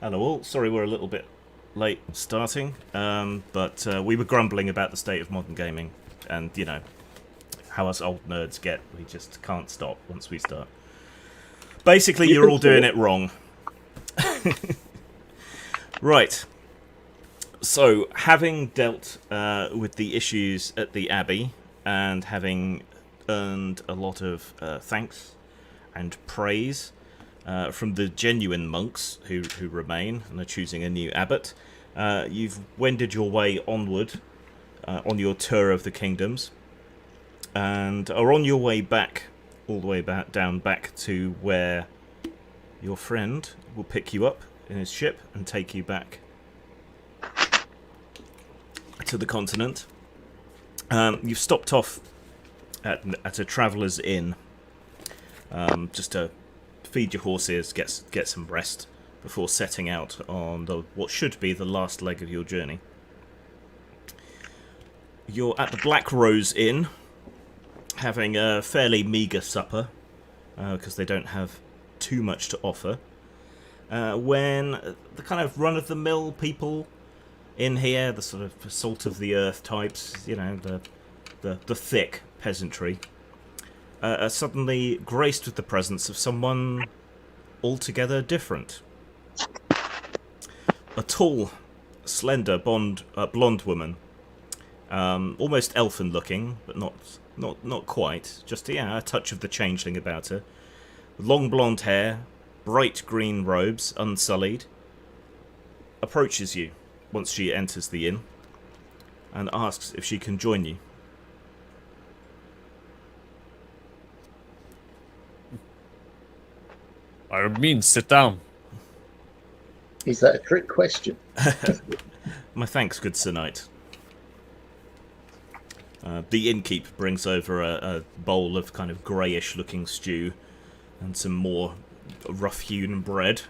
Hello all. Sorry we're a little bit late starting, but we were grumbling about the state of modern gaming, and you know how us old nerds get. We just can't stop once we start. Basically, you're all doing it wrong. Right. So, having dealt with the issues at the Abbey, and having earned a lot of thanks and praise from the genuine monks who remain and are choosing a new abbot, you've wended your way onward on your tour of the kingdoms, and are on your way back, all the way back to where your friend will pick you up in his ship and take you back to the continent. You've stopped off at a traveller's inn, just to feed your horses, get some rest before setting out on what should be the last leg of your journey. You're at the Black Rose Inn, having a fairly meagre supper, because they don't have too much to offer, when the kind of run-of-the-mill people in here, the sort of salt-of-the-earth types, you know, the thick peasantry, are suddenly graced with the presence of someone altogether different. A tall, slender, blonde woman, almost elfin-looking, but not quite. Just a touch of the changeling about her. Long blonde hair, bright green robes, unsullied, approaches you once she enters the inn and asks if she can join you. I mean, sit down. Is that a trick question? My thanks, good Sir Knight. The innkeep brings over a bowl of kind of greyish-looking stew and some more rough-hewn bread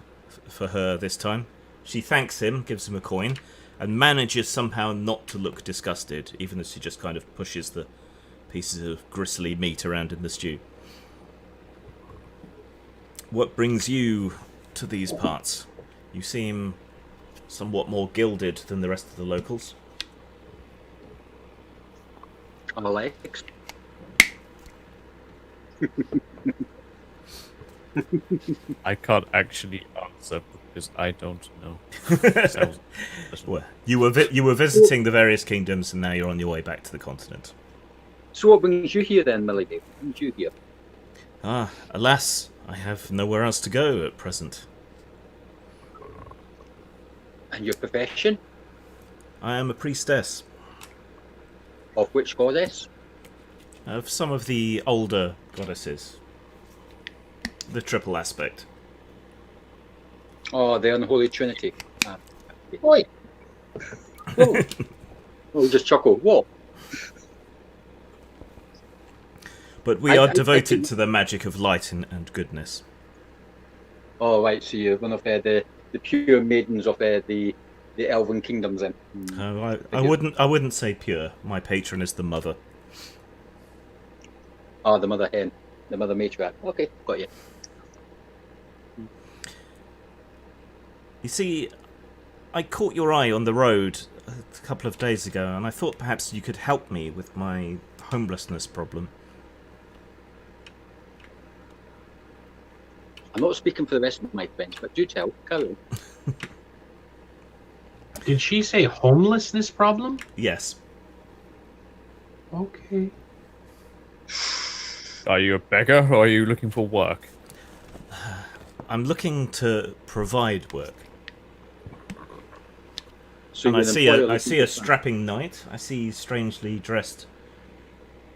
for her this time. She thanks him, gives him a coin, and manages somehow not to look disgusted, even as she just kind of pushes the pieces of gristly meat around in the stew. What brings you to these parts? You seem somewhat more gilded than the rest of the locals. Alex. I can't actually answer because I don't know. Well, you were visiting the various kingdoms, and now you're on your way back to the continent. So what brings you here then, milady? What brings you here? Alas, I have nowhere else to go at present. And your profession? I am a priestess Of which goddess? of some of the older goddesses. The triple aspect. Oh, the unholy trinity. Oi! Oh, just chuckle. What? But we are devoted to the magic of light and goodness. Oh, right, so you're one of the pure maidens of the elven kingdoms then. I wouldn't say pure. My patron is the mother. Oh, the mother hen. The mother matriarch. Okay, got you. You see, I caught your eye on the road a couple of days ago, and I thought perhaps you could help me with my homelessness problem. I'm not speaking for the rest of my friends, but do tell. Carry on. Did she say homelessness problem? Yes. Okay. Are you a beggar or are you looking for work? I'm looking to provide work. So And you're an I employer see a strapping knight. I see strangely dressed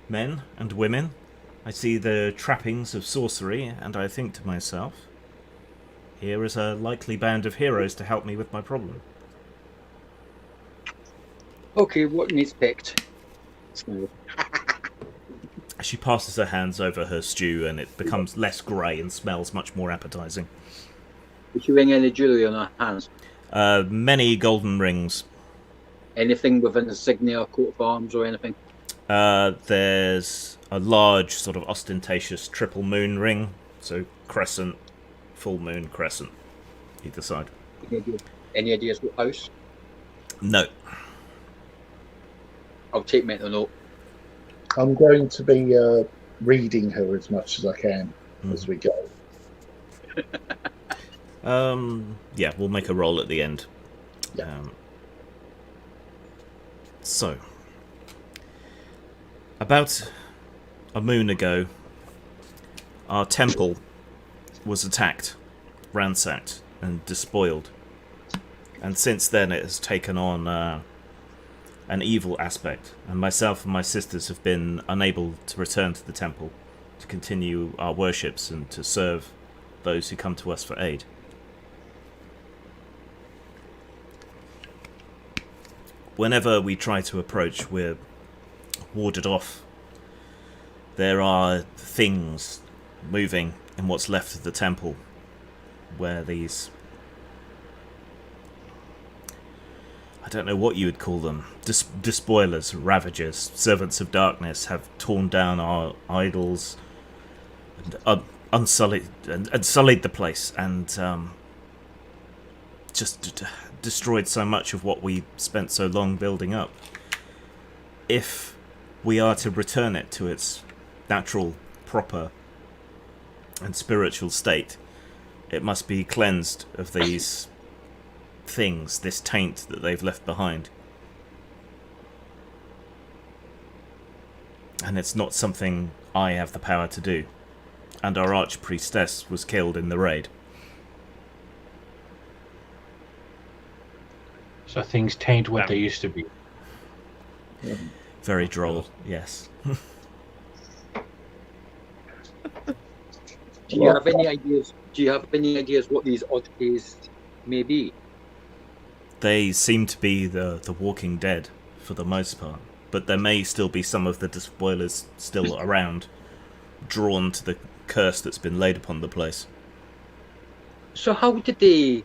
men and women. I see the trappings of sorcery, and I think to myself, here is a likely band of heroes to help me with my problem. Okay, what needs picked? Smile. She passes her hands over her stew, and it becomes less grey and smells much more appetizing. Is she wearing any jewellery on her hands? Many golden rings. Anything with an insignia, coat of arms, or anything? There's a large, sort of ostentatious triple moon ring. So crescent, full moon, crescent, either side. Any ideas what house? No. I'll take mental note. I'm going to be reading her as much as I can as we go. Yeah, we'll make a roll at the end. Yeah. So, about a moon ago, our temple was attacked, ransacked, and despoiled. And since then it has taken on an evil aspect, and myself and my sisters have been unable to return to the temple to continue our worships and to serve those who come to us for aid. Whenever we try to approach, we're warded off. There are things moving in what's left of the temple, where these... I don't know what you would call them. Despoilers, ravagers, servants of darkness have torn down our idols and sullied the place, and just destroyed so much of what we spent so long building up. If we are to return it to its natural, proper, and spiritual state, it must be cleansed of these things, this taint that they've left behind. And it's not something I have the power to do. And our archpriestess was killed in the raid. So things taint what they used to be. Very droll, yes. Do you have any ideas? Do you have any ideas what these oddities may be? They seem to be the Walking Dead for the most part, but there may still be some of the despoilers still around, drawn to the curse that's been laid upon the place. So how did they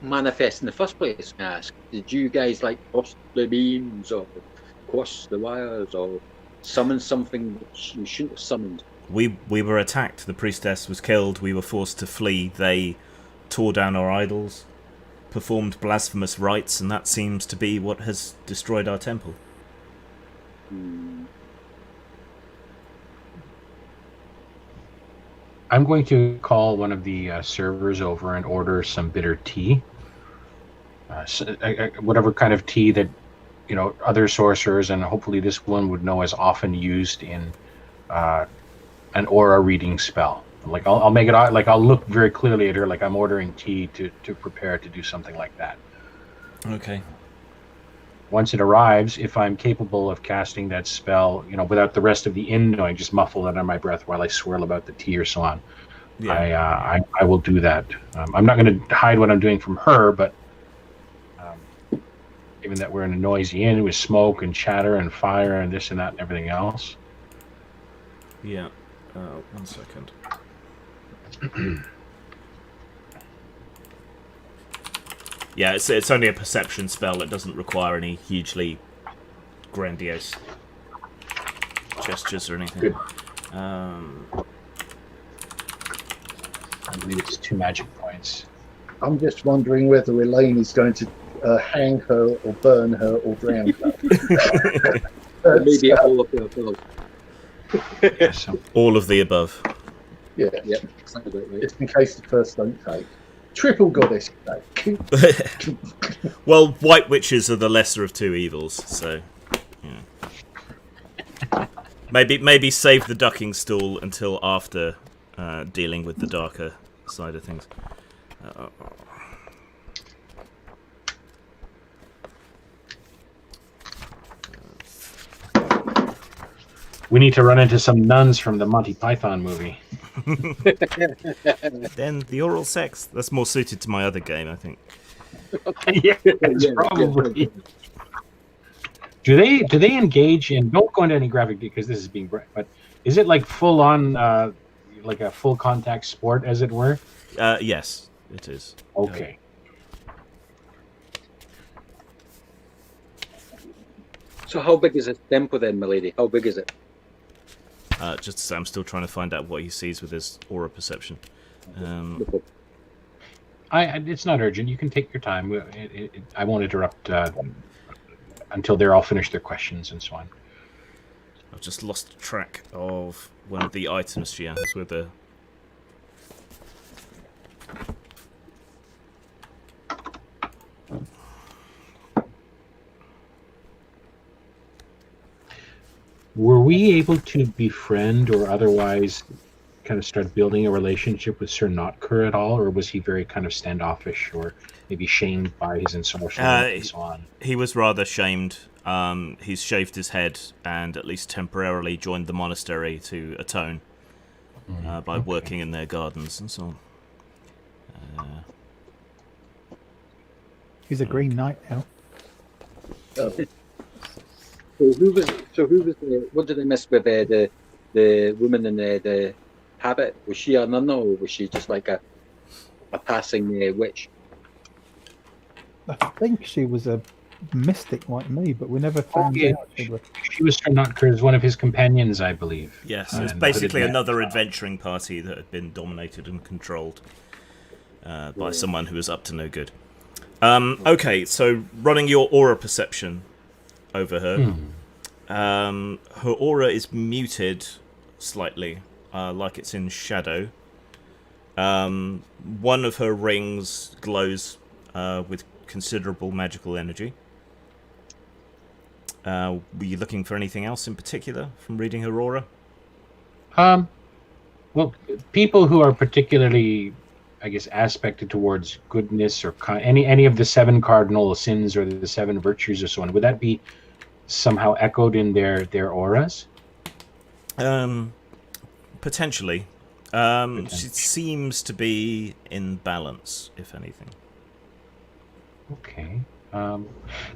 manifest in the first place, may I ask? Did you guys like cross the beams or cross the wires or summon something which you shouldn't have summoned? We were attacked, the priestess was killed, we were forced to flee, they tore down our idols, performed blasphemous rites, and that seems to be what has destroyed our temple. I'm going to call one of the servers over and order some bitter tea. Whatever kind of tea that, you know, other sorcerers and hopefully this one would know is often used in an aura reading spell. Like I'll make it like I'll look very clearly at her like I'm ordering tea to prepare to do something like that. Okay. Once it arrives, if I'm capable of casting that spell, you know, without the rest of the inn knowing, just muffle it under my breath while I swirl about the tea or so on. Yeah. I will do that. I'm not going to hide what I'm doing from her, but given that we're in a noisy inn with smoke and chatter and fire and this and that and everything else. Yeah. 1 second. Yeah, it's only a perception spell. It doesn't require any hugely grandiose gestures or anything. Good. I believe it's 2 magic points. I'm just wondering whether Elaine is going to hang her or burn her or drown her. Maybe all of the above. Yeah, so All of the above. Yeah, Yep, sounds about right. just in case the first don't take. Triple goddess take. Well, white witches are the lesser of two evils, so yeah. Maybe save the ducking stool until after dealing with the darker side of things. we need to run into some nuns from the Monty Python movie. Then the oral sex, that's more suited to my other game, I think. Yeah, probably. Do they engage in? Don't go into any graphic because this is being. But is it like full on, like a full contact sport, as it were? Yes, it is. Okay. So how big is this temple then, milady? How big is it? Just to say, I'm still trying to find out what he sees with his aura perception. It's not urgent. You can take your time. I won't interrupt until they're all finished their questions and so on. I've just lost track of one of the items she has with her. Were we able to befriend or otherwise kind of start building a relationship with Sir Notker at all, or was he very kind of standoffish or maybe shamed by his ensorcement and so on? He was rather shamed. He's shaved his head and at least temporarily joined the monastery to atone by working in their gardens and so on. He's a Green Knight now. So who was the, what did I miss with the woman in the habit? Was she a nun or was she just like a passing witch? I think she was a mystic like me, but we never found out. She was Sir Notker as one of his companions, I believe. Yes, it's basically another adventuring party that had been dominated and controlled by someone who was up to no good. Okay, so running your aura perception over her. Her aura is muted slightly, like it's in shadow. One of her rings glows with considerable magical energy. Were you looking for anything else in particular from reading her aura? Well, people who are particularly, I guess, aspected towards goodness or any of the 7 cardinal sins or the 7 virtues or so on, would that be somehow echoed in their auras? Potentially. She seems to be in balance, if anything. Okay.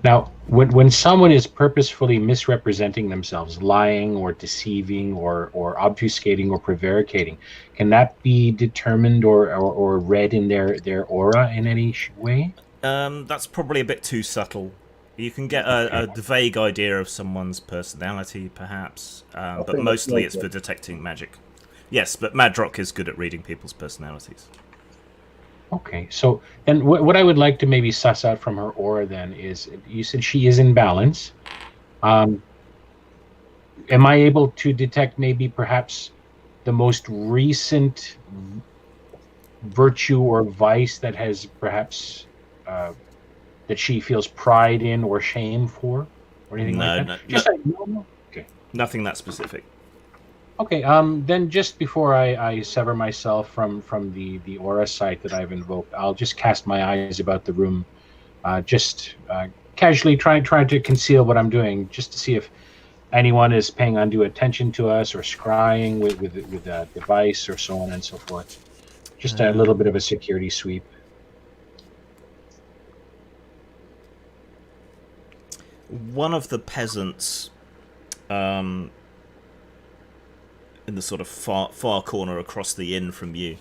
Now, when someone is purposefully misrepresenting themselves, lying or deceiving or obfuscating or prevaricating, can that be determined or read in their aura in any way? That's probably a bit too subtle. You can get a vague idea of someone's personality, perhaps, but mostly it's for detecting magic. Yes, but Madrock is good at reading people's personalities. Okay, so then what I would like to maybe suss out from her aura then is, you said she is in balance. Am I able to detect maybe perhaps the most recent virtue or vice that has perhaps that she feels pride in or shame for, or anything like that? Okay. Nothing that specific. Okay, then just before I sever myself from the aura site that I've invoked, I'll just cast my eyes about the room, just casually trying to conceal what I'm doing, just to see if anyone is paying undue attention to us or scrying with a device or so on and so forth. Just a little bit of a security sweep. One of the peasants, in the sort of far corner across the inn from you,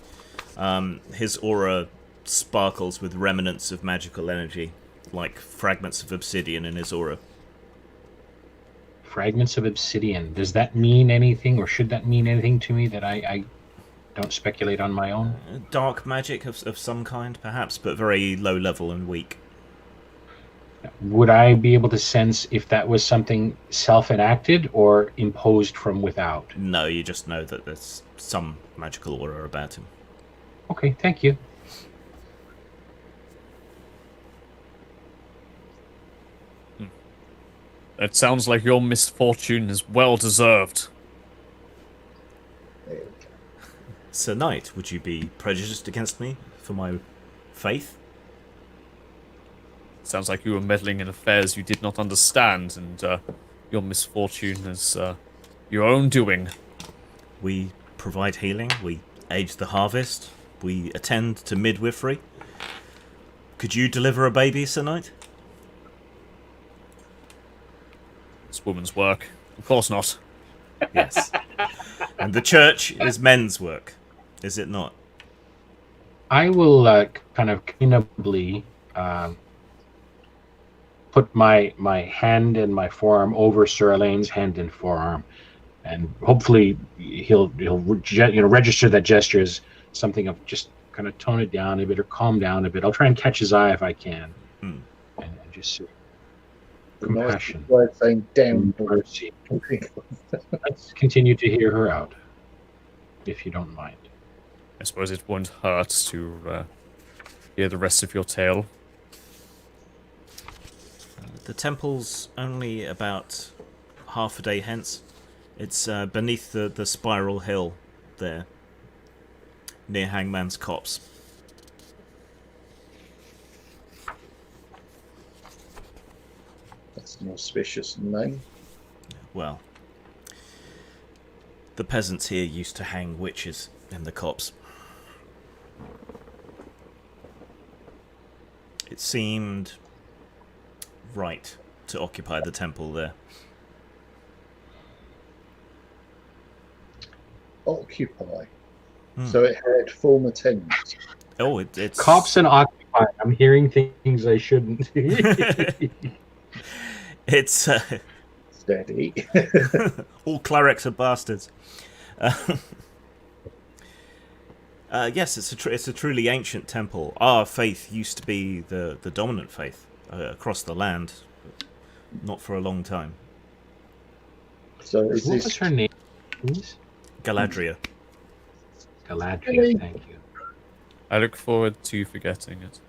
his aura sparkles with remnants of magical energy, like fragments of obsidian in his aura. Fragments of obsidian. Does that mean anything, or should that mean anything to me that I don't speculate on my own? Dark magic of some kind, perhaps, but very low level and weak. Would I be able to sense if that was something self-enacted or imposed from without? No, you just know that there's some magical aura about him. Okay, thank you. It sounds like your misfortune is well deserved. Sir Knight, would you be prejudiced against me for my faith? Sounds like you were meddling in affairs you did not understand, and your misfortune is your own doing. We provide healing, we aid the harvest, we attend to midwifery. Could you deliver a baby, Sir Knight? It's woman's work. Of course not. Yes. And the church is men's work, is it not? I will kind of cleanably put my hand and my forearm over Sir Elaine's hand and forearm, and hopefully he'll register that gesture as something of just kind of tone it down a bit or calm down a bit. I'll try and catch his eye if I can, Hmm. and just say, The nice compassion, way of saying down. mercy. Let's continue to hear her out, if you don't mind. I suppose it won't hurt to hear the rest of your tale. The temple's only about half a day hence. It's beneath the spiral hill there, near Hangman's Copse. That's an auspicious name. Well, the peasants here used to hang witches in the copse. It seemed right to occupy the temple there. Occupy. Hmm. So it had former tenants. Oh, it's Cops and occupy. I'm hearing things I shouldn't. It's Steady. all clerics are bastards. Yes, it's a truly ancient temple. Our faith used to be the dominant faith across the land, not for a long time. So is What this was her name, please? Galadria. Galadria, thank you. I look forward to forgetting it.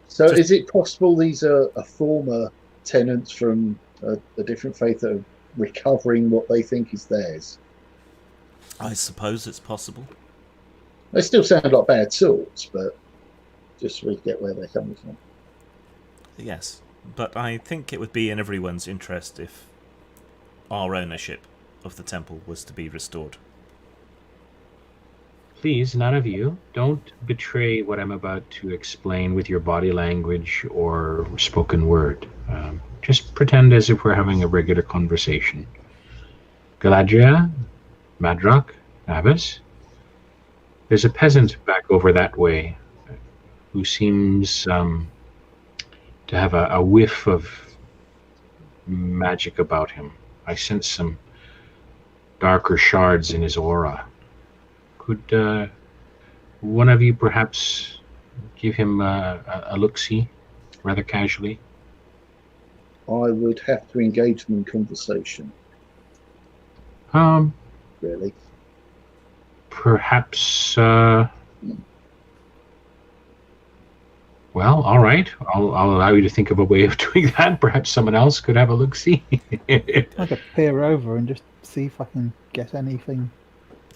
so? Is it possible these are former tenants from a different faith that are recovering what they think is theirs? I suppose it's possible. They still sound like bad sorts, but just so we get where they're coming from. Yes, but I think it would be in everyone's interest if our ownership of the temple was to be restored. Please, none of you, don't betray what I'm about to explain with your body language or spoken word. Just pretend as if we're having a regular conversation. Galadria, Madrock, Abbas, there's a peasant back over that way who seems to have a whiff of magic about him. I sense some darker shards in his aura. Could one of you perhaps give him a look-see, rather casually? I would have to engage them in conversation, really. Perhaps. Well, all right. I'll allow you to think of a way of doing that. Perhaps someone else could have a look-see. I could peer over and just see if I can get anything,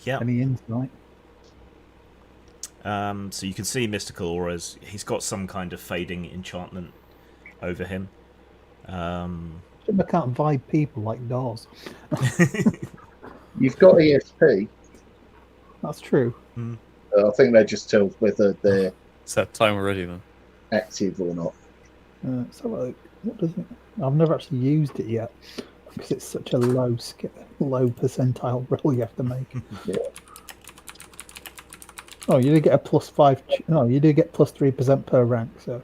Yeah. any insight. So you can see mystical auras. He's got some kind of fading enchantment over him. I can't vibe people like dolls. You've got ESP. That's true. I think that just tells whether they're It's that time already, then. active or not. So what does it? I've never actually used it yet because it's such a low percentile roll you have to make. Yeah. Oh, you do get a +5. No, you do get +3% per rank. So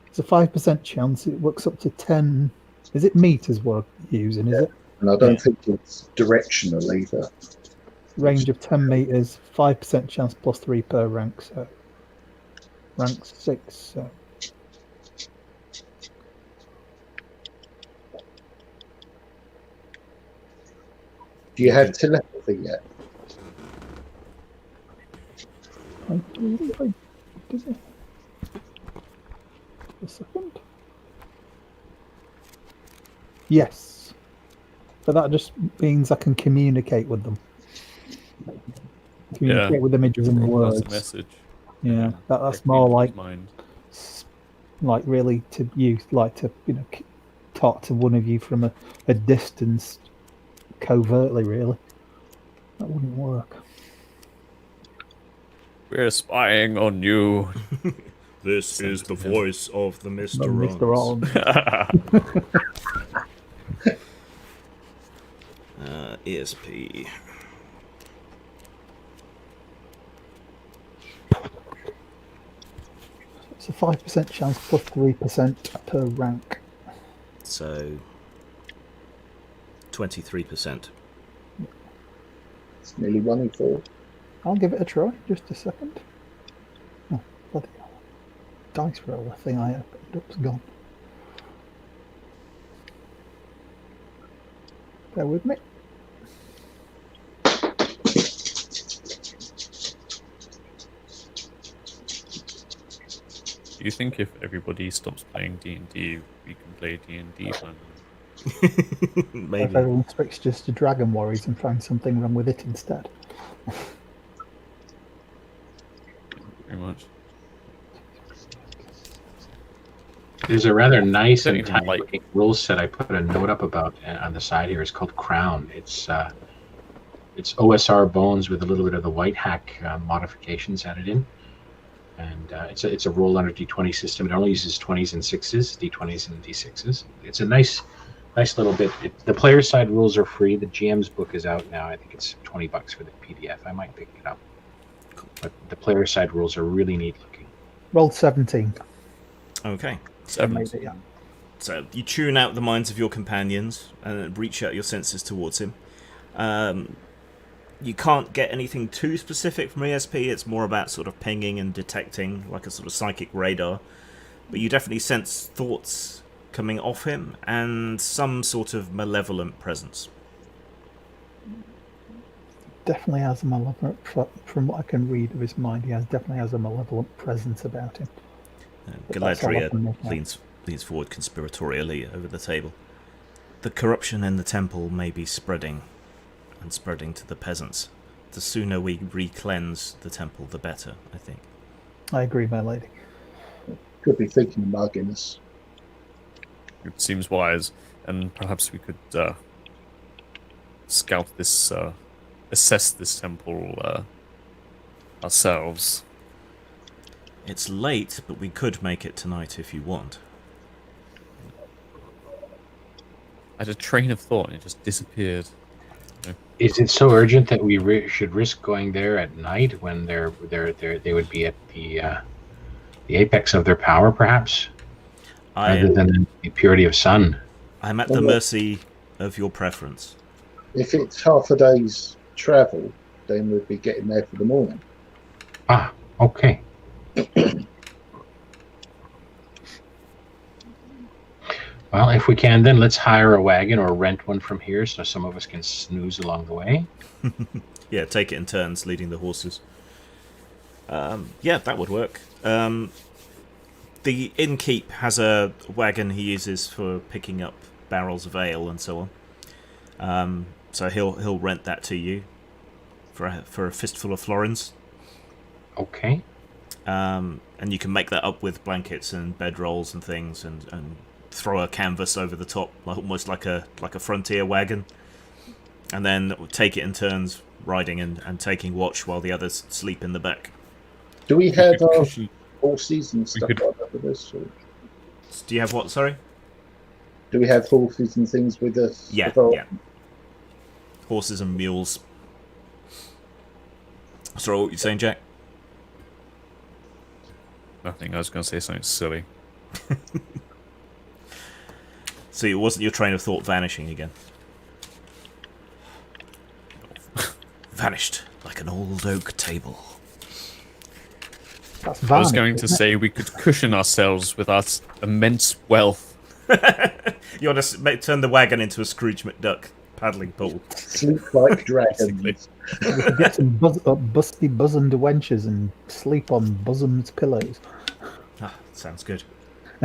it's a 5% chance. It works up to 10. Is it meters we're using? Is it And I don't think it's directional either. range of 10 meters? 5% chance +3 per rank. So rank 6. So Do you have telepathy yet? I believe I did it. A second. Yes, but that just means I can communicate with them. Communicate with images and That's words. a message. Yeah, that's Like more in like mind. really to use, like to talk to one of you from a distance, covertly. Really, that wouldn't work. We're spying on you. This is the voice of the Mr. Mr. On. ESP. It's a 5% chance +3% per rank. So 23%. It's nearly 1 in 4. I'll give it a try. Just a second. Oh, bloody hell. Dice roller thing I opened up's gone. Bear with me. Do you think if everybody stops playing D&D, we can play D&D finally? If Maybe. everyone switches to Dragon Warriors and finds something wrong with it instead. Very much. There's a rather nice Don't and even tidy like- looking rule set I put a note up about on the side here. It's called Crown. It's OSR bones with a little bit of the white hack modifications added in. And it's a roll under D20 system. It only uses 20s and 6s, D20s and D6s. It's a nice little bit. The player side rules are free. The GM's book is out now. I think it's $20 for the PDF. I might pick it up. But the player side rules are really neat looking. Rolled 17. Okay. I made it, yeah. So you tune out the minds of your companions and reach out your senses towards him. You can't get anything too specific from ESP. It's more about sort of pinging and detecting, like a sort of psychic radar. But you definitely sense thoughts coming off him and some sort of malevolent presence. Definitely has a malevolent, from what I can read of his mind, definitely has a malevolent presence about him. But that's all I Galadriel can make out. leans forward conspiratorially over the table. The corruption in the temple may be spreading to the peasants. The sooner we re-cleanse the temple, the better, I think. I agree, my lady. Could be thinking of mugging us. It seems wise, and perhaps we could scout this, assess this temple ourselves. It's late, but we could make it tonight if you want. I had a train of thought and it just disappeared. Is it so urgent that we should risk going there at night when they would be at the apex of their power, perhaps, rather than the purity of sun? I'm at the mercy of your preference. If it's half a day's travel, then we'd be getting there for the morning. Ah, okay. Well, if we can, then let's hire a wagon or rent one from here so some of us can snooze along the way. Yeah, take it in turns leading the horses. Yeah, that would work. The innkeep has a wagon he uses for picking up barrels of ale and so on. So he'll rent that to you for a fistful of florins. Okay. And you can make that up with blankets and bedrolls and things, and throw a canvas over the top, almost like a frontier wagon, and then take it in turns riding and taking watch while the others sleep in the back. Do we have our cushion- horses and stuff could- like that with us? Or Do you have what? Sorry. do we have horses and things with us? Yeah, With our- yeah. Horses and mules. Sorry, what were you saying, Jack? Nothing, I was going to say something silly. So it wasn't your train of thought vanishing again? Vanished like an old oak table. That's I was varnish, going to isn't it? say we could cushion ourselves with our immense wealth. You want to turn the wagon into a Scrooge McDuck paddling pool? Sleep like dragons. We could get some busty bosomed wenches and sleep on bosom's pillows. Ah, sounds good.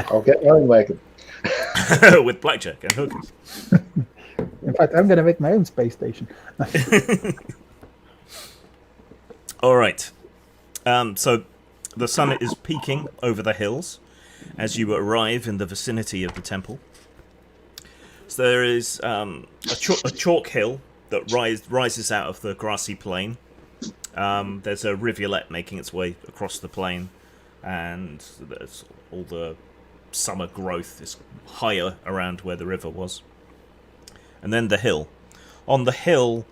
I'll get my own wagon. With blackjack and hookers. In fact, I'm going to make my own space station. All right. So the sun is peaking over the hills as you arrive in the vicinity of the temple. So there is a chalk hill that rises out of the grassy plain. There's a rivulet making its way across the plain, and there's all the summer growth is higher around where the river was. And then the hill. On the hill,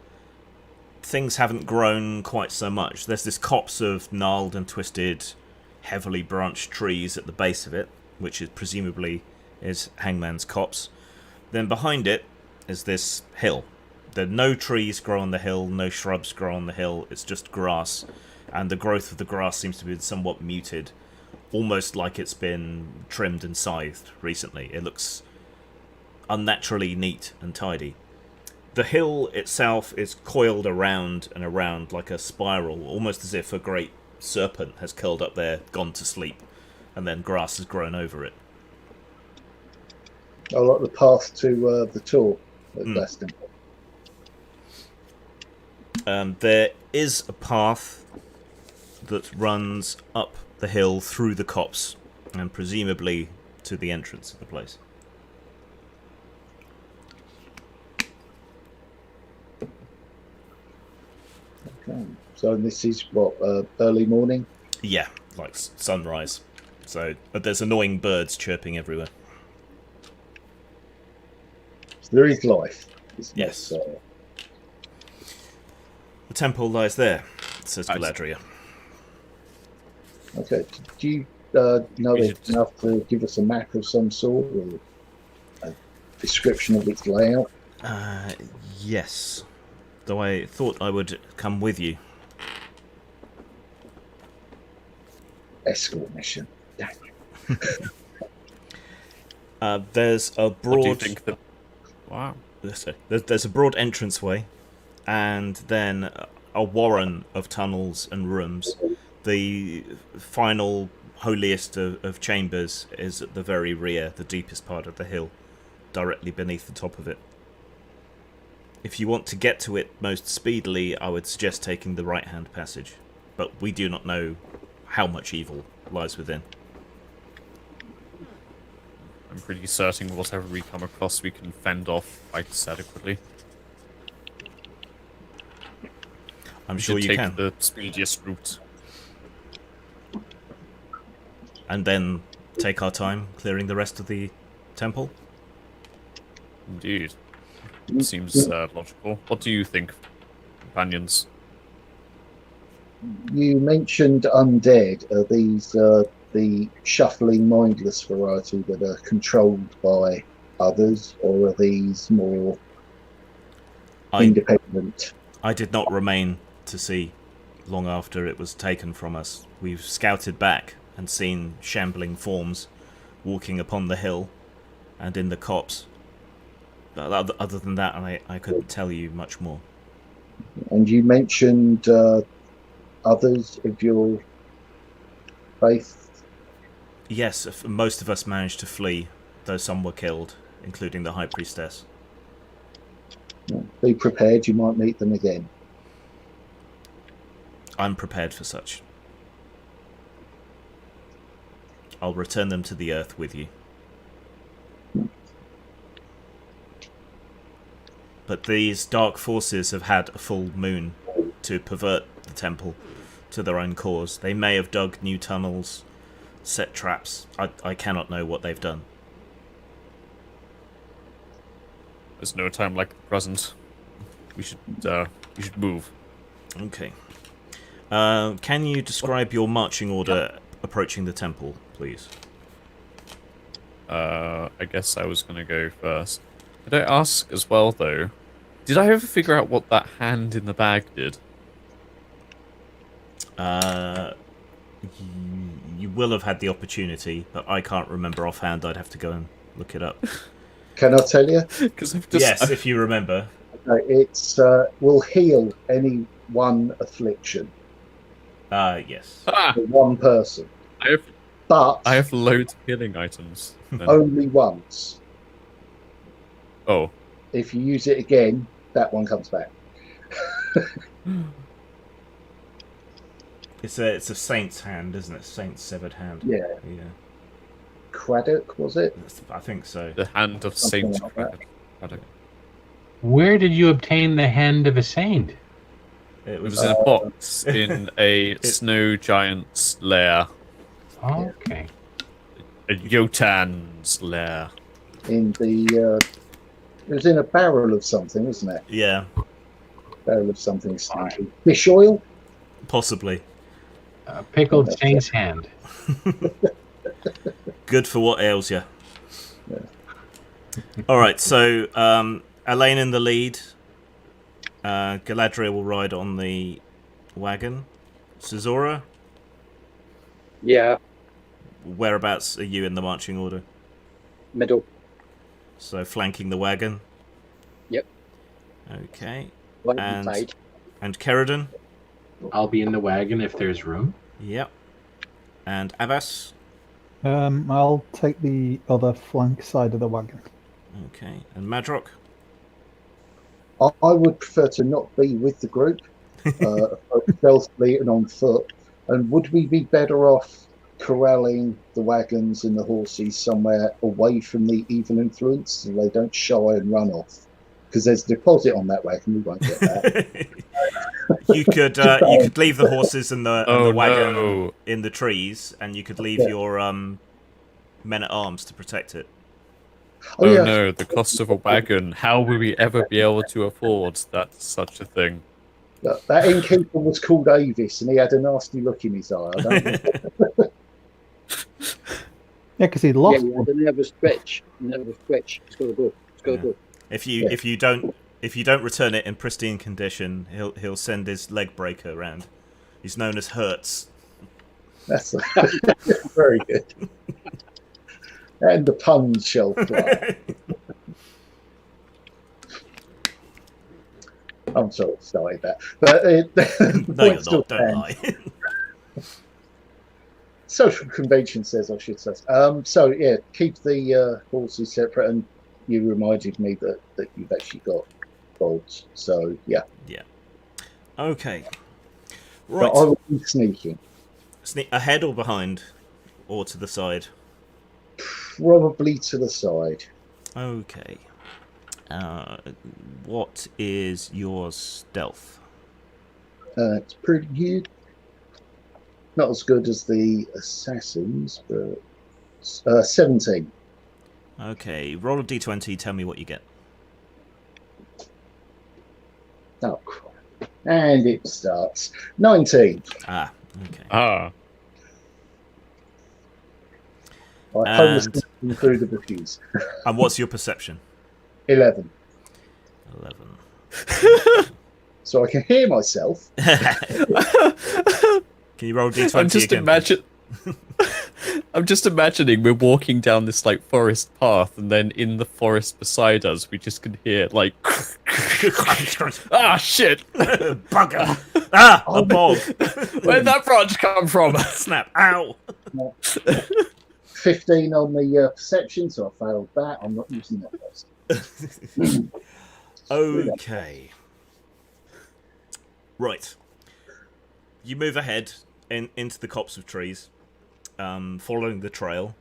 things haven't grown quite so much. There's this copse of gnarled and twisted, heavily branched trees at the base of it, which is presumably is Hangman's copse. Then behind it is this hill, no trees grow on the hill, no shrubs grow on the hill. It's just grass, and the growth of the grass seems to be somewhat muted, almost like it's been trimmed and scythed recently. It looks unnaturally neat and tidy. The hill itself is coiled around and around like a spiral, almost as if a great serpent has curled up there, gone to sleep, and then grass has grown over it. I like the path to the tour at Glaston. There is a path that runs up the hill through the copse, and presumably to the entrance of the place. Okay. So this is what, early morning? Yeah, like sunrise. So but there's annoying birds chirping everywhere. So there is life. It's Yes. not, The temple lies there, says Nice. Galadriel. okay. Do you know We it should- enough to give us a map of some sort or a description of its layout? Yes. Though I thought I would come with you. Escort mission. Damn it. There's a What do you broad... think that? Wow. There's a broad entranceway, and then a warren of tunnels and rooms. The final holiest of chambers is at the very rear, the deepest part of the hill, directly beneath the top of it. If you want to get to it most speedily, I would suggest taking the right-hand passage, but we do not know how much evil lies within. I'm pretty certain whatever we come across, we can fend off quite adequately. I'm We sure should you take can. the speediest route. And then take our time clearing the rest of the temple. Indeed. Seems logical. What do you think, companions? You mentioned undead. Are these the shuffling, mindless variety that are controlled by others, or are these more independent? I did not remain to see long after it was taken from us. We've scouted back and seen shambling forms walking upon the hill and in the copse. But other than that, I couldn't tell you much more. And you mentioned others of your faith. Yes, most of us managed to flee, though some were killed, including the High Priestess. Be prepared, you might meet them again. I'm prepared for such. I'll return them to the earth with you. But these dark forces have had a full moon to pervert the temple to their own cause. They may have dug new tunnels, set traps. I cannot know what they've done. There's no time like the present. We should move. Okay. Can you describe your marching order approaching the temple, please? I guess I was gonna go first. Could I ask as well, though? Did I ever figure out what that hand in the bag did? You will have had the opportunity, but I can't remember offhand. I'd have to go and look it up. Can I tell you? Because I've just Yes, if you remember. It's will heal any one affliction Yes. for one person, but I have loads of healing items. then. only once. Oh, If you use it again, that one comes back. It's a saint's hand, isn't it? Saint's severed hand. Yeah. Yeah. Craddock, was it? I think so. the hand of Something Saint like that. Craddock. Where did you obtain the hand of a saint? It It was. was in a box in a snow giant's lair. Okay. A Jotun's lair. In the it was in a barrel of something, wasn't it? Yeah, Barrel of something stinky. Fish oil. possibly. A pickled saint's hand. Good for what ails you. Yeah. All right, so Elaine in the lead, Galadriel will ride on the wagon. Cesora, Yeah, whereabouts are you in the marching order? middle. So flanking the wagon. Yep. Okay. Right And side. and Kerridan. I'll be in the wagon if there's room. Yep. And Abbas. I'll take the other flank side of the wagon. Okay. And Madrock. I would prefer to not be with the group, stealthily and on foot. And would we be better off corralling the wagons and the horses somewhere away from the evil influence so they don't shy and run off? Because there's a deposit on that wagon, we won't get that. You could leave the horses and the wagon no. in the trees, and you could leave Yeah. your men at arms to protect it. Oh yeah. no, the cost of a wagon. How will we ever be able to afford such a thing? That innkeeper was called Avis, and he had a nasty look in his eye. I don't know. Yeah, because he Yeah, lost yeah, one. the never stretch. Never stretch. It's gotta go. It's gotta Yeah. go. If you don't return it in pristine condition, he'll send his leg breaker around. He's known as Hertz. That's very good. And the puns shall fly. I'm sorry I started that. But the No, you're point still not. Don't stands. lie. Social convention says I should say. So yeah, keep the horses separate, and you reminded me that you've actually got bolts. So yeah, Okay. but Right. I will be sneaking, Ahead or behind, or to the side? probably to the side. Okay. What is your stealth? It's pretty good. Not as good as the assassins, but 17. Okay. Roll a d20. Tell me what you get. Oh crap! And it starts 19. Ah. Okay. Ah, I homeless And through the bushes. and what's your perception? 11. 11. So I can hear myself. Can you roll d20 I'm just again? I'm just imagining we're walking down this like forest path, and then in the forest beside us, we just can hear like, ah, shit! Bugger! Ah, a bog! Where'd that branch come from? Snap! Ow! 15 on the perception, so I failed that. I'm not using that first. Okay. Right. You move ahead into the copse of trees, following the trail.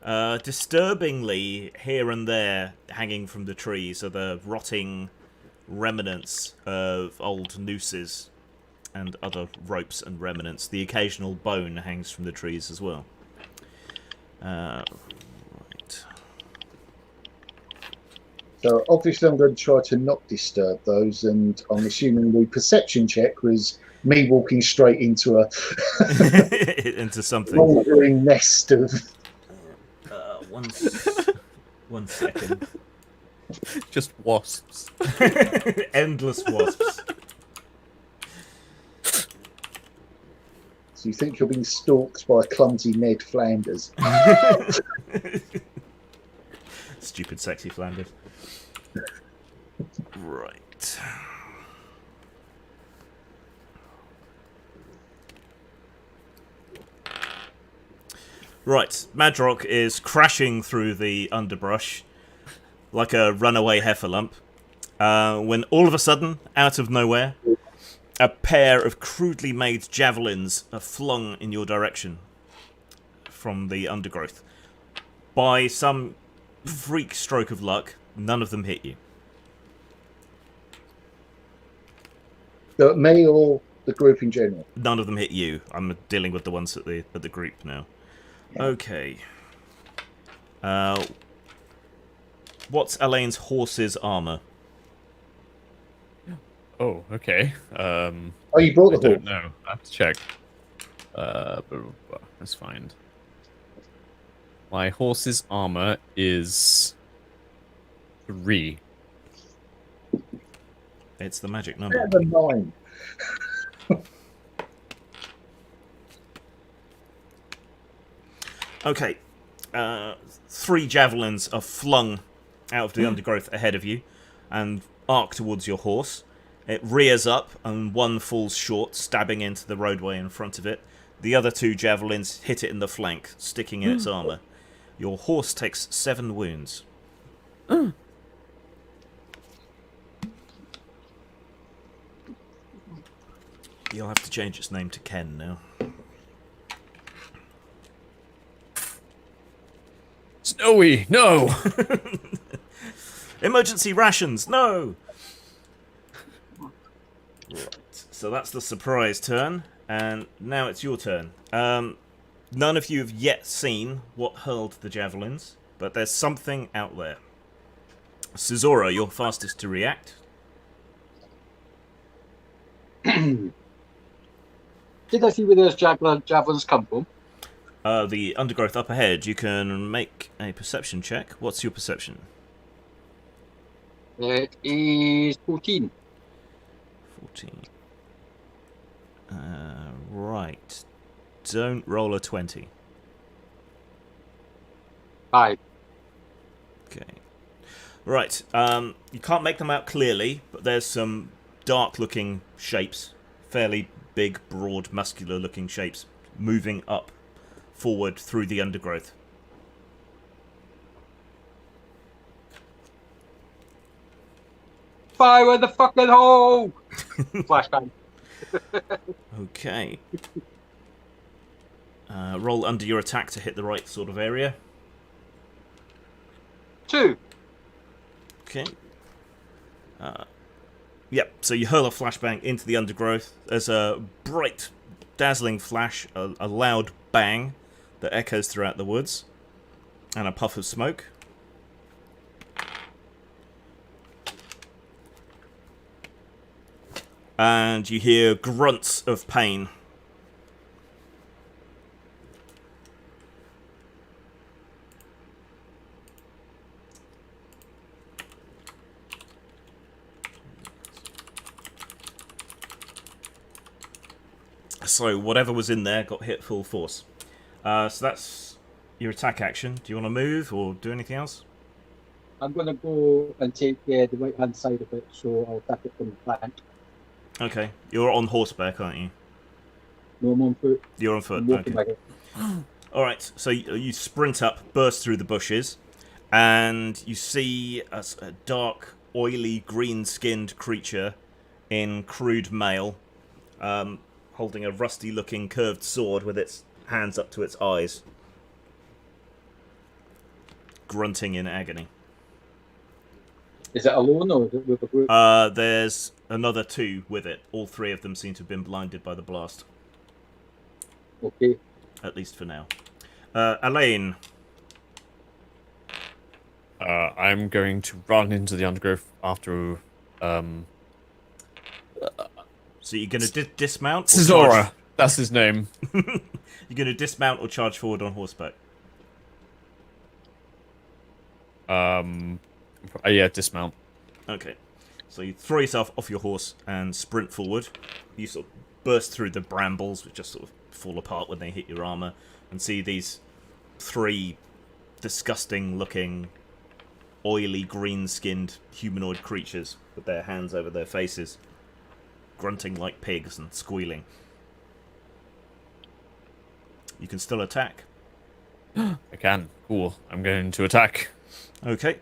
Disturbingly, here and there, hanging from the trees, are the rotting remnants of old nooses and other ropes and remnants. The occasional bone hangs from the trees as well. Right. So obviously I'm going to try to not disturb those, and I'm assuming the perception check was me walking straight into a Into something. wandering nest of... One second. Just wasps. Endless wasps. So you think you're being stalked by a clumsy Ned Flanders. Stupid, sexy Flanders. Right. Right. Madrock is crashing through the underbrush like a runaway heffalump. When all of a sudden, out of nowhere, a pair of crudely made javelins are flung in your direction from the undergrowth. By some freak stroke of luck, none of them hit you. Me or the group in general? None of them hit you. I'm dealing with the ones at the group now. Okay. What's Elaine's horse's armor? Oh, okay. Oh, you brought I the don't horse. know. I have to check. Let's find. My horse's armor is 3. It's the magic number. Better than 9. Okay. 3 javelins are flung out of the undergrowth ahead of you and arc towards your horse. It rears up and one falls short, stabbing into the roadway in front of it. The other 2 javelins hit it in the flank, sticking in its armor. Your horse takes 7 wounds. You'll have to change its name to Ken now. Snowy, no! Emergency rations, no! Right, so that's the surprise turn, and now it's your turn. None of you have yet seen what hurled the javelins, but there's something out there. Sizora, you're fastest to react. Did I see where those javelins come from? The undergrowth up ahead, you can make a perception check. What's your perception? It is 14. 14. Right. Don't roll a 20. 5. Okay. Right. You can't make them out clearly, but there's some dark-looking shapes, fairly big, broad, muscular-looking shapes, moving up, forward through the undergrowth. Fire in the fucking hole! Flashbang. Okay. Roll under your attack to hit the right sort of area. 2. Okay. Yep, so you hurl a flashbang into the undergrowth. There's a bright, dazzling flash, a loud bang that echoes throughout the woods, and a puff of smoke. And you hear grunts of pain. So whatever was in there got hit full force. So that's your attack action. Do you want to move or do anything else? I'm going to go and take the right hand side of it, so I'll attack it from the flank. Okay. You're on horseback, aren't you? No, I'm on foot. You're on foot. I'm walking Okay. back. Alright, so you sprint up, burst through the bushes, and you see a dark, oily, green-skinned creature in crude mail, holding a rusty-looking curved sword with its hands up to its eyes, grunting in agony. Is it alone or is it with a group? There's another 2 with it. All 3 of them seem to have been blinded by the blast. Okay. At least for now. Elaine. I'm going to run into the undergrowth after... So you're going to dismount? Or Sizora. charge? That's his name. You're going to dismount or charge forward on horseback? Yeah, dismount. Okay. So you throw yourself off your horse and sprint forward. You sort of burst through the brambles, which just sort of fall apart when they hit your armor, and see these 3 disgusting-looking, oily, green-skinned humanoid creatures with their hands over their faces, grunting like pigs and squealing. You can still attack. I can. Cool. I'm going to attack. Okay.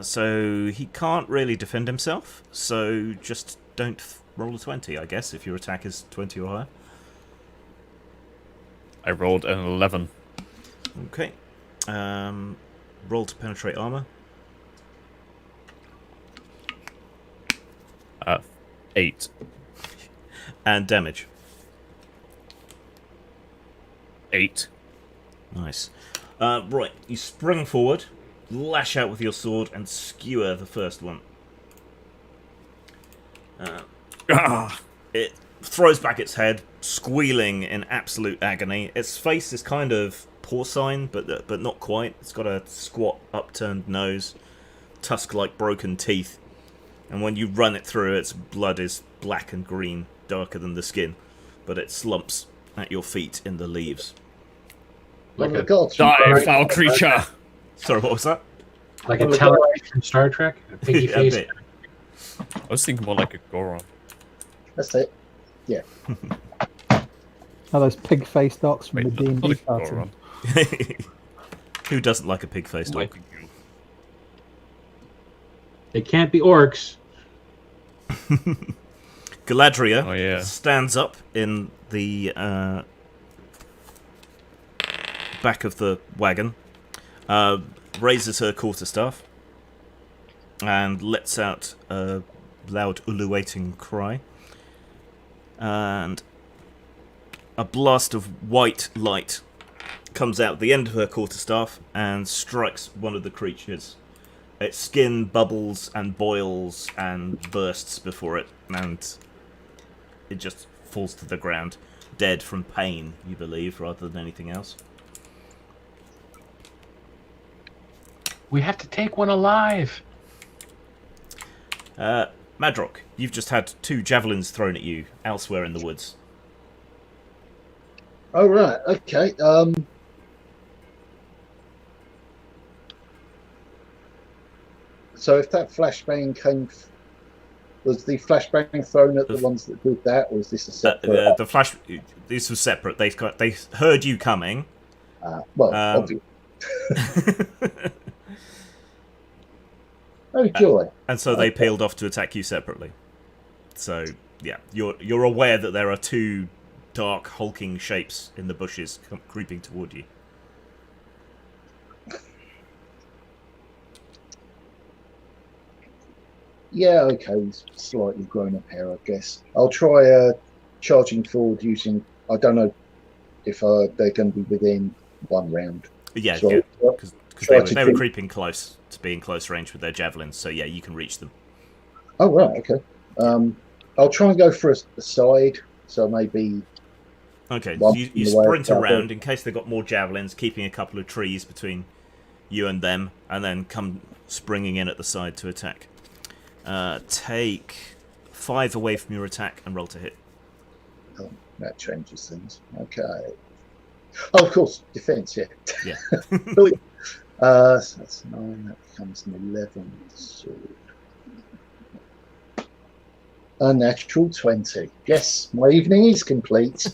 So he can't really defend himself, so just don't roll a 20, I guess, if your attack is 20 or higher. I rolled an 11. Okay. Roll to penetrate armor. 8. And damage. 8. Nice. Right, you spring forward, lash out with your sword, and skewer the first one. It throws back its head, squealing in absolute agony. Its face is kind of porcine, but not quite. It's got a squat, upturned nose, tusk-like broken teeth, And when you run it through, its blood is black and green, darker than the skin, but it slumps at your feet in the leaves. One Like of a the gods. Die, foul creature! Sorry, what was that? like a Talonite from Star Trek, a piggy A face. bit. I was thinking more like a Goron. That's it. Are those pig-faced dogs from Wait, the not D&D a cartoon? Goron. Who doesn't like a pig-faced dog? They can't be orcs. Galadriel Oh, yeah. stands up in the back of the wagon, raises her quarterstaff, and lets out a loud ululating cry. And a blast of white light comes out the end of her quarterstaff and strikes one of the creatures. Its skin bubbles and boils and bursts before it, and it just falls to the ground, dead from pain, you believe, rather than anything else. We have to take one alive. Madrock, you've just had 2 javelins thrown at you elsewhere in the woods. Oh, right. Okay. So if that flashbang came... Was the flashbang thrown at the ones that did that, or is this a separate... The flash. This was separate. They heard you coming. obviously. Oh, joy. And so they peeled off to attack you separately. So yeah, you're aware that there are 2 dark hulking shapes in the bushes creeping toward you. Yeah, okay. He's slightly grown up hair, I guess. I'll try charging forward using... I don't know if they're going to be within 1 round. Yeah, So, because they were creeping close to being close range with their javelins. So yeah, you can reach them. Oh, right, okay. I'll try and go for a side, so maybe... Okay, One so you in the way sprint of around in case they've got more javelins, keeping a couple of trees between you and them, and then come springing in at the side to attack. Take 5 away from your attack and roll to hit. Oh, that changes things. Okay. Oh, of course, defense, yeah. Yeah. So that's 9, that becomes an 11 with the sword. A natural 20. Yes, my evening is complete.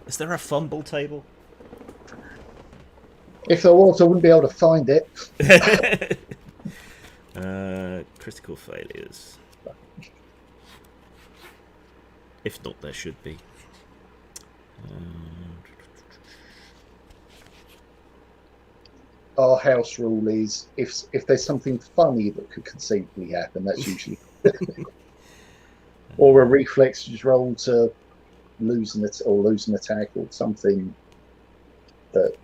Is there a fumble table? If there was, I wouldn't be able to find it. Critical failures. If not, there should be. Our house rule is if there's something funny that could conceivably happen, that's usually or a reflexes roll to lose an attack or something that.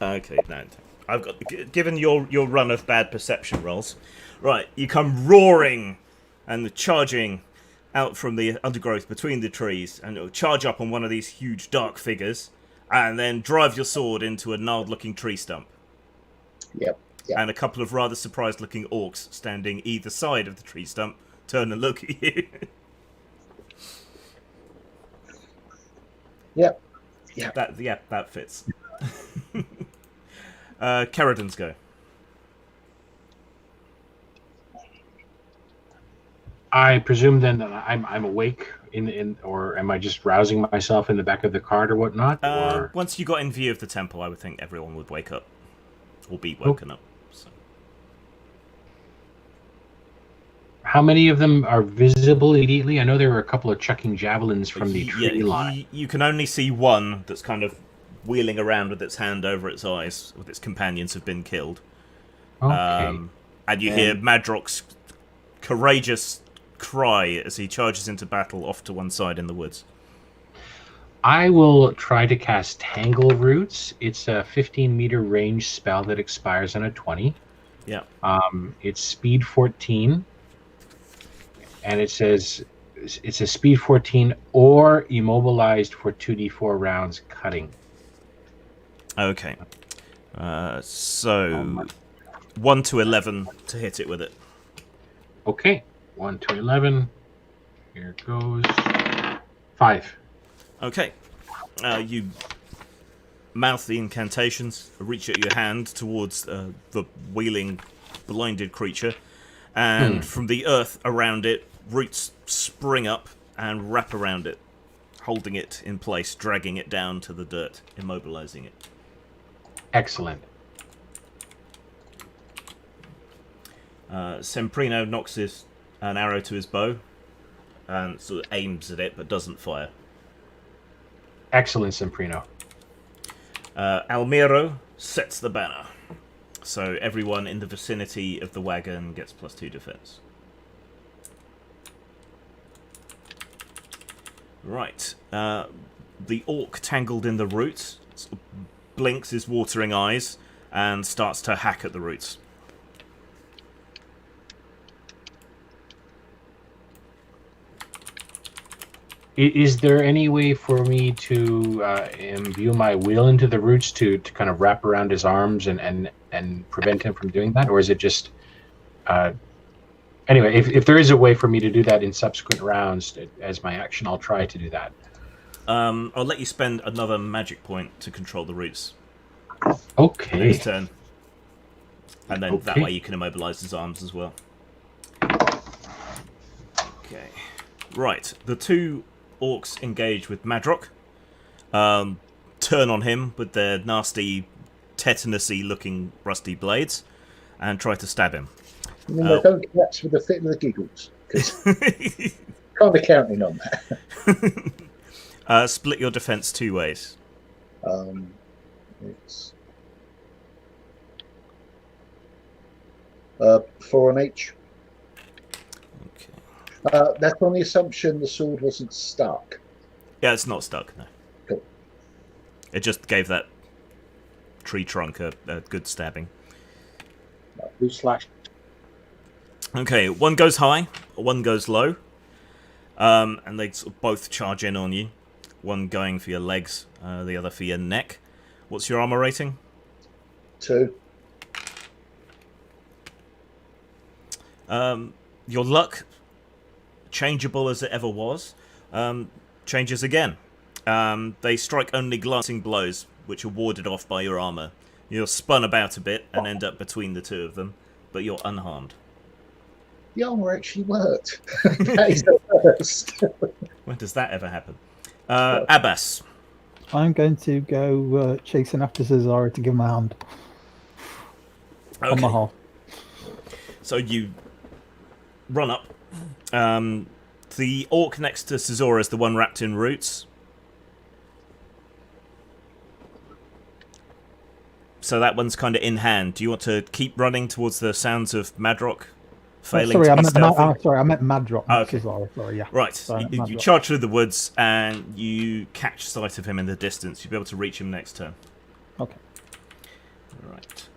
Okay, no. I've got given your run of bad perception rolls. Right, you come roaring and charging out from the undergrowth between the trees, and it'll charge up on one of these huge dark figures, and then drive your sword into a gnarled-looking tree stump. Yep. And a couple of rather surprised-looking orcs standing either side of the tree stump turn and look at you. Yep. That fits. Kerridan's go. I presume then that I'm awake or am I just rousing myself in the back of the cart or whatnot? Or... Once you got in view of the temple, I would think everyone would wake up or be woken up. So. How many of them are visible immediately? I know there were a couple of chucking javelins from the tree line. You can only see one that's kind of wheeling around with its hand over its eyes, with its companions have been killed. Okay. And you hear Madrock's courageous cry as he charges into battle off to one side in the woods. I will try to cast Tangle Roots. It's a 15-meter range spell that expires on a 20. Yeah. It's speed 14. And it says it's a speed 14 or immobilized for 2d4 rounds cutting. Okay. So 1 to 11 to hit it with it. Okay. 1 to 11. Here goes. 5. Okay. You mouth the incantations, reach out your hand towards the wheeling, blinded creature, and from the earth around it, roots spring up and wrap around it, holding it in place, dragging it down to the dirt, immobilizing it. Excellent. Semprino knocks an arrow to his bow and sort of aims at it, but doesn't fire. Excellent, Semprino. Almiro sets the banner, so everyone in the vicinity of the wagon gets +2 defense. Right. The orc tangled in the roots sort of blinks his watering eyes and starts to hack at the roots. Is there any way for me to imbue my will into the roots to kind of wrap around his arms and prevent him from doing that? Or is it just... Anyway, if there is a way for me to do that in subsequent rounds as my action, I'll try to do that. I'll let you spend another magic point to control the roots. Okay. Next turn. And then that Okay. way you can immobilize his arms as well. Okay. Right. The two orcs engage with Madrock. Turn on him with their nasty, tetanusy looking rusty blades and try to stab him. I mean, they don't collapse with a fit of the giggles, because kind of counting on that. Split your defense 2 ways. It's 4 on each. Okay. That's on the assumption the sword wasn't stuck. Yeah, it's not stuck, no. Cool. It just gave that tree trunk a good stabbing. Who slashed? Okay, one goes high, one goes low. And they sort of both charge in on you. One going for your legs, the other for your neck. What's your armor rating? 2. Your luck, changeable as it ever was, changes again. They strike only glancing blows, which are warded off by your armor. You're spun about a bit and end up between the two of them, but you're unharmed. The armor actually worked. That is the first. When does that ever happen? Abbas. I'm going to go chasing after Cesara to give him a hand on my Okay. horse. So you run up. The orc next to Cesora is the one wrapped in roots. So that one's kind of in hand. Do you want to keep running towards the sounds of Madrock failing Sorry, to I be meant stealthy? sorry, I meant Madrock, not Okay. Cesara. Sorry, yeah. Right, Sorry, you Madrock. charge through the woods and you catch sight of him in the distance. You'll be able to reach him next turn. Okay. Right.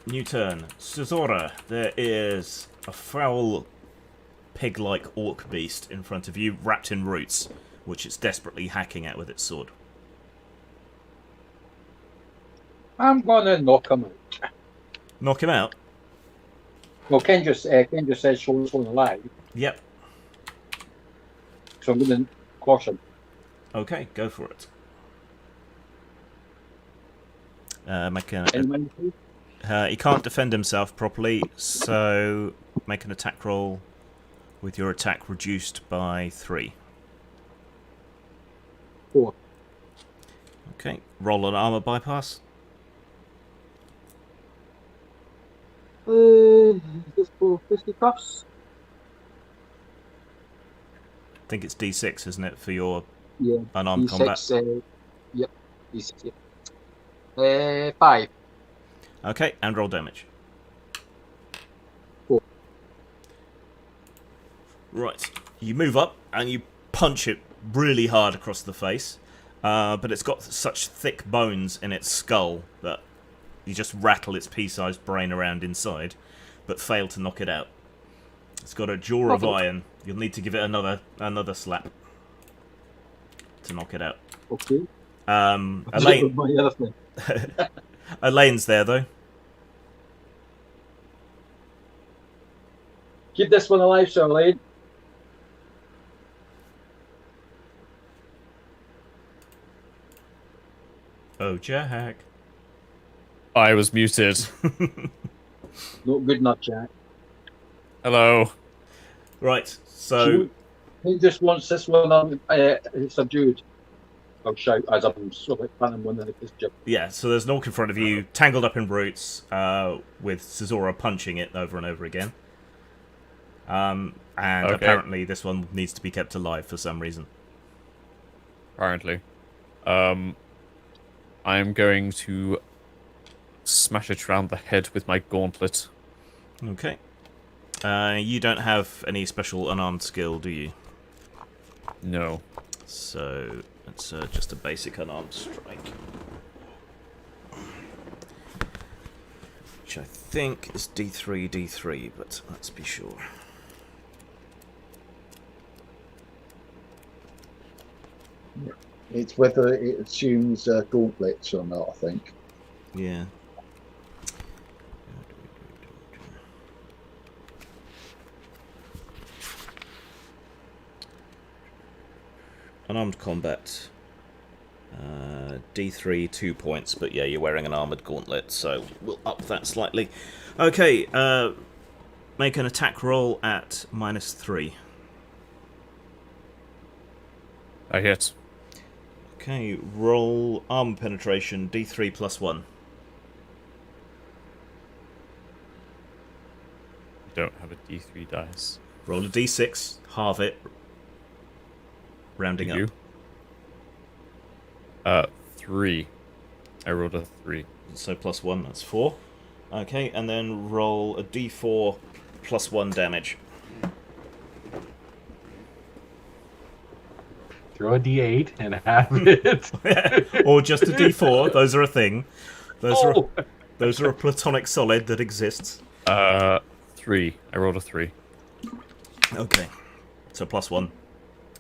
New turn. Cesora, there is a foul, pig-like orc beast in front of you, wrapped in roots, which it's desperately hacking at with its sword. I'm gonna knock him out. Knock him out? Well, Ken just said show us on the live, Yep. so I'm gonna quash him. Okay, go for it. Anyone, please? He can't defend himself properly, so make an attack roll with your attack reduced by 3. 4. Okay, roll an armor bypass. Just for fisticuffs. I think it's D6, isn't it, for your Yeah. unarmed combat? D6. Yep. D6. Yeah. 5. Okay, and roll damage. 4. Right, you move up and you punch it really hard across the face, but it's got such thick bones in its skull that you just rattle its pea-sized brain around inside, but fail to knock it out. It's got a jaw of iron. You'll need to give it another slap to knock it out. Okay. Elaine, My other thing. Elaine's there though. Keep this one alive, Charlene. Oh, Jack. I was muted. Not good enough, Jack. Hello. Right, so He just wants this one subdued. I'll shout as I'm sort of planning one of this job. yeah, so there's an orc in front of you, tangled up in roots, with Cesora punching it over and over again. And Okay. apparently this one needs to be kept alive for some reason. Apparently. I am going to smash it around the head with my gauntlet. Okay. You don't have any special unarmed skill, do you? No. So it's just a basic unarmed strike. Which I think is D3, D3, but let's be sure. It's whether it assumes gauntlets or not, I think. Yeah. Unarmed combat. D3, 2 points, but yeah, you're wearing an armoured gauntlet, so we'll up that slightly. Okay, make an attack roll at -3. I hit. Okay, roll armor penetration, D3 +1. Don't have a D3 dice. Roll a D6, halve it, rounding You? up. 3. I rolled a 3. So +1, that's 4. Okay, and then roll a D4 +1 damage. Throw a D8 and have it. Or just a D4, those are a thing. Oh! Those are a platonic solid that exists. 3. I rolled a 3. Okay, so +1,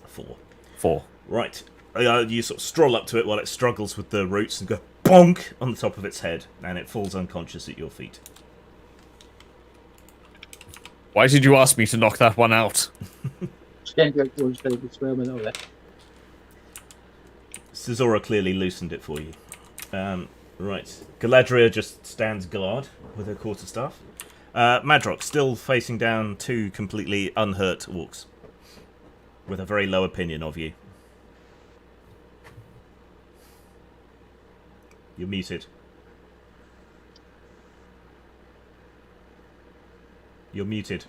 4. 4. Right, you sort of stroll up to it while it struggles with the roots and go bonk on the top of its head, and it falls unconscious at your feet. Why did you ask me to knock that one out? Cesora clearly loosened it for you. Right, Galadriel just stands guard with her quarterstaff. Madrox still facing down 2 completely unhurt orcs with a very low opinion of you. You're muted. You're muted.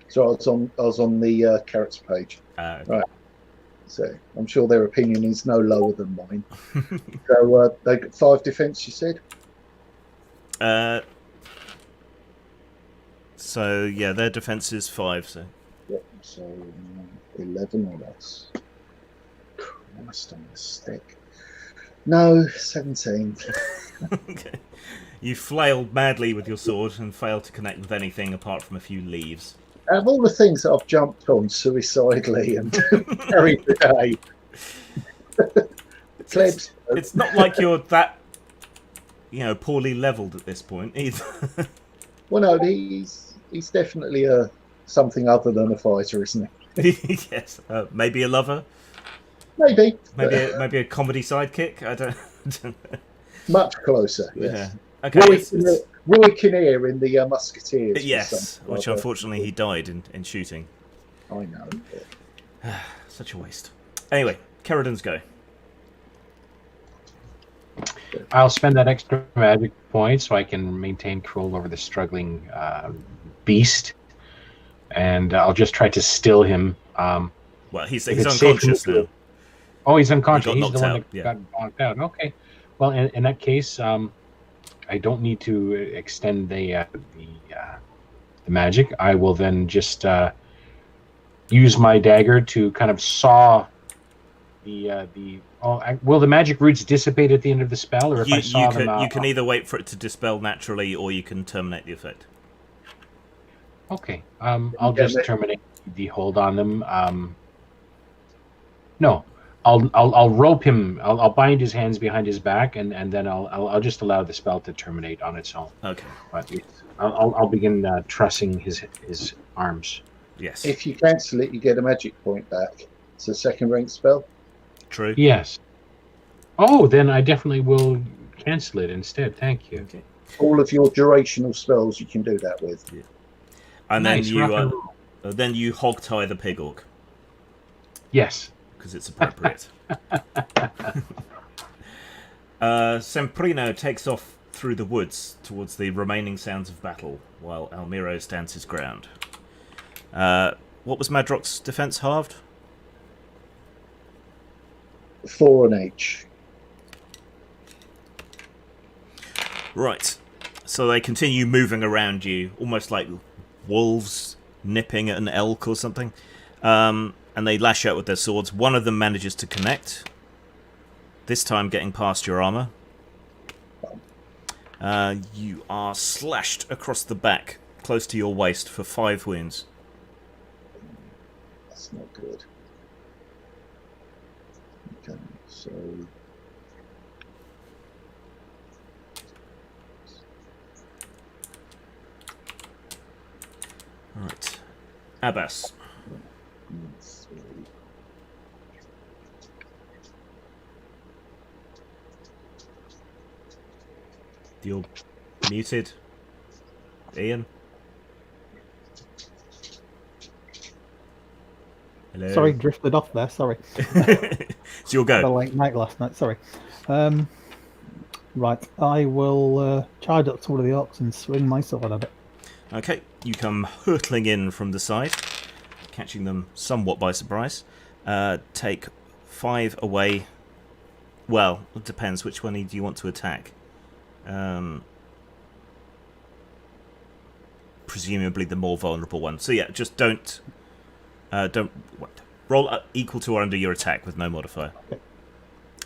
So I was on the carrots page. Right. So I'm sure their opinion is no lower than mine. So they got 5 defense, you said? So yeah, their defense is 5. So Yep. So 11 or less. Christ on the stick. No, 17. okay. You flail madly with your sword and fail to connect with anything apart from a few leaves. Out of all the things that I've jumped on suicidally and carried today, It's not like you're that, poorly levelled at this point either. well, no, he's definitely something other than a fighter, isn't he? Yes, maybe a lover, Maybe. maybe a comedy sidekick. I don't know. Much closer. Yes. Yeah. Okay. Roy Kinnear in the Musketeers. Yes, which unfortunately he died in shooting. I know. Such a waste. Anyway, Kerridan's go. I'll spend that extra magic point so I can maintain control over the struggling beast, and I'll just try to still him. Well, he's it's unconscious safe now. Oh, he's unconscious. He He's got the one knocked that out, got knocked out. Okay. Well, in that case, I don't need to extend the magic. I will then just use my dagger to kind of saw the. Will the magic roots dissipate at the end of the spell, or if I saw them? You can either wait for it to dispel naturally, or you can terminate the effect. Okay. I'll just terminate the hold on them. No, I'll rope him. I'll bind his hands behind his back, and then I'll just allow the spell to terminate on its own. Okay. But I'll begin trussing his arms. Yes. If you cancel it, you get a magic point back. It's a second rank spell. True. Yes. Oh, then I definitely will cancel it instead. Thank you. Okay. All of your durational spells you can do that with. And Nice, rock and roll. then you hog tie the pig orc Yes. because it's appropriate. Semprino takes off through the woods towards the remaining sounds of battle, while Almiro stands his ground. What was Madrock's defense halved? 4 on each. Right. So they continue moving around you, almost like wolves nipping at an elk or something. And they lash out with their swords. One of them manages to connect, this time getting past your armor. You are slashed across the back, close to your waist, for 5 wounds. That's not good. Okay, so Right. Abbas. let's see. You're muted. Ian? Hello? Sorry, drifted off there. Sorry. It's your Had a go. late night last night. Sorry. Right, I will charge up to one of the orcs and swing my sword at it. Okay, you come hurtling in from the side, catching them somewhat by surprise. Take 5 away. Well, it depends. Which one do you want to attack? Presumably the more vulnerable one. So yeah, just don't roll equal to or under your attack with no modifier. Okay.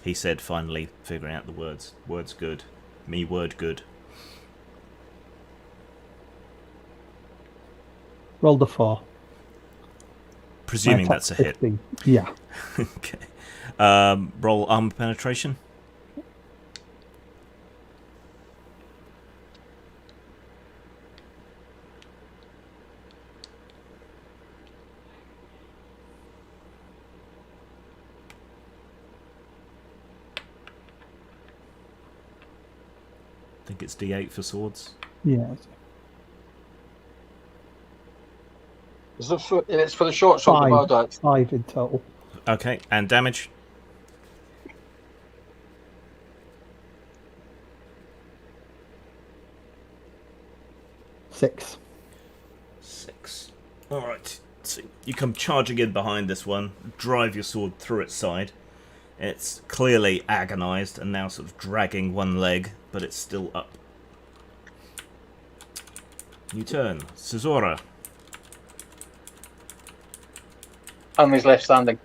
He said, finally figuring out the words. Words good. Me word good. Rolled a 4. Presuming My that's a attack's hit. 15. Yeah. Okay. Roll armor penetration. I think it's D8 for swords. Yeah. It's for the short sword. Five. The 5 in total. Okay, and damage. Six. 6. Alright, so you come charging in behind this one, drive your sword through its side. It's clearly agonized and now sort of dragging one leg, but it's still up. New turn. Cesora. Enemy's left standing.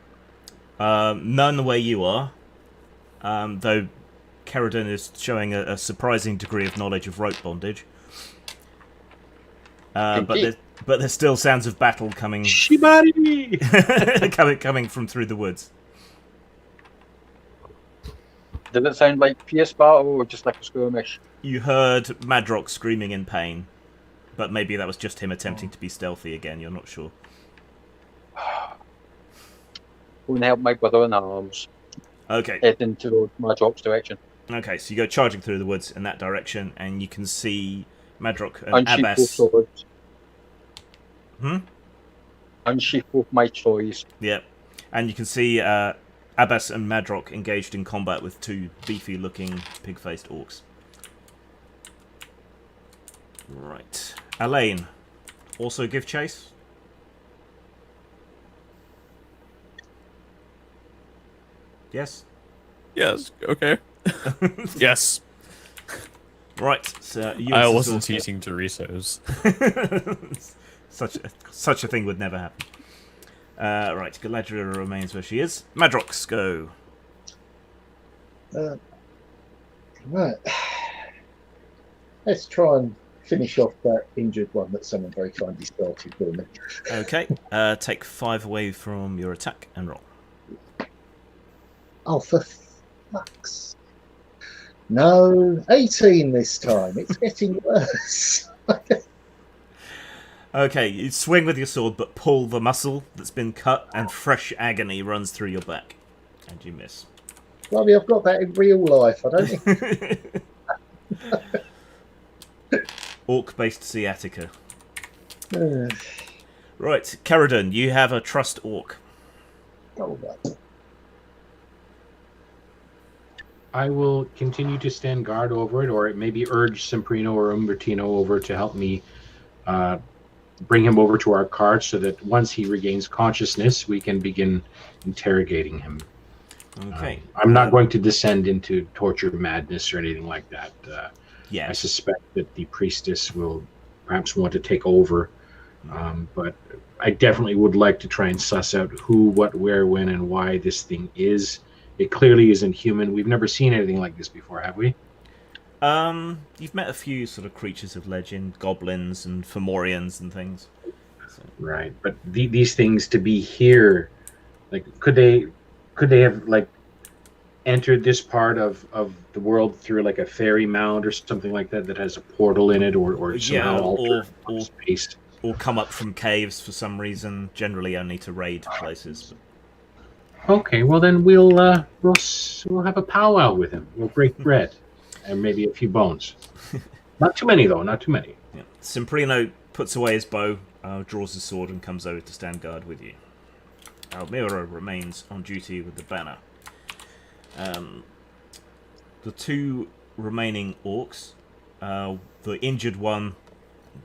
None where you are, though Caradon is showing a surprising degree of knowledge of rope bondage. But there's still sounds of battle coming Shibari! coming from through the woods. Did it sound like fierce battle or just like a skirmish? You heard Madrock screaming in pain, but maybe that was just him attempting to be stealthy again. You're not sure. Go and help my brother in arms. Okay. Heading to my drop's direction. Okay, so you go charging through the woods in that direction, and you can see Madrock and Unsheath both Abbas. swords. Hmm? Unsheath both my toys. Yep. And you can see Abbas and Madrock engaged in combat with 2 beefy-looking, pig-faced orcs. Right. Elaine. Also give chase? Yes? Yes. Okay. Yes. Right. So you I and wasn't Cesora- eating Doritos. Such a thing would never happen. Right, Galadriel remains where she is. Madrox, go. Right. Let's try and finish off that injured one that someone very kindly started for me. Okay, take 5 away from your attack and roll. Oh, for fuck's... No, 18 this time. It's getting worse. Okay, you swing with your sword, but pull the muscle that's been cut, and fresh agony runs through your back. And you miss. Blimey, I've got that in real life. I don't need... Orc-based sciatica. Right, Caradon, you have a trust orc. Oh, right. I will continue to stand guard over it, or maybe urge Semprino or Umbertino over to help me bring him over to our cart so that once he regains consciousness, we can begin interrogating him. Okay. I'm not going to descend into torture madness or anything like that. Yeah. I suspect that the priestess will perhaps want to take over, but I definitely would like to try and suss out who, what, where, when, and why this thing is. It clearly isn't human. We've never seen anything like this before, have we? You've met a few sort of creatures of legend, goblins and Fomorians and things. So. Right, but these things to be here, like, could they have like entered this part of the world through like a fairy mound or something like that that has a portal in it, or somehow altered space, or come up from caves for some reason, generally only to raid places. Okay, well then we'll have a powwow with him. We'll break bread and maybe a few bones. Not too many though, not too many. Yeah. Semprino puts away his bow, draws his sword, and comes over to stand guard with you. Almira remains on duty with the banner. The two remaining orcs, the injured one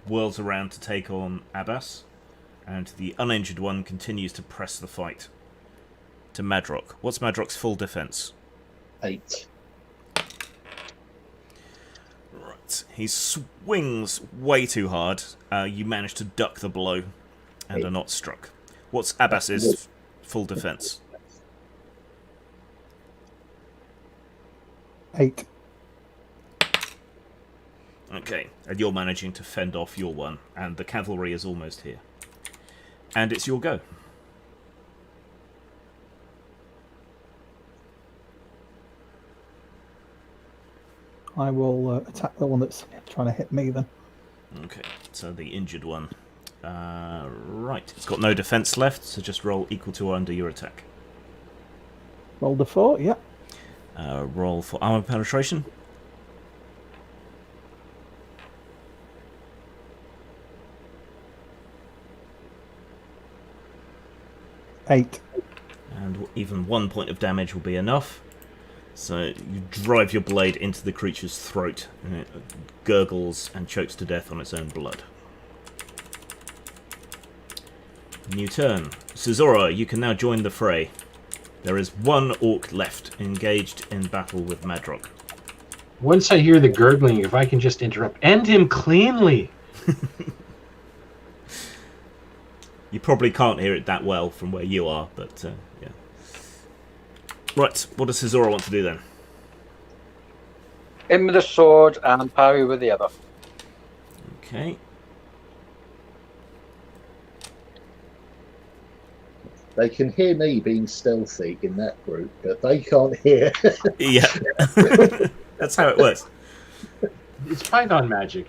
whirls around to take on Abbas, and the uninjured one continues to press the fight to Madrock. What's Madrock's full defense? 8. Right. He swings way too hard. You manage to duck the blow and are not struck. What's Abbas's full defense? 8. Okay, and you're managing to fend off your one, and the cavalry is almost here. And it's your go. I will attack the one that's trying to hit me then. Okay, so the injured one. Right, it's got no defense left, so just roll equal to or under your attack. Roll the 4, yeah. Roll for armor penetration. Eight. And even 1 point of damage will be enough. So you drive your blade into the creature's throat, and it gurgles and chokes to death on its own blood. New turn. Cesora, you can now join the fray. There is one orc left, engaged in battle with Madrock. Once I hear the gurgling, if I can just interrupt, end him cleanly. You probably can't hear it that well from where you are, but yeah. Right, what does Cesora want to do then? In with the sword and parry with the other. Okay. They can hear me being stealthy in that group, but they can't hear. Yeah. That's how it works. It's Python magic.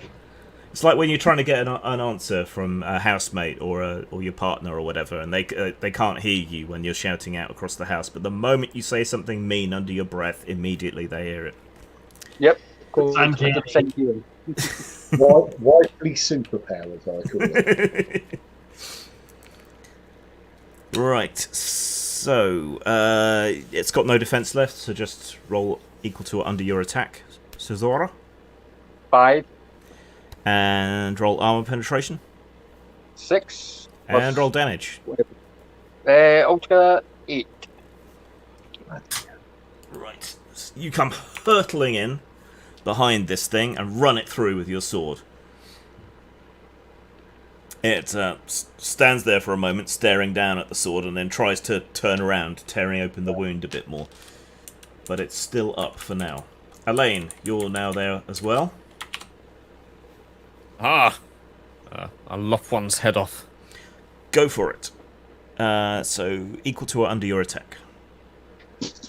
It's like when you're trying to get an answer from a housemate or your partner or whatever, and they can't hear you when you're shouting out across the house. But the moment you say something mean under your breath, immediately they hear it. Yep. I'm 100% healing. Wifely superpowers, I call it. Right. So it's got no defense left, so just roll equal to or under your attack, Cesora. 5. And roll armor penetration. 6. And roll damage. Altogether 8. Right. You come hurtling in behind this thing and run it through with your sword. It stands there for a moment, staring down at the sword, and then tries to turn around, tearing open the wound a bit more. But it's still up for now. Elaine, you're now there as well. I'll lop one's head off. Go for it. So, equal to or under your attack.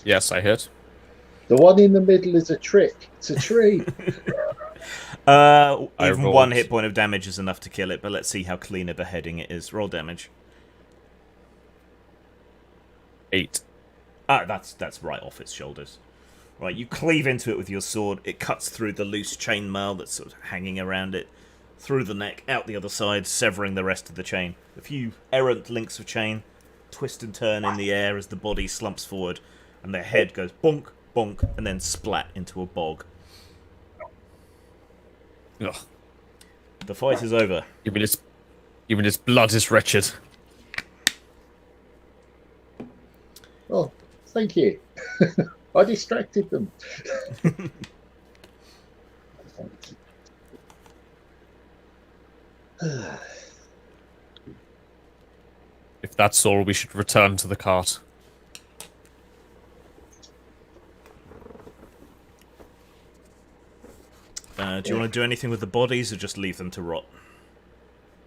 Yes, I hit. The one in the middle is a trick. It's a tree. I Even rolled- one hit point of damage is enough to kill it, but let's see how clean a beheading it is. Roll damage. 8. Ah, that's right off its shoulders. Right, you cleave into it with your sword. It cuts through the loose chainmail that's sort of hanging around it, through the neck, out the other side, severing the rest of the chain. A few errant links of chain twist and turn in the air as the body slumps forward, and their head goes bonk, bonk, and then splat into a bog. Ugh. The fight is over. Even its blood is wretched. Oh, thank you. I distracted them. If that's all, we should return to the cart. Do you want to do anything with the bodies, or just leave them to rot?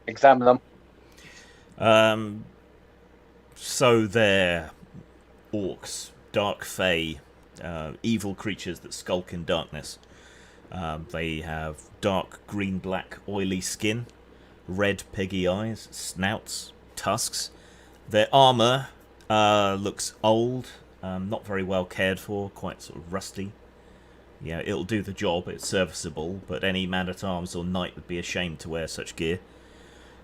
Examine them. So they're orcs, dark fae, evil creatures that skulk in darkness. They have dark green-black oily skin, red piggy eyes, snouts, tusks. Their armour looks old, not very well cared for, quite sort of rusty. Yeah, it'll do the job, it's serviceable, but any man-at-arms or knight would be ashamed to wear such gear.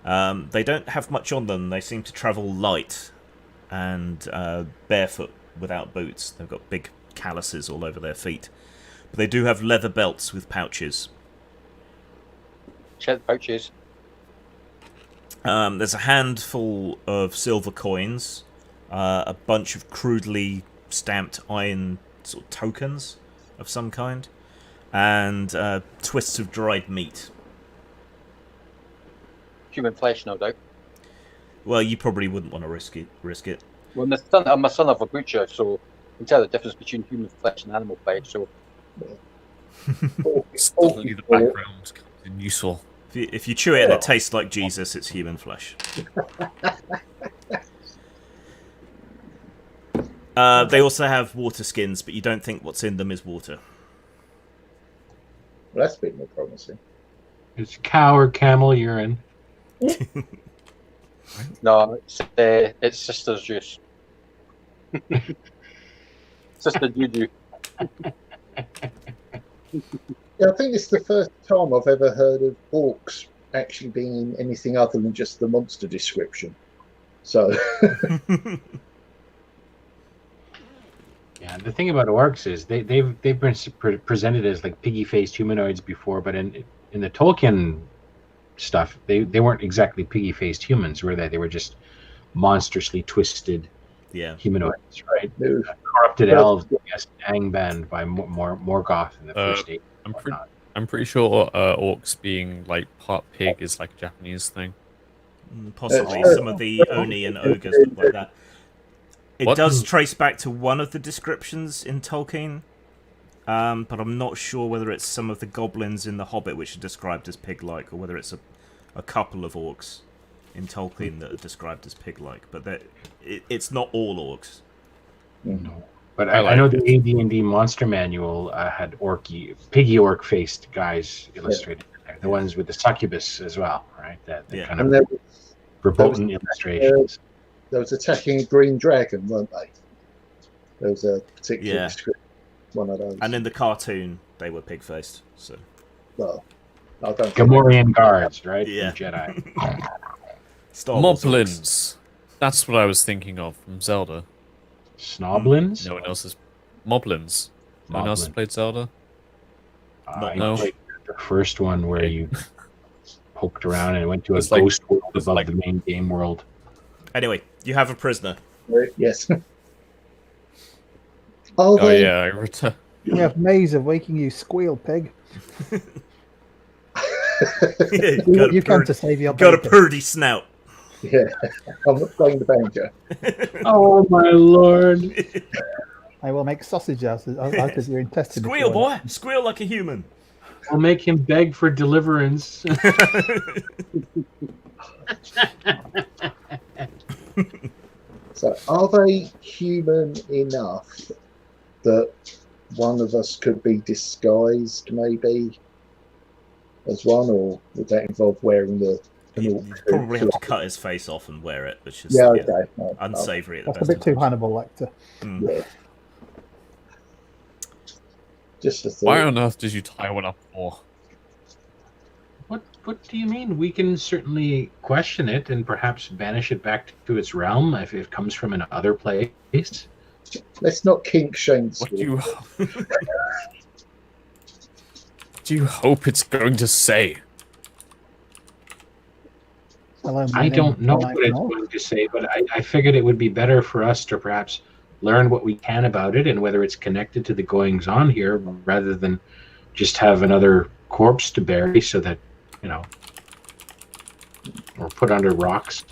They don't have much on them. They seem to travel light and barefoot without boots. They've got big calluses all over their feet. But they do have leather belts with pouches. Check the pouches. There's a handful of silver coins, a bunch of crudely stamped iron sort of tokens of some kind, and twists of dried meat. Human flesh, no doubt. Well, you probably wouldn't want to risk it. Well, I'm a son of a butcher, so I can tell the difference between human flesh and animal flesh. So Suddenly the background comes in useful. If you chew it and it tastes like Jesus, it's human flesh. They also have water skins, but you don't think what's in them is water. Well, that's a bit more promising. It's cow or camel urine. no, it's sister's juice. Sister Juju. Yeah, I think it's the first time I've ever heard of orcs actually being in anything other than just the monster description. So, Yeah, the thing about orcs is they've been presented as like piggy-faced humanoids before, but in the Tolkien stuff, they weren't exactly piggy-faced humans, were they? They were just monstrously twisted humanoids, right? no. Corrupted elves, I guess, Angband by Morgoth in the first age. I'm pretty sure orcs being like part pig is like a Japanese thing. Possibly. Some of the Oni and ogres look like that. It does trace back to one of the descriptions in Tolkien, but I'm not sure whether it's some of the goblins in The Hobbit which are described as pig-like, or whether it's a couple of orcs in Tolkien that are described as pig-like. But it's not all orcs. No. But I know the AD&D Monster Manual had piggy orc-faced guys illustrated. Yeah. The ones with the succubus as well, right? That kind of verboten illustrations. There was attacking a green dragon, weren't they? There was a particular description, one of those. And in the cartoon, they were pig-faced. So, well, I don't Gamorrean guards, right? Yeah. From Jedi. Moblins. That's what I was thinking of from Zelda. Snoblins? No one else has. Moblins. No one else has played Zelda? I No. played the first one where you poked around and went to a ghost world above the main game world. Anyway, you have a prisoner. Yes. Oh yeah, We have Maze of making you squeal, pig. You come to save your got a bacon. purdy snout. Yeah, I'm not playing the banjo. Oh my lord! I will make sausage out of your intestine. Squeal, boy! Squeal like a human. I'll make him beg for deliverance. So, are they human enough that one of us could be disguised, maybe, as one, or would that involve wearing an You orc probably have to suit? cut his face off and wear it, which is Yeah, okay. No, unsavoury at the That's a best bit of too times. Hannibal Lecter. yeah. Just a Why thought. on earth did you tie one up for? What do you mean? We can certainly question it and perhaps banish it back to its realm if it comes from another place. Let's not kink shame. What do you... do you hope it's going to say? Hello, my I name don't is know Night what it's North. going to say, but I figured it would be better for us to perhaps learn what we can about it and whether it's connected to the goings on here rather than just have another corpse to bury so that, or put under rocks.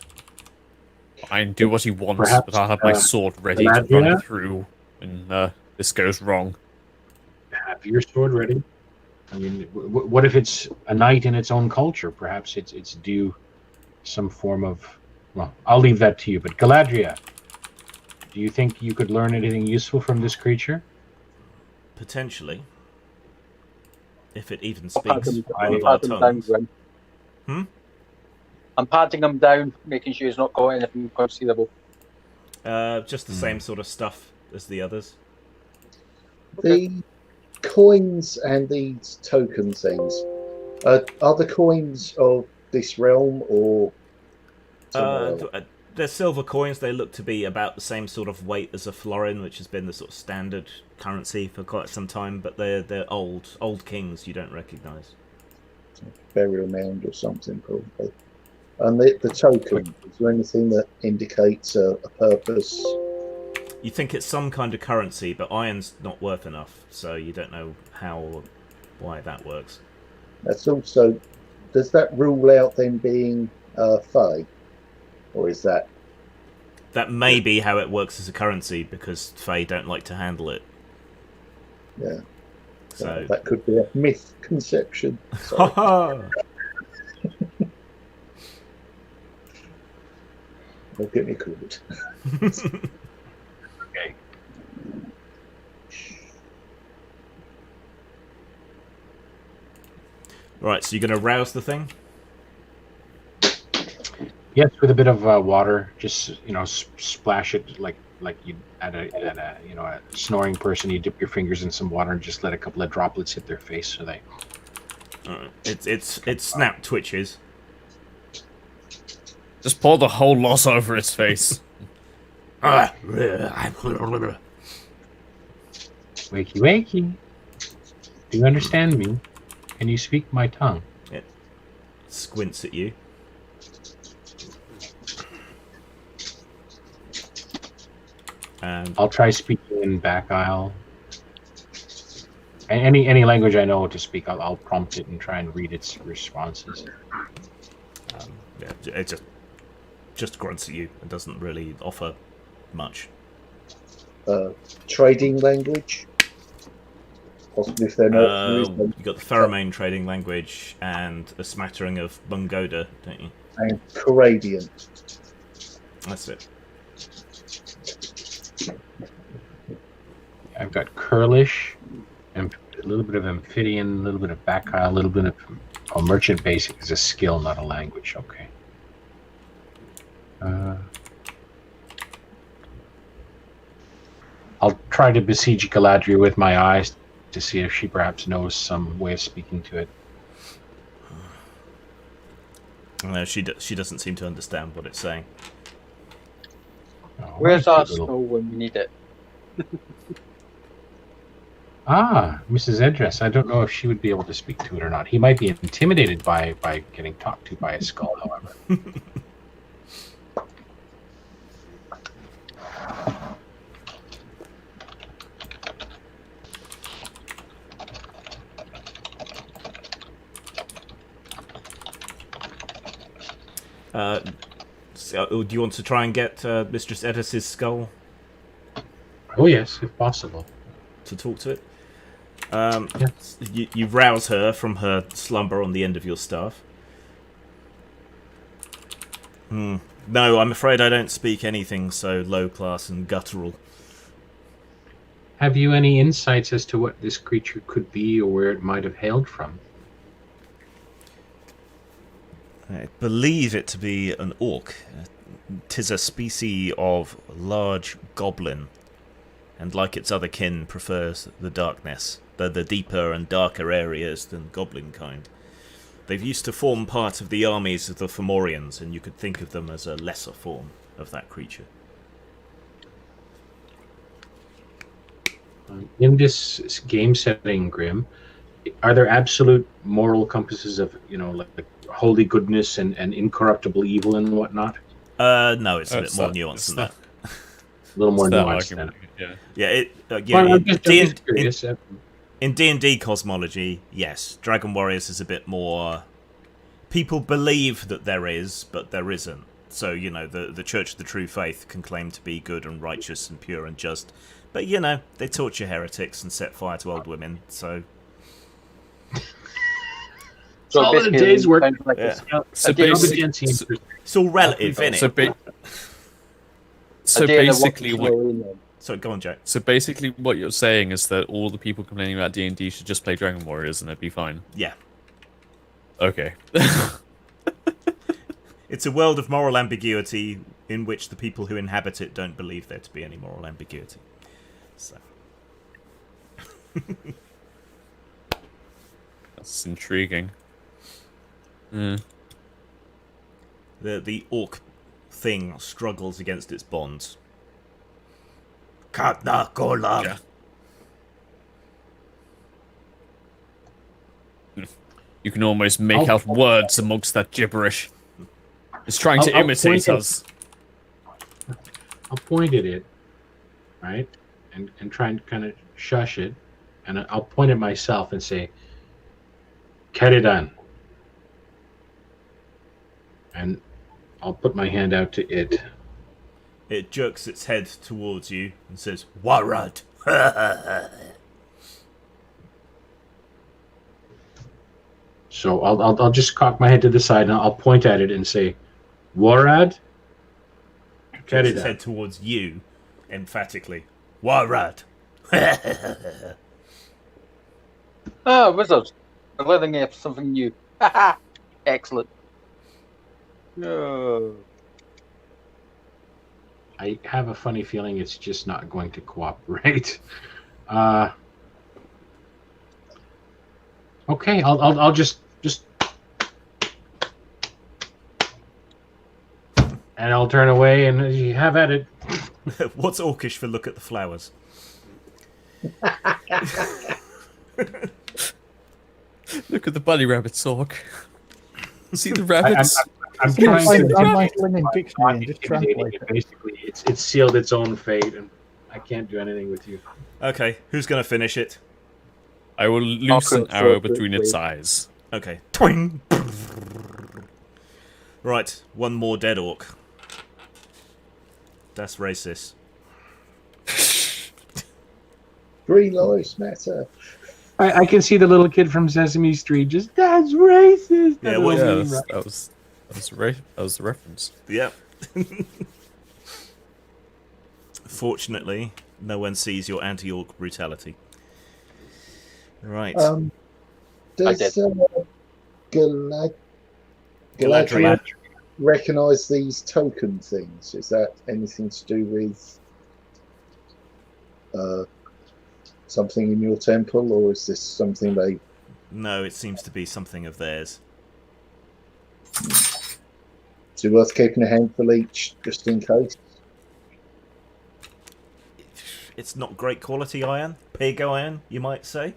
Fine, do what he wants, Perhaps, but I'll have my sword ready to Galadriel? run through when this goes wrong. Have your sword ready. I mean, what if it's a knight in its own culture? Perhaps it's due some form of... Well, I'll leave that to you. But Galadriel, do you think you could learn anything useful from this creature? Potentially. If it even I'm speaks patting one of our him down, tongues. Gwen. Hmm? I'm patting him down, making sure he's not got anything concealable. Just the same sort of stuff as the others. The coins and these token things, are the coins of this realm or somewhere else? They're silver coins. They look to be about the same sort of weight as a florin, which has been the sort of standard currency for quite some time. But they're old kings you don't recognise. Burial mound or something, probably. And the token, is there anything that indicates a purpose? You think it's some kind of currency, but iron's not worth enough, so you don't know how or why that works. That's also, does that rule out them being Fae? Or is that... That may be how it works as a currency, because Fae don't like to handle it. Yeah. So That could be a misconception. ha. Don't get me caught. Okay. Right, so you're going to rouse the thing? Yes, with a bit of water, just splash it like you at a snoring person. You dip your fingers in some water and just let a couple of droplets hit their face, so they. Alright. It's snap twitches. Just pour the whole lot over its face. Wakey, wakey. Do you understand me? Can you speak my tongue? It squints at you. And I'll try speaking in back isle. Any language I know to speak, I'll prompt it and try and read its responses. yeah, it just grunts at you and doesn't really offer much. Trading language? Possibly if they're not. You've got the pheromone trading language and a smattering of Bungoda, don't you? And Coradian. That's it. I've got Kurlish, and a little bit of Amphibian, a little bit of back isle, a little bit of Merchant Basic is a skill, not a language. Okay. I'll try to besiege Galadriel with my eyes to see if she perhaps knows some way of speaking to it. No, she doesn't seem to understand what it's saying. Oh, Where's what a our cute little- snow when we need it? Ah, Mrs. Edress. I don't know if she would be able to speak to it or not. He might be intimidated by getting talked to by a skull, however. So, do you want to try and get Mistress Edis's skull Oh yes, if possible. to talk to it? You rouse her from her slumber on the end of your staff. No, I'm afraid I don't speak anything so low class and guttural. Have you any insights as to what this creature could be or where it might have hailed from? I believe it to be an orc. 'Tis a species of large goblin, and like its other kin, prefers the darkness, the deeper and darker areas than goblin kind. They've used to form part of the armies of the Fomorians, and you could think of them as a lesser form of that creature. In this game setting, Grim, are there absolute moral compasses of, like holy goodness and incorruptible evil and whatnot? No, it's a bit more nuanced than that. A little more It's that nuanced argument, then. yeah. Yeah, Well, I'm just curious. in D&D cosmology, yes, Dragon Warriors is a bit more... People believe that there is, but there isn't. So, the Church of the True Faith can claim to be good and righteous and pure and just. But, they torture heretics and set fire to old women, so... So all in a basically, day's work. sounds like Yeah. So day of basically, It's all relative, innit? so basically, So, go on, Jack. so basically, what you're saying is that all the people complaining about D&D should just play Dragon Warriors and it'd be fine. Yeah. Okay. It's a world of moral ambiguity in which the people who inhabit it don't believe there to be any moral ambiguity. So... That's intriguing. The orc thing struggles against its bonds. Katnakola. Yeah. You can almost make out words amongst that gibberish. It's trying to imitate us. I'll point at it, right, and try and kind of shush it, and I'll point at myself and say, "Keridan," and I'll put my hand out to it. It jerks its head towards you and says, "Warad." So I'll just cock my head to the side and I'll point at it and say, "Warad." Jerks its head towards you, emphatically. Warad. wizards. We're learning something new. Excellent. No. I have a funny feeling it's just not going to cooperate. Okay, I'll just and I'll turn away and you have at it. What's orcish for look at the flowers? Look at the bunny rabbit sock. See the rabbits? I'm trying to. I'm minding in dictionary and just translate it. Basically, it's sealed its own fate, and I can't do anything with you. Okay, who's going to finish it? I will loose an arrow between its eyes. Okay. Twing! Right, one more dead orc. That's racist. Green lives matter. I can see the little kid from Sesame Street just, "That's racist." Yeah, That well, little Yeah, meme, that was the reference. Yep. Fortunately, no one sees your anti-orc brutality. Right. Does Galadriel Galadriel. recognise these token things? Is that anything to do with something in your temple, or is this something they... No, it seems to be something of theirs. Is it worth keeping a handful each, just in case? It's not great quality iron. Pig iron, you might say.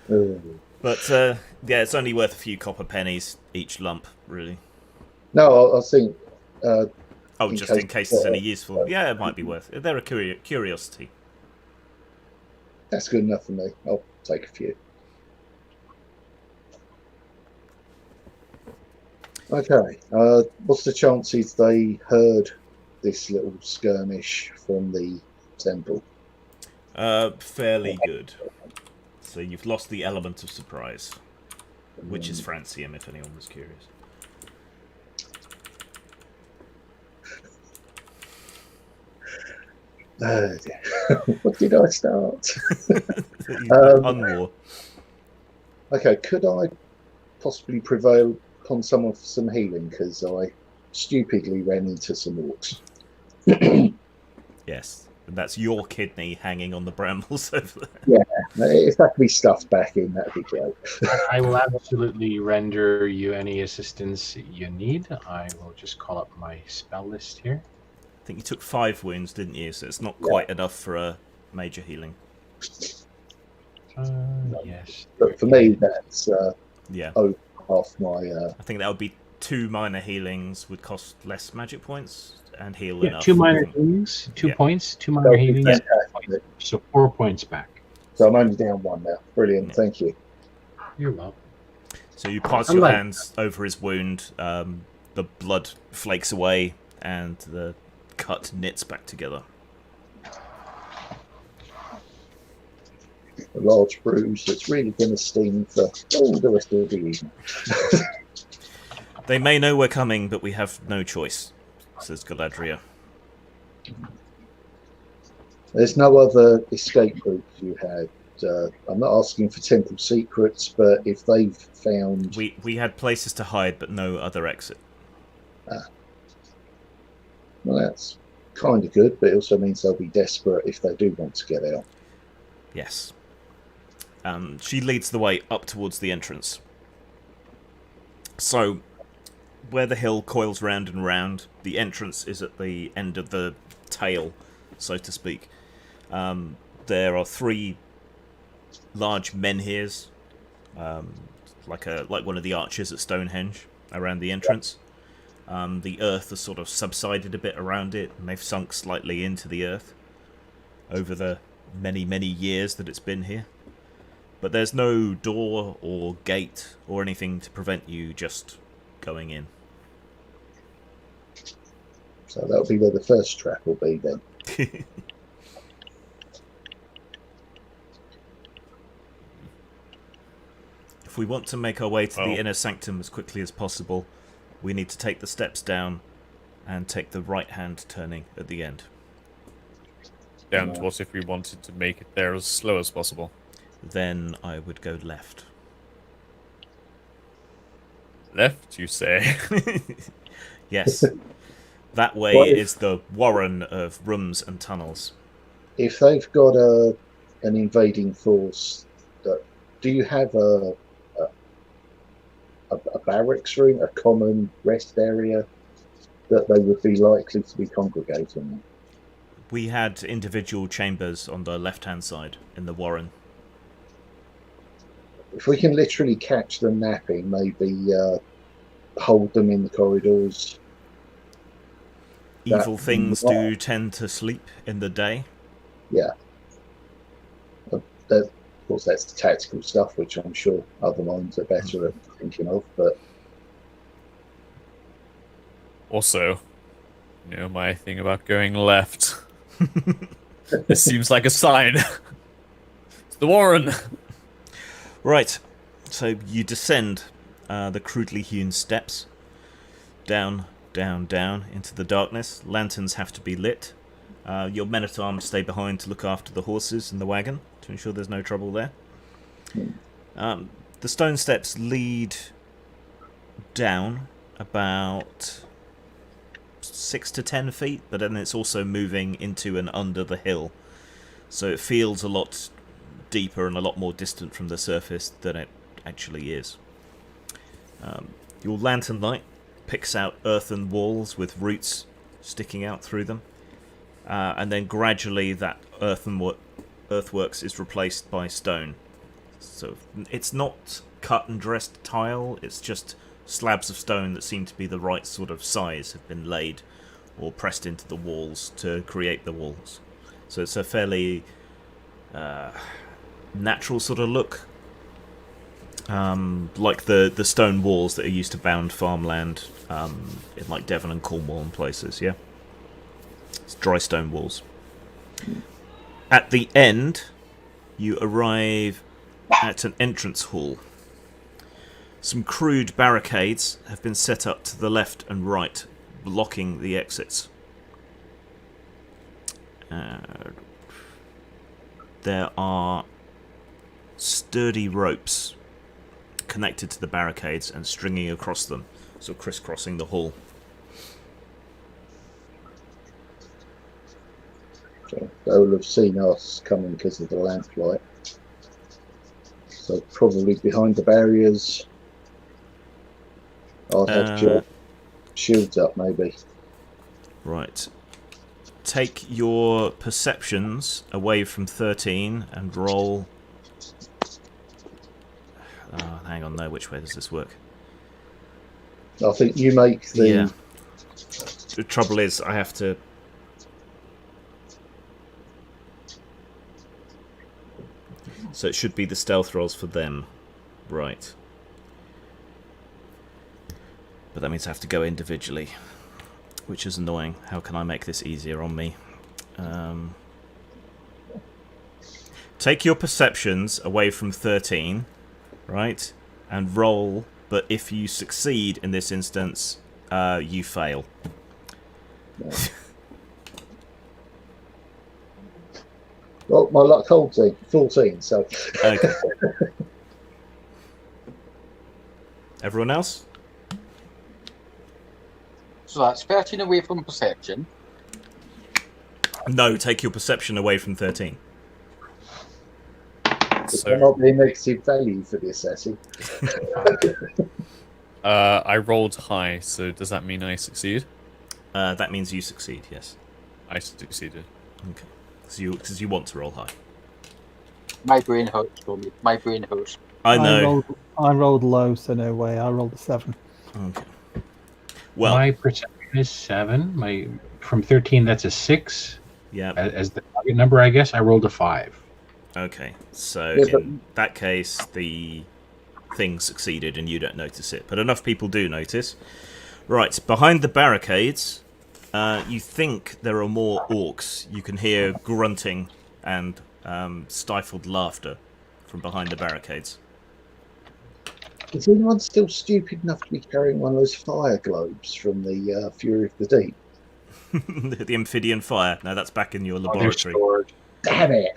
Oh. But, yeah, it's only worth a few copper pennies each lump, really. No, I think... Oh, just in case it's any useful. Yeah, it might be worth it. They're a curiosity. That's good enough for me. I'll take a few. Okay. What's the chances they heard this little skirmish from the temple? Fairly good. So you've lost the element of surprise, which is Francium, if anyone was curious. What did I start? Unwar. Okay, could I possibly prevail upon someone for some healing? Because I stupidly ran into some orcs. Yes. And that's your kidney hanging on the brambles over there. If that could be stuffed back in, that'd be great. I will absolutely render you any assistance you need. I will just call up my spell list here. I think you took 5 wounds, didn't you? So it's not Yeah. quite enough for a major healing. Yes. But for me, that's Yeah. half my. I think that would be 2 minor healings would cost less magic points and heal Yeah, enough. 2 minor healings, 2 Yeah. points, 2 minor healings, Fantastic. so 4 points back. So I'm only down 1 now. Brilliant, Yeah. thank you. You're welcome. So you pass I your like hands over his wound, the blood flakes away, and the cut knits back together. A large bruise that's really going to sting for all the rest of the evening. They may know we're coming, but we have no choice, says Galadriel. There's no other escape routes you had. I'm not asking for temple secrets, but if they've found... We had places to hide, but no other exit. Well, that's kind of good, but it also means they'll be desperate if they do want to get out. Yes. She leads the way up towards the entrance. So, where the hill coils round and round, the entrance is at the end of the tail, so to speak. There are 3 large menhirs, like one of the arches at Stonehenge, around the entrance. The earth has sort of subsided a bit around it, and they've sunk slightly into the earth over the many, many years that it's been here. But there's no door or gate or anything to prevent you just going in. So that'll be where the first trap will be then. If we want to make our way to the inner sanctum as quickly as possible, we need to take the steps down and take the right-hand turning at the end. And what if we wanted to make it there as slow as possible? Then I would go left. Left, you say? Yes. That way What if- is the warren of rooms and tunnels. If they've got an invading force, do you have a barracks room, a common rest area that they would be likely to be congregating in? We had individual chambers on the left-hand side in the warren. If we can literally catch them napping, maybe hold them in the corridors. Evil things do tend to sleep in the day. Yeah. Of course, that's the tactical stuff, which I'm sure other minds are better at thinking of. But Also, you know my thing about going left. This seems like a sign. It's the Warren. Right, so you descend the crudely hewn steps, down, down, down into the darkness. Lanterns have to be lit. Your men-at-arms stay behind to look after the horses and the wagon to ensure there's no trouble there. The stone steps lead down about 6 to 10 feet, but then it's also moving into and under the hill. So it feels a lot deeper and a lot more distant from the surface than it actually is. Your lantern light picks out earthen walls with roots sticking out through them. And then gradually that earthworks is replaced by stone. So it's not cut and dressed tile, it's just slabs of stone that seem to be the right sort of size have been laid or pressed into the walls to create the walls. So it's a fairly natural sort of look, like the stone walls that are used to bound farmland in like Devon and Cornwall and places. Yeah, it's dry stone walls. At the end, you arrive at an entrance hall. Some crude barricades have been set up to the left and right, blocking the exits. there are sturdy ropes connected to the barricades and stringing across them, so crisscrossing the hall. So they'll have seen us coming because of the lamplight. So probably behind the barriers. I'll have shields up, maybe. Right. Take your perceptions away from 13 and roll... Oh, hang on, no, which way does this work? I think you make the... Yeah. The trouble is, I have to... So it should be the stealth rolls for them. Right. But that means I have to go individually, which is annoying. How can I make this easier on me? Take your perceptions away from 13, right? And roll, but if you succeed in this instance, you fail. Well, my luck holds 14, so... Okay. Everyone else? So that's 13 away from perception. No, take your perception away from 13. It cannot be a negative value for the assassin. I rolled high, so does that mean I succeed? That means you succeed, yes. I succeeded. Okay. Because you want to roll high. My brain hurts, Tommy. My brain hurts. I know. I rolled low, so no way. I rolled a 7. Okay. Well, my perception is 7. From 13, that's a 6. yeah. As the target number, I guess. I rolled a 5. Okay. So Yeah, in that case, the thing succeeded and you don't notice it. But enough people do notice. Right. Behind the barricades, you think there are more orcs. You can hear grunting and stifled laughter from behind the barricades. Is anyone still stupid enough to be carrying one of those fire globes from the Fury of the Deep? The amphibian fire. No, that's back in your Oh, they're laboratory. stored. Damn it!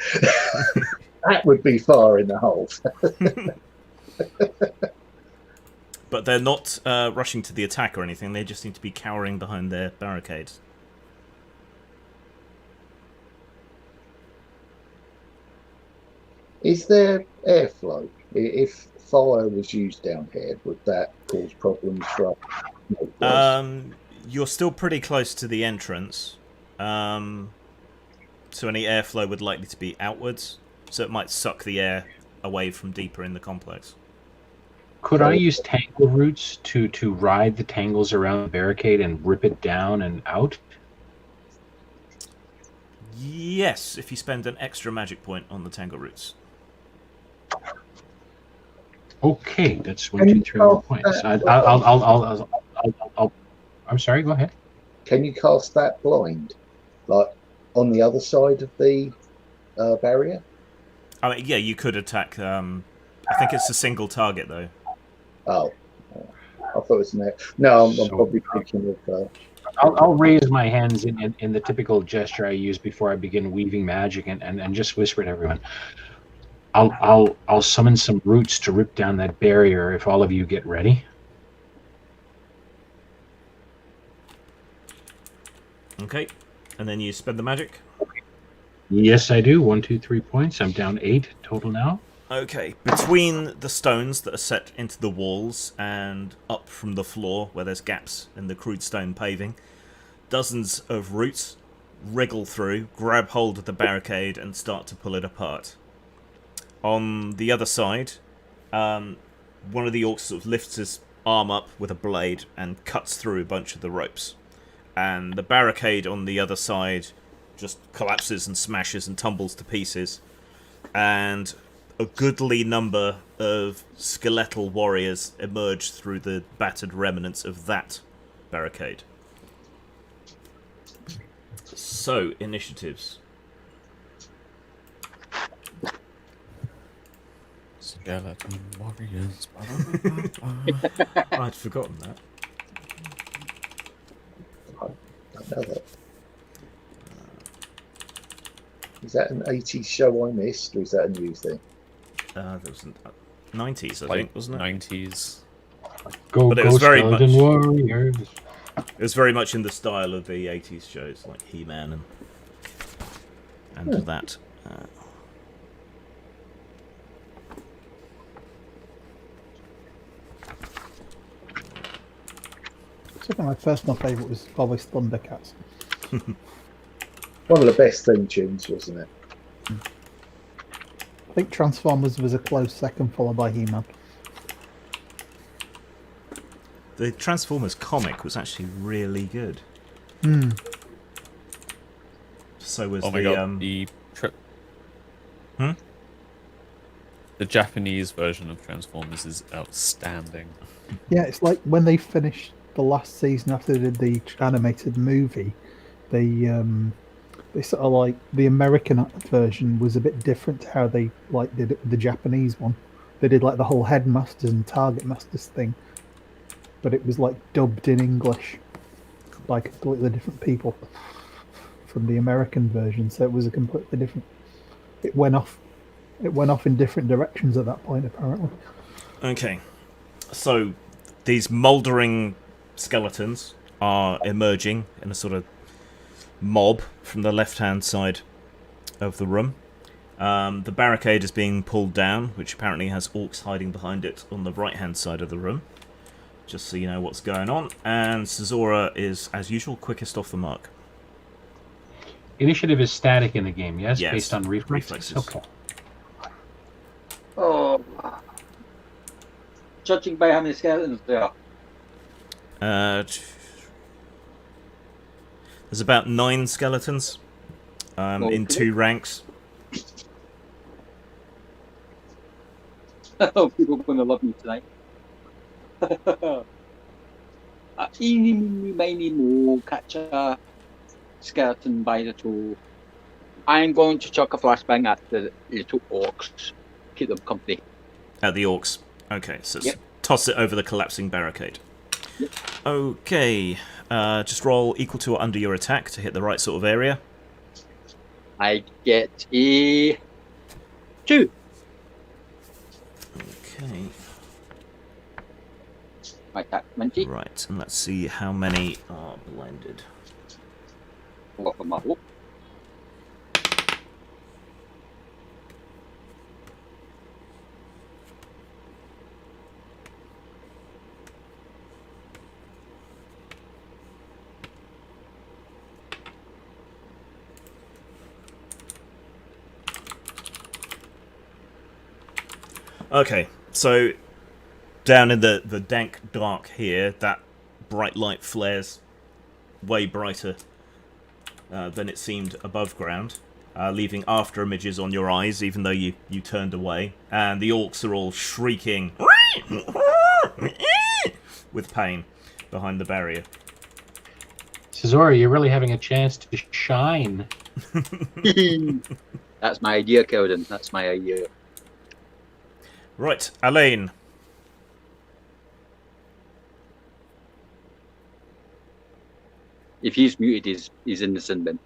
That would be fire in the hole. But they're not rushing to the attack or anything. They just seem to be cowering behind their barricades. Is there airflow? If fire was used down here, would that cause problems for us? You're still pretty close to the entrance. So any airflow would likely to be outwards. So it might suck the air away from deeper in the complex. Could I use tangle roots to ride the tangles around the barricade and rip it down and out? Yes, if you spend an extra magic point on the tangle roots. Okay, that's 1, 2, 3 more points. I'm sorry. Go ahead. Can you cast that blind, like on the other side of the barrier? I mean, yeah, you could attack. I think it's a single target though. Oh, I thought it was no. I'm So, probably thinking of. I'll raise my hands in the typical gesture I use before I begin weaving magic and just whisper to everyone. I'll summon some roots to rip down that barrier if all of you get ready. Okay, and then you spend the magic. Yes, I do. 1, 2, 3 points. I'm down 8 total now. Okay, between the stones that are set into the walls and up from the floor where there's gaps in the crude stone paving, dozens of roots wriggle through, grab hold of the barricade and start to pull it apart. On the other side, one of the orcs sort of lifts his arm up with a blade and cuts through a bunch of the ropes. And the barricade on the other side just collapses and smashes and tumbles to pieces. And a goodly number of skeletal warriors emerge through the battered remnants of that barricade. So, initiatives. Skeleton warriors. I'd forgotten that. I know that. Is that an 80s show I missed, or is that a new thing? There was 90s, I Like think, wasn't it? 90s. Go, But it go, was very Skeleton much- Warriors. It was very much in the style of the 80s shows, like He-Man and that. I think my personal favourite was always Thundercats. One of the best theme tunes, wasn't it? I think Transformers was a close second, followed by He-Man. The Transformers comic was actually really good. So was Oh my the god, the Japanese version of Transformers is outstanding. Yeah, it's like when they finished the last season after they did the animated movie, they sort of like the American version was a bit different to how they like did it with the Japanese one. They did like the whole Headmasters and Target Masters thing, but it was like dubbed in English by completely different people from the American version. So it was a completely different. It went off in different directions at that point, apparently. Okay, so these mouldering skeletons are emerging in a sort of mob from the left-hand side of the room. The barricade is being pulled down, which apparently has orcs hiding behind it on the right-hand side of the room, just so you know what's going on. And Cesora is, as usual, quickest off the mark. Initiative is static in the game, yes? Yes, Based on reflexes? reflexes. Okay. Oh. Judging by how many skeletons there are. There's about 9 skeletons in Okay. 2 ranks. Oh, people are going to love me tonight. Eeny, meeny, miny, mo, catch a skeleton by the toe. I'm going to chuck a flashbang at the little orcs. Keep them company. At the orcs. Okay, so Yep. toss it over the collapsing barricade. Yep. Okay, just roll equal to or under your attack to hit the right sort of area. I get a 2. Okay, My attack 20. right, and let's see how many are blinded. Pull off a model. Okay, so down in the dank dark here, that bright light flares way brighter than it seemed above ground, leaving after images on your eyes, even though you turned away. And the orcs are all shrieking with pain behind the barrier. Cesora, you're really having a chance to shine. That's my idea, Keldon. That's my idea. Right, Alain. If he's muted, he's in the sin bin.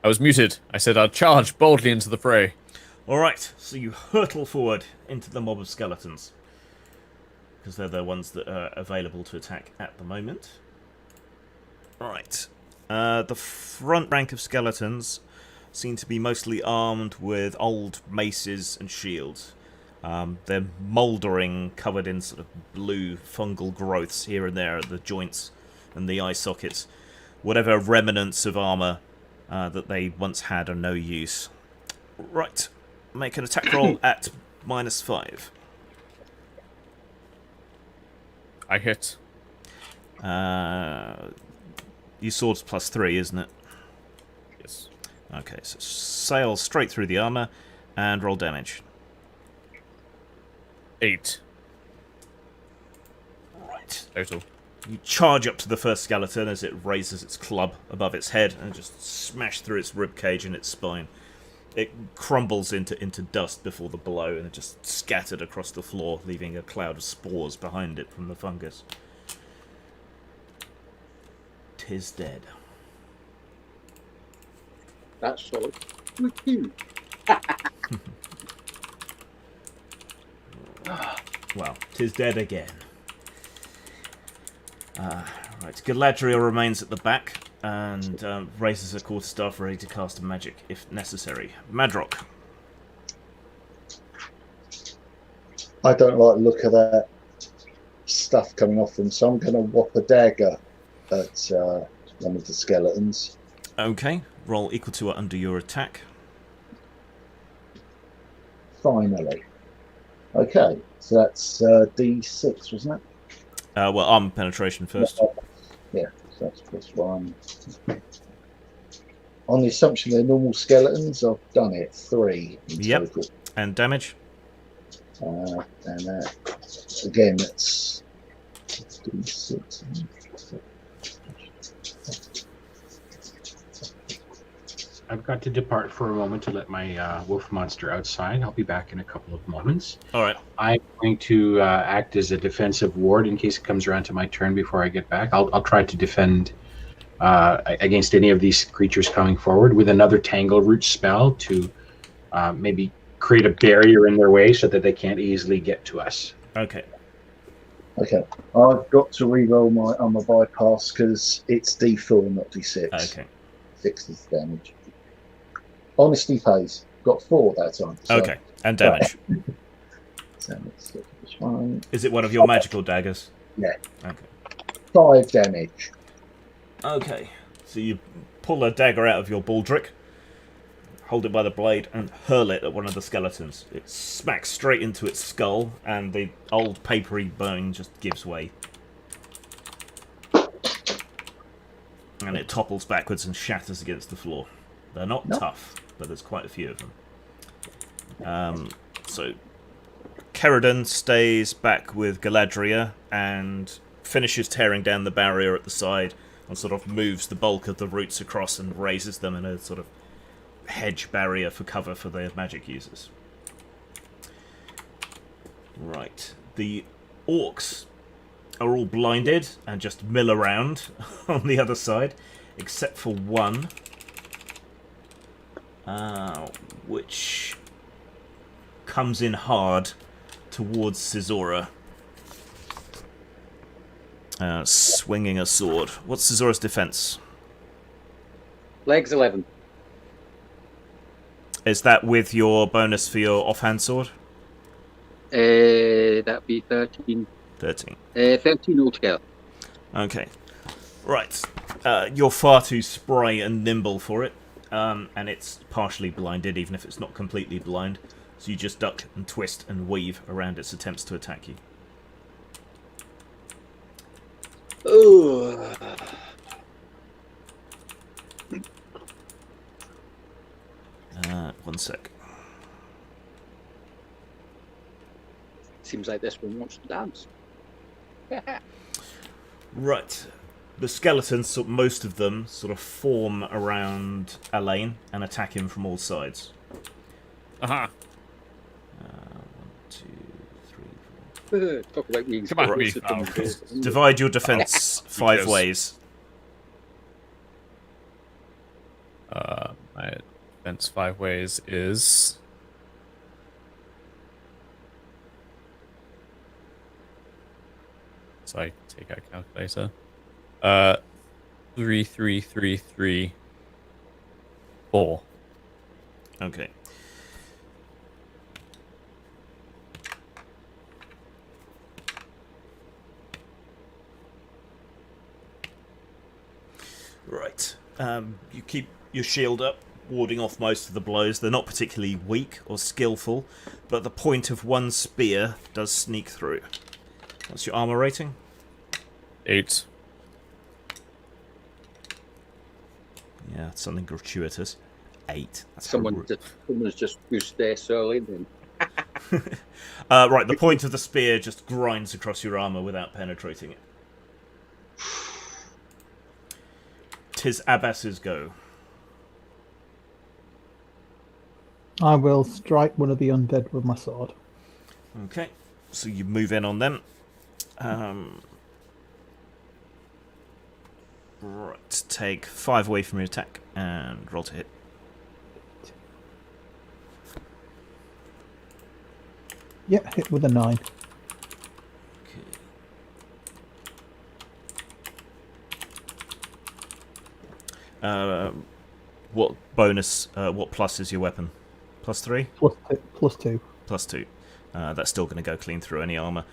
I was muted. I said I'd charge boldly into the fray. Alright, so you hurtle forward into the mob of skeletons, because they're the ones that are available to attack at the moment. Alright, the front rank of skeletons seem to be mostly armed with old maces and shields. They're mouldering, covered in sort of blue fungal growths here and there at the joints and the eye sockets. Whatever remnants of armour that they once had are no use. Right, make an attack roll at -5. I hit. Your sword's +3, isn't it? Yes. Okay, so sail straight through the armour and roll damage. 8 Right. total. You charge up to the first skeleton as it raises its club above its head and just smash through its ribcage and its spine. It crumbles into dust before the blow and it just scattered across the floor, leaving a cloud of spores behind it from the fungus. 'Tis dead. That's solid. Woohoo. Well, 'tis dead again. Right, Galadriel remains at the back and raises her quarterstaff ready to cast a magic if necessary. Madrock. I don't like the look of that stuff coming off them, so I'm going to whop a dagger at one of the skeletons. Okay, roll equal to or under your attack. Finally. Okay, so that's D6, wasn't it? Well, armor penetration first. Yeah, so that's +1. On the assumption they're normal skeletons, I've done it. 3 in Yep. total. And damage? And again, that's D6. I've got to depart for a moment to let my wolf monster outside. I'll be back in a couple of moments. All right. I'm going to act as a defensive ward in case it comes around to my turn before I get back. I'll try to defend against any of these creatures coming forward with another Tangleroot spell to maybe create a barrier in their way so that they can't easily get to us. Okay. Okay, I've got to reroll my armor bypass because it's D4, not D6. Okay. 6 is damage. Honesty pays. Got 4 that time. So, Okay. And damage. so let's look at this one. Is it one of your magical daggers? Yeah. Okay. 5 damage. Okay. So you pull a dagger out of your baldric, hold it by the blade, and hurl it at one of the skeletons. It smacks straight into its skull, and the old papery bone just gives way. And it topples backwards and shatters against the floor. They're not tough, but there's quite a few of them. So Keridon stays back with Galadriel and finishes tearing down the barrier at the side and sort of moves the bulk of the roots across and raises them in a sort of hedge barrier for cover for their magic users. Right. The orcs are all blinded and just mill around on the other side, except for one, which comes in hard towards Caesura, swinging a sword. What's Caesura's defense? Legs 11. Is that with your bonus for your offhand sword? That'd be 13. 13. 13 altogether. Okay. Right. You're far too spry and nimble for it, and it's partially blinded, even if it's not completely blind. So you just duck and twist and weave around its attempts to attack you. Ooh. One sec. Seems like this one wants to dance. Right. The skeletons, most of them, sort of form around Alain and attack him from all sides. Aha. 1, 2, 3, 4. Talk about being Come on, closer me. to the- Divide your defense 5 Yes. ways. My defense 5 ways is... So I take out calculator. 3, 3, 3, 3, 4. Okay. Right. You keep your shield up, warding off most of the blows. They're not particularly weak or skillful, but the point of one spear does sneak through. What's your armor rating? 8. Yeah, something gratuitous. 8. That's Someone's just used their Sterling then. right, the point of the spear just grinds across your armor without penetrating it. 'Tis Abbas's go. I will strike one of the undead with my sword. Okay, so you move in on them. Right, take 5 away from your attack and roll to hit. Yeah, hit with a 9. What bonus? What plus is your weapon? +3? Plus 2. +2. That's still going to go clean through any armor.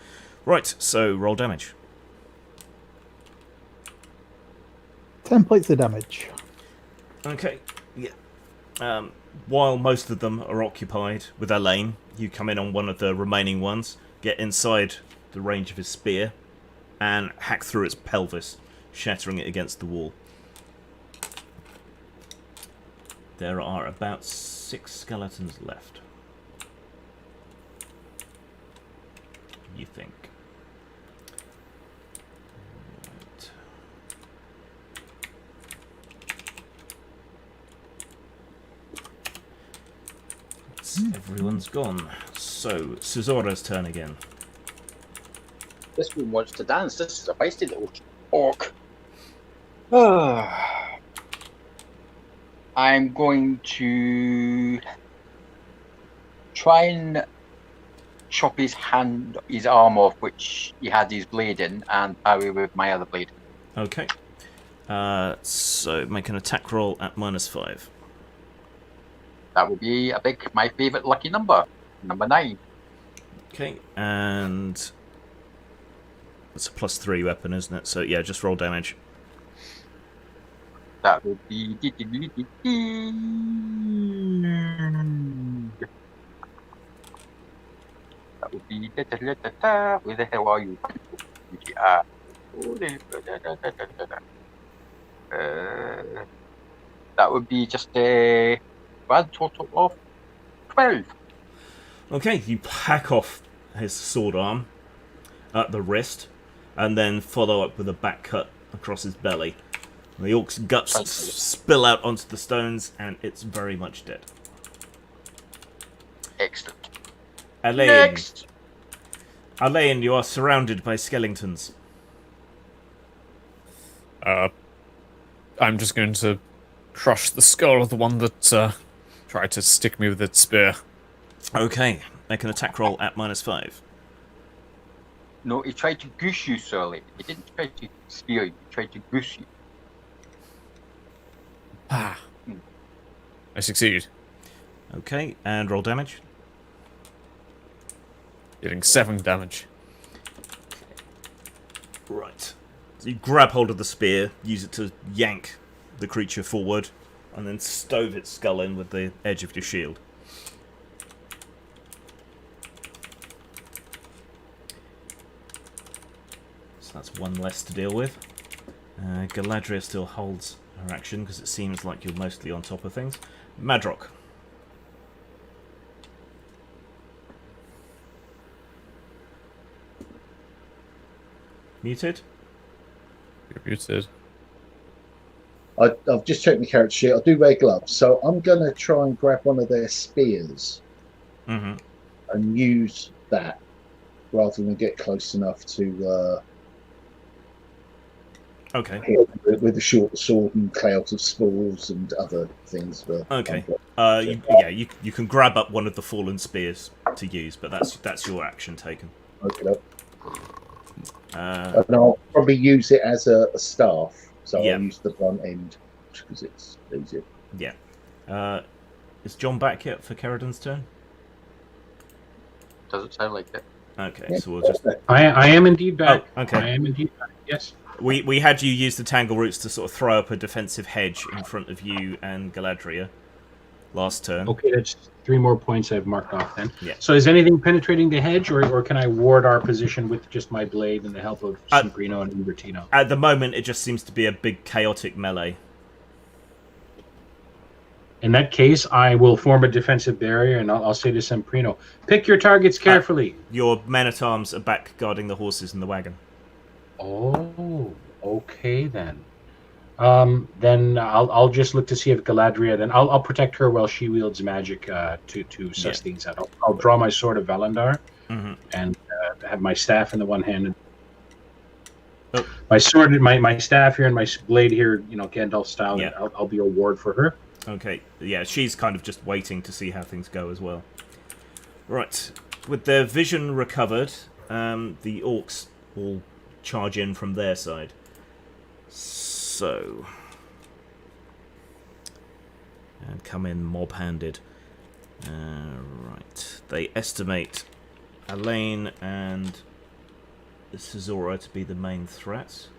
Right. So roll damage. 10 points of damage. Okay. Yeah. While most of them are occupied with Elaine, you come in on one of the remaining ones, get inside the range of his spear, and hack through its pelvis, shattering it against the wall. There are about 6 skeletons left. You think? Right. Everyone's gone. So, Suzora's turn again. This one wants to dance. This is a feisty little orc. I'm going to try and chop his arm off, which he had his blade in, and parry with my other blade. Okay. So make an attack roll at -5. That will be my favourite lucky number, number 9. Okay, and it's a +3 weapon, isn't it? So yeah, just roll damage. That will be. That would be. Where the hell are you? That would be just a grand total of 12. Okay, you hack off his sword arm at the wrist, and then follow up with a back cut across his belly. The orc's guts spill out onto the stones, and it's very much dead. Excellent. Elaine, Next. Elaine, you are surrounded by skeletons. I'm just going to crush the skull of the one that tried to stick me with its spear. Okay, make an attack roll at -5. No, he tried to goose you, Sully. He didn't try to spear you. He tried to goose you. Ah. I succeed. Okay, and roll damage. Dealing 7 damage. Right. So you grab hold of the spear, use it to yank the creature forward, and then stove its skull in with the edge of your shield. So that's one less to deal with. Galadriel still holds her action because it seems like you're mostly on top of things. Madrock. Muted? You're muted. I've just checked my character sheet. I do wear gloves, so I'm going to try and grab one of their spears Mm-hmm. and use that rather than get close enough to Okay. hit with a short sword and cloud of spores and other things. Okay. You can grab up one of the fallen spears to use, but that's your action taken. Okay. And I'll probably use it as a staff, so Yeah. I'll use the blunt end because it's easier. Yeah. Is John back yet for Kerridan's turn? Doesn't sound like it. Okay, Yeah. so we'll just... I am indeed back. Oh, okay. I am indeed back. Yes. We had you use the tangle roots to sort of throw up a defensive hedge in front of you and Galadriel last turn. Okay, that's 3 more points I've marked off then. Yeah. So is anything penetrating the hedge, or can I ward our position with just my blade and the help of Semprino and Ubertino? At the moment, it just seems to be a big chaotic melee. In that case, I will form a defensive barrier, and I'll say to Semprino, pick your targets carefully. Your men-at-arms are back guarding the horses in the wagon. Oh, okay then. Then I'll just look to see if Galadriel. Then I'll protect her while she wields magic to suss things out. I'll draw my sword of Valandar and have my staff in the one hand. Oh. My sword, my staff here, and my blade here. Gandalf style. Yeah. I'll be a ward for her. Okay, yeah, she's kind of just waiting to see how things go as well. Right, with their vision recovered, the orcs will charge in from their side. So, and come in mob-handed. Right, they estimate Elaine and Cesora to be the main threats.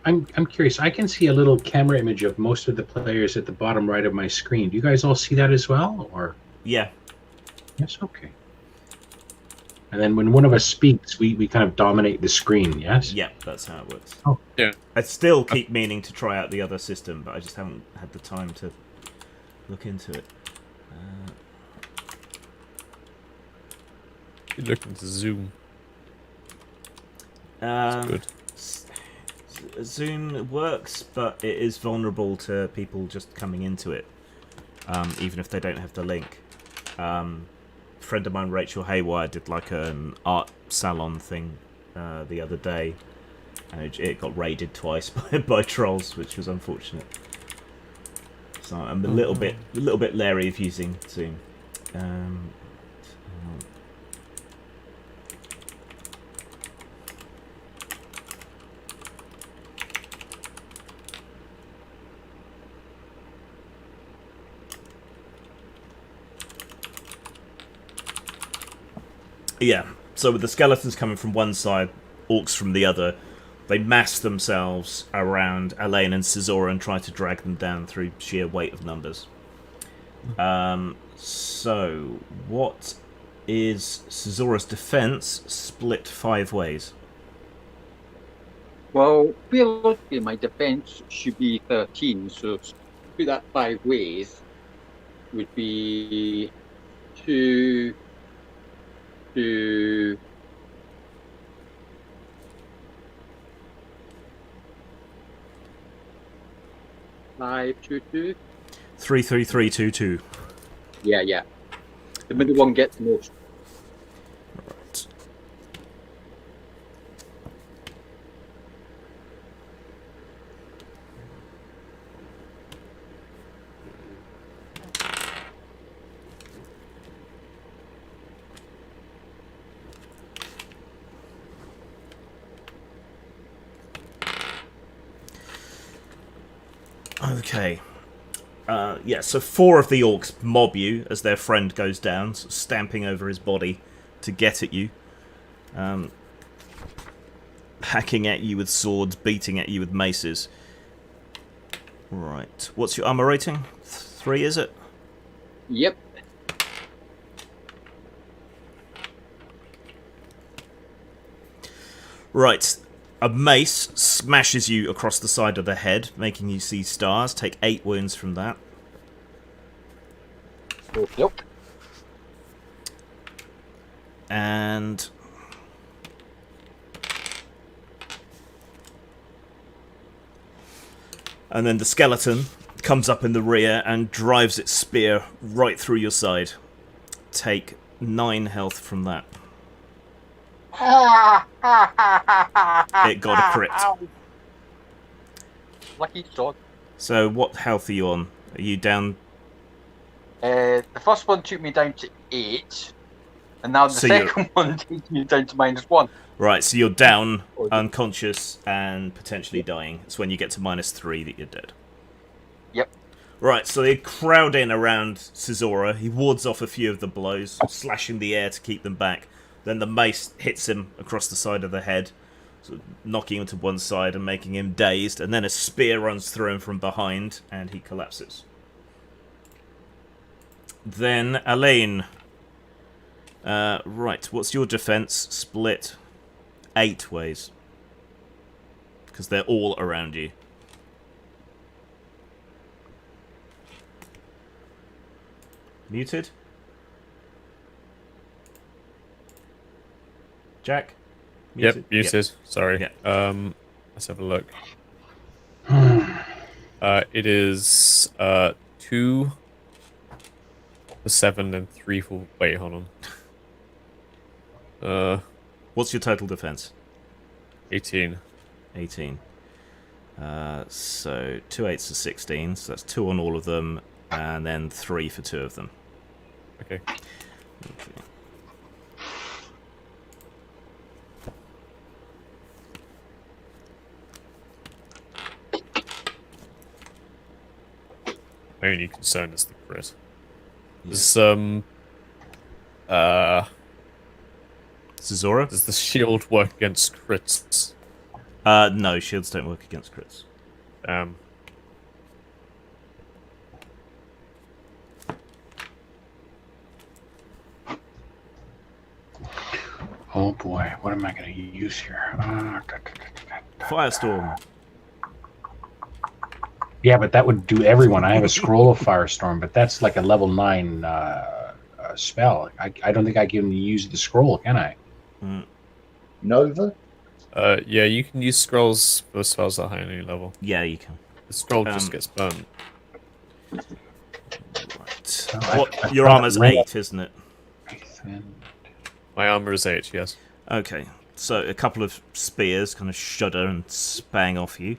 I'm curious. I can see a little camera image of most of the players at the bottom right of my screen. Do you guys all see that as well, or? Yeah. Yes. Okay. And then when one of us speaks, we kind of dominate the screen. Yes. Yeah, that's how it works. Oh. Yeah. I still keep meaning to try out the other system, but I just haven't had the time to look into it. You're looking to zoom. That's Good. Zoom works, but it is vulnerable to people just coming into it, even if they don't have the link. A friend of mine, Rachel Haywire, did like an art salon thing the other day, and it got raided twice by trolls, which was unfortunate. So I'm a little bit leery of using Zoom. Yeah, so with the skeletons coming from one side, orcs from the other, they mass themselves around Elaine and Cesora and try to drag them down through sheer weight of numbers. So, what is Cesora's defense split 5 ways? Well, realistically, my defense should be 13, so split that 5 ways would be 2 to 5 to 2. 33322. Yeah. The middle one gets the most. Right. Okay. Yeah, so 4 of the orcs mob you as their friend goes down, sort of stamping over his body to get at you. Hacking at you with swords, beating at you with maces. Right. What's your armor rating? 3, is it? Yep. Right. A mace smashes you across the side of the head, making you see stars. Take 8 wounds from that. Yep. And then the skeleton comes up in the rear and drives its spear right through your side. Take 9 health from that. It got a crit. Lucky shot. So what health are you on? Are you down? The first one took me down to 8, and now the So you're- second one takes me down to -1. Right, so you're down, unconscious, and potentially dying. It's when you get to -3 that you're dead. Yep. Right, so they crowd in around Cesora. He wards off a few of the blows, slashing the air to keep them back. Then the mace hits him across the side of the head, sort of knocking him to one side and making him dazed. And then a spear runs through him from behind, and he collapses. Then Elaine. Right, what's your defense split 8 ways? Because they're all around you. Muted? Jack? Yep, Yep. muted. Sorry. Yeah. Let's have a look. It is 2 for 7 and 3 for. Wait, hold on. What's your total defense? 18. 18. So 2 8s are 16, so that's 2 on all of them, and then 3 for 2 of them. Okay. My only concern is the crit. Zora? Does the shield work against crits? No, shields don't work against crits. Oh boy, what am I going to use here? Firestorm. Yeah, but that would do everyone. I have a scroll of Firestorm, but that's like a level 9 spell. I don't think I can use the scroll, can I? Nova? Yeah, you can use scrolls for spells at high any level. Yeah, you can. The scroll just gets burned. Right. Oh, Your armor's 8, isn't it? My armor is 8, yes. Okay, so a couple of spears kind of shudder and spang off you,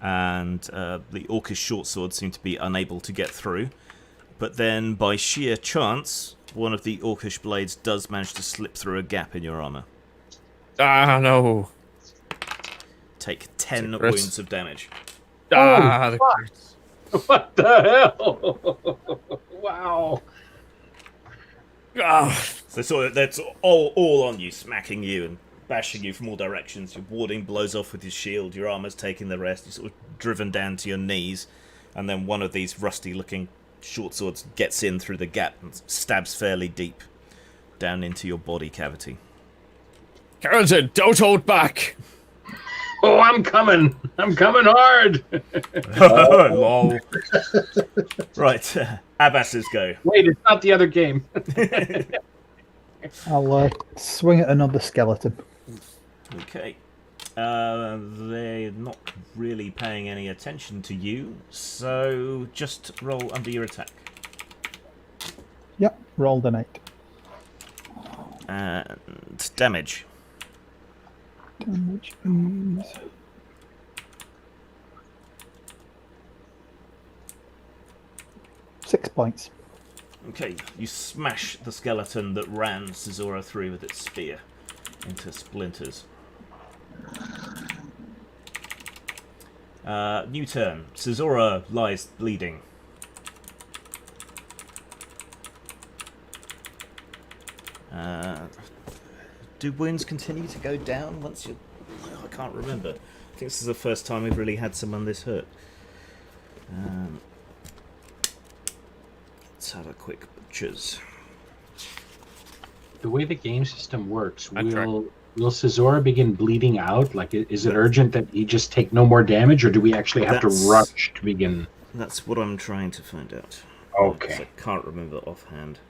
and the orcish short swords seem to be unable to get through. But then, by sheer chance, one of the orcish blades does manage to slip through a gap in your armor. Ah, no. Take 10 crit. wounds of damage. Ah, the crits. What the hell? Wow. Ah. So sort of, that's all on you, smacking you and bashing you from all directions. Your warding blows off with your shield, your armor's taking the rest, you're sort of driven down to your knees, and then one of these rusty-looking short swords gets in through the gap and stabs fairly deep down into your body cavity. Carrington, don't hold back! Oh, I'm coming. I'm coming hard. Lol. Right, Abbas's go. Wait, it's not the other game. I'll swing at another skeleton. Okay. They're not really paying any attention to you, so just roll under your attack. Yep, rolled an 8. And damage. Damage is 6 points. Okay, you smash the skeleton that ran Cizora through with its spear into splinters. New turn. Cizora lies bleeding. Do wounds continue to go down once you... I can't remember. I think this is the first time we've really had someone this hurt. Let's have a quick butchers. The way the game system works, will Cizora begin bleeding out? Like, is it urgent that he just take no more damage, or do we actually have to rush to begin? That's what I'm trying to find out. Okay. I can't remember offhand.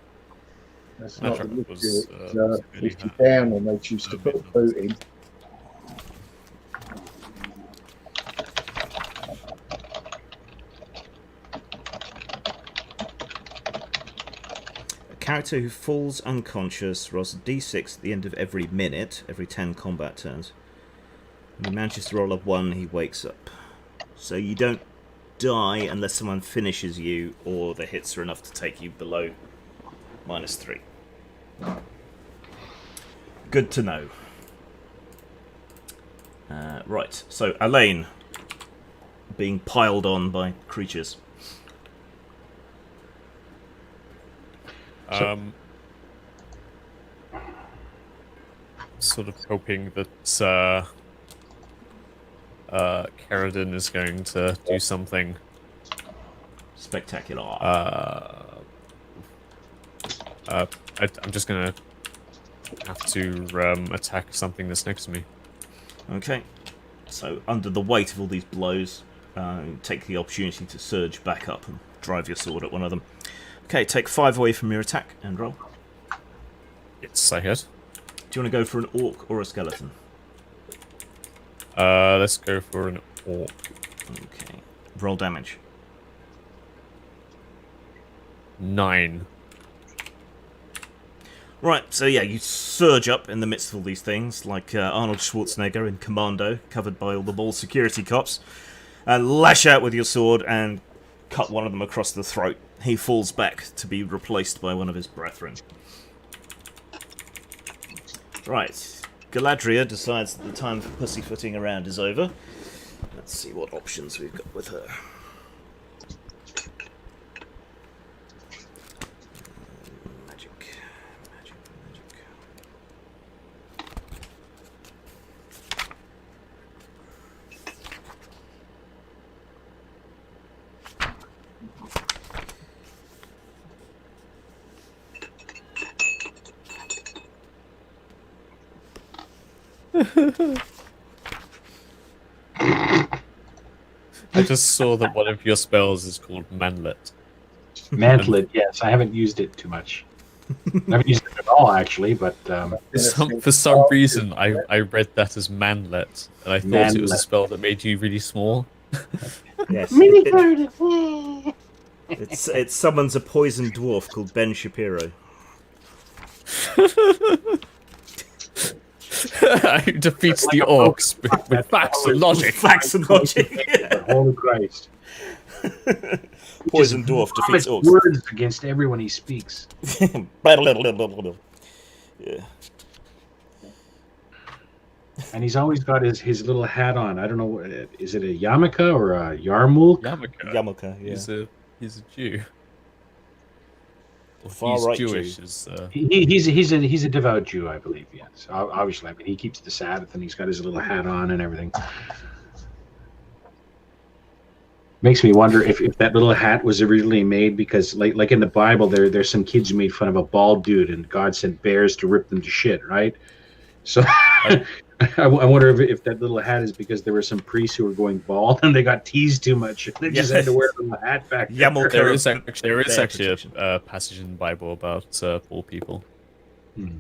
That's not the Contract issue. was, It's really if you're down and they choose to put a boot in. A character who falls unconscious rolls a d6 at the end of every minute, every 10 combat turns. When he manages to roll a 1, he wakes up. So you don't die unless someone finishes you or the hits are enough to take you below -3. Good to know. Right, so Elaine being piled on by creatures. Sort of hoping that Carradine is going to do something Spectacular. I'm just gonna have to attack something that's next to me. Okay, so under the weight of all these blows, take the opportunity to surge back up and drive your sword at one of them. Okay, take 5 away from your attack and roll. Yes, I hit. Do you want to go for an orc or a skeleton? Let's go for an orc. Okay, roll damage. 9. Right, so yeah, you surge up in the midst of all these things, like Arnold Schwarzenegger in Commando, covered by all the mall security cops, and lash out with your sword and cut one of them across the throat, he falls back to be replaced by one of his brethren. Right. Galadriel decides that the time for pussyfooting around is over. Let's see what options we've got with her. Magic. I just saw that one of your spells is called Manlet. Mantlet, yes. I haven't used it too much. I haven't used it at all, actually, but For some reason, I read that as Manlet, and I thought it was a Manlet. spell that made you really small. Yes. It summons a poison dwarf called Ben Shapiro. Who defeats the orcs with facts and logic. Facts and logic. Holy Christ. Poison dwarf defeats Vomits orcs. words against everyone he speaks. Yeah. And he's always got his little hat on. I don't know, is it a yarmulke or a yarmulke? Yarmulke, yeah. He's a Jew. Or Far he's right Jewish. Jew. He's a devout Jew, I believe. Yes, obviously. I mean, he keeps the Sabbath and he's got his little hat on and everything. Makes me wonder if that little hat was originally made because, like in the Bible, there's some kids who made fun of a bald dude and God sent bears to rip them to shit, right? So I wonder if that little hat is because there were some priests who were going bald and they got teased too much. They just had to wear a little hat back there. Yarmulke. There is actually protection. a passage in the Bible about poor people. Hmm.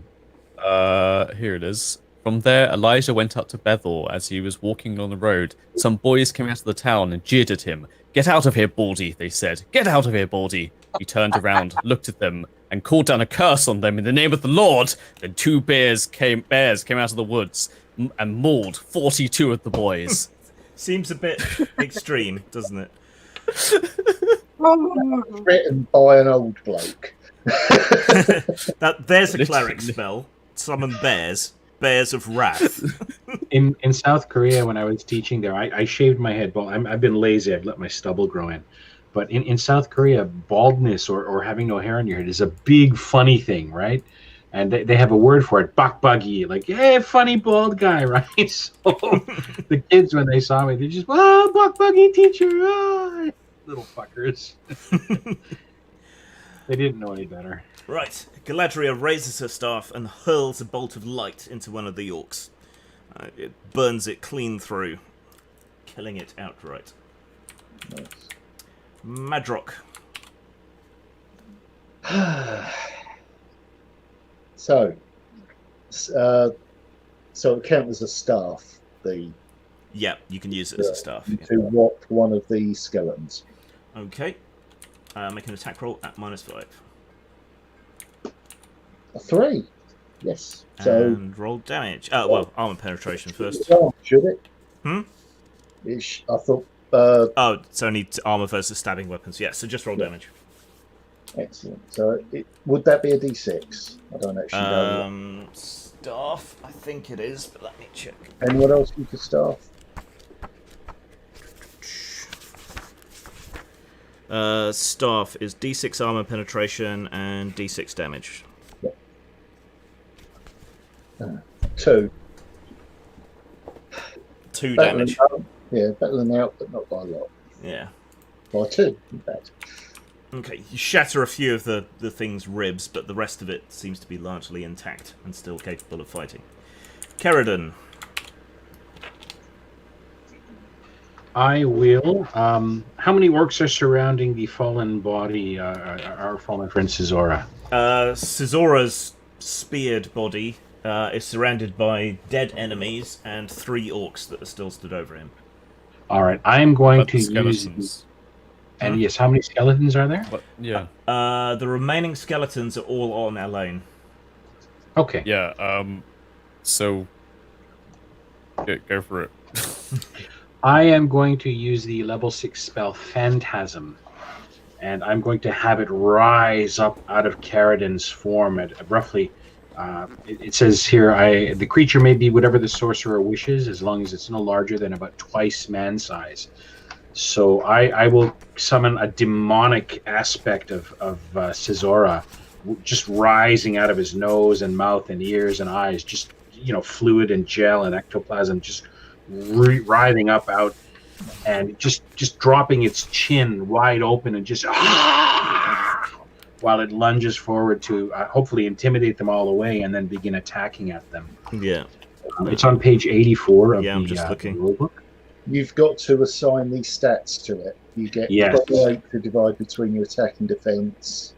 Here it is. From there, Elijah went up to Bethel. As he was walking on the road, some boys came out of the town and jeered at him. "Get out of here, Baldy," they said. "Get out of here, Baldy." He turned around, looked at them, and called down a curse on them in the name of the Lord. Then two bears came out of the woods and mauled 42 of the boys. Seems a bit extreme, doesn't it? Written by an old bloke. There's a cleric spell. Summon bears. Bears of wrath. In South Korea, when I was teaching there, I shaved my head bald. I've been lazy. I've let my stubble grow in. But in South Korea, baldness or having no hair on your head is a big funny thing, right? And they have a word for it, bakbagi, like, hey, funny bald guy, right? So the kids, when they saw me, they just, oh, bakbagi teacher, ah, little fuckers. They didn't know any better. Right. Galadriel raises her staff and hurls a bolt of light into one of the orcs. It burns it clean through, killing it outright. Nice. Madrock. So it counts as a staff. Yeah, you can use it as a staff. Yeah. To whop one of the skeletons. Okay. Make an attack roll at -5. A 3. Yes. So And roll damage. Well, armor penetration first. should it? Hmm? I thought. Oh, it's only armor versus stabbing weapons. Yeah, so just roll damage. Excellent. So would that be a D6? I don't actually know. Staff, I think it is, but let me check. Anyone else use the staff? Staff is D6 armor penetration and D6 damage. 2. 2 Better damage. Better than out, but not by a lot. Yeah. By 2, in fact. Okay, you shatter a few of the thing's ribs, but the rest of it seems to be largely intact and still capable of fighting. Kerridan. I will. How many orcs are surrounding the fallen body, our fallen friend Sizora? Sizora's speared body is surrounded by dead enemies and 3 orcs that are still stood over him. All right, I am going But to use... skeletons. And yes, how many skeletons are there? But, yeah. The remaining skeletons are all on Elaine. Okay. Yeah, so... Go for it. I am going to use the level 6 spell Phantasm. and I'm going to have it rise up out of Caradin's form at roughly. It says here, the creature may be whatever the sorcerer wishes, as long as it's no larger than about twice man size. So I will summon a demonic aspect of Caesora, just rising out of his nose and mouth and ears and eyes, just fluid and gel and ectoplasm, just writhing up out, and just dropping its chin wide open and just while it lunges forward to hopefully intimidate them all away and then begin attacking at them. Yeah. It's on page 84 of I'm the just looking. rulebook. You've got to assign these stats to it. You get Yes. 28 to divide between your attack and defense.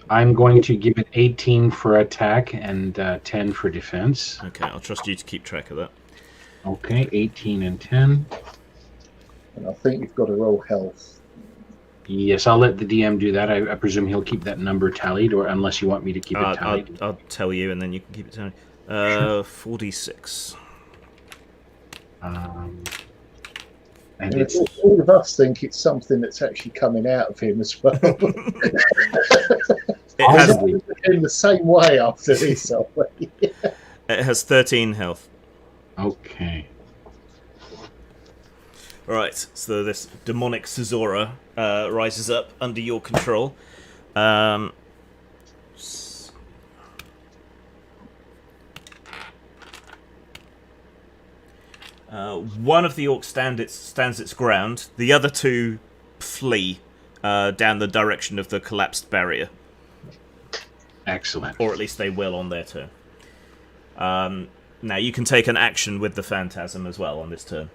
I'm going to give it 18 for attack and 10 for defense. Okay, I'll trust you to keep track of that. Okay, 18 and 10. And I think you've got to roll health. Yes, I'll let the DM do that. I presume he'll keep that number tallied, or unless you want me to keep it tallied. I'll tell you, and then you can keep it tallied. 46. And And it's all of us think it's something that's actually coming out of him as well. It has in the same way after this, aren't we? it has 13 health. okay. Right, so this demonic Caesora rises up under your control. One of the orcs stands its ground. The other two flee down the direction of the collapsed barrier. Excellent. Or at least they will on their turn. Now, you can take an action with the Phantasm as well on this turn.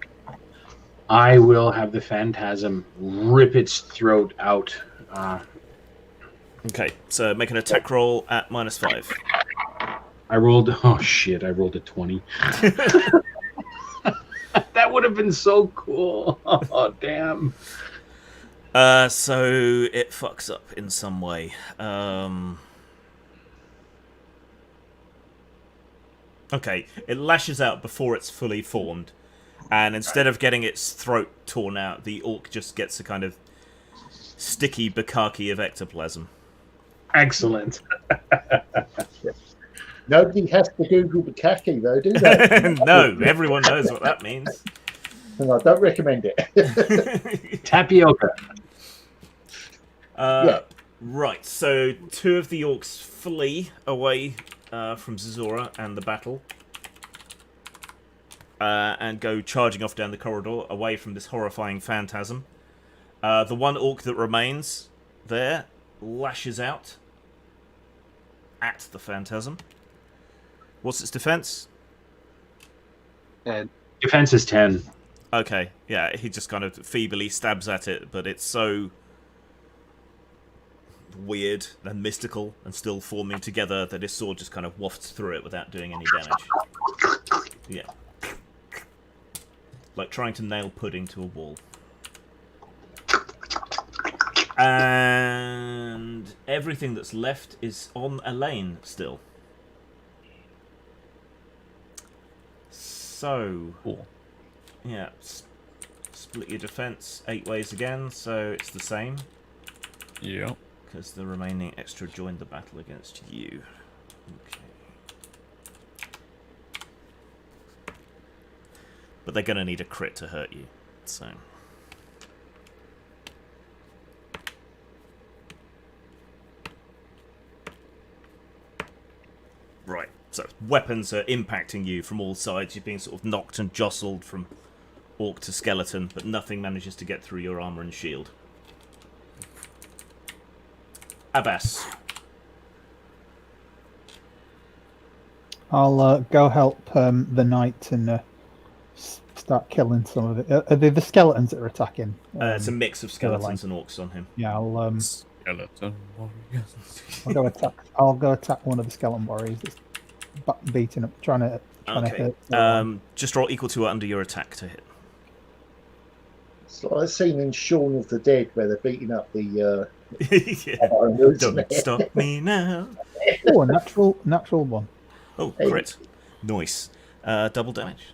I will have the Phantasm rip its throat out. Okay, so make an attack roll at -5. I rolled a 20. That would have been so cool. Oh, damn. So it fucks up in some way. Okay, it lashes out before it's fully formed. And instead of getting its throat torn out, the orc just gets a kind of sticky bukkake of ectoplasm. Excellent. Nobody has to Google Bukaki, though, do they? No, everyone knows what that means. And I don't recommend it. Tapioca. Right, so two of the orcs flee away from Zazora and the battle. And go charging off down the corridor away from this horrifying phantasm. The one orc that remains there lashes out at the phantasm. What's its defense? Defense is 10. Okay, yeah, he just kind of feebly stabs at it, but it's so weird and mystical and still forming together that his sword just kind of wafts through it without doing any damage. Yeah. Like trying to nail pudding to a wall. And everything that's left is on Elaine still. So, Cool. yeah, split your defense 8 ways again, so it's the same. Yeah. Because the remaining extra joined the battle against you. Okay. But they're going to need a crit to hurt you, so... Right, so weapons are impacting you from all sides. You're being sort of knocked and jostled from orc to skeleton, but nothing manages to get through your armor and shield. Abbas. I'll go help the knight and start killing some of it. Are they the skeletons that are attacking? It's a mix of skeletons and orcs on him. Yeah, I'll Skeleton warriors. I'll go attack one of the skeleton warriors that's beating up, trying to Okay. hurt. Just roll equal to or under your attack to hit. It's like a scene in Shaun of the Dead where they're beating up the... Yeah. isn't Don't it? stop me now. Oh, a natural one. Oh, crit. Nice. Double damage.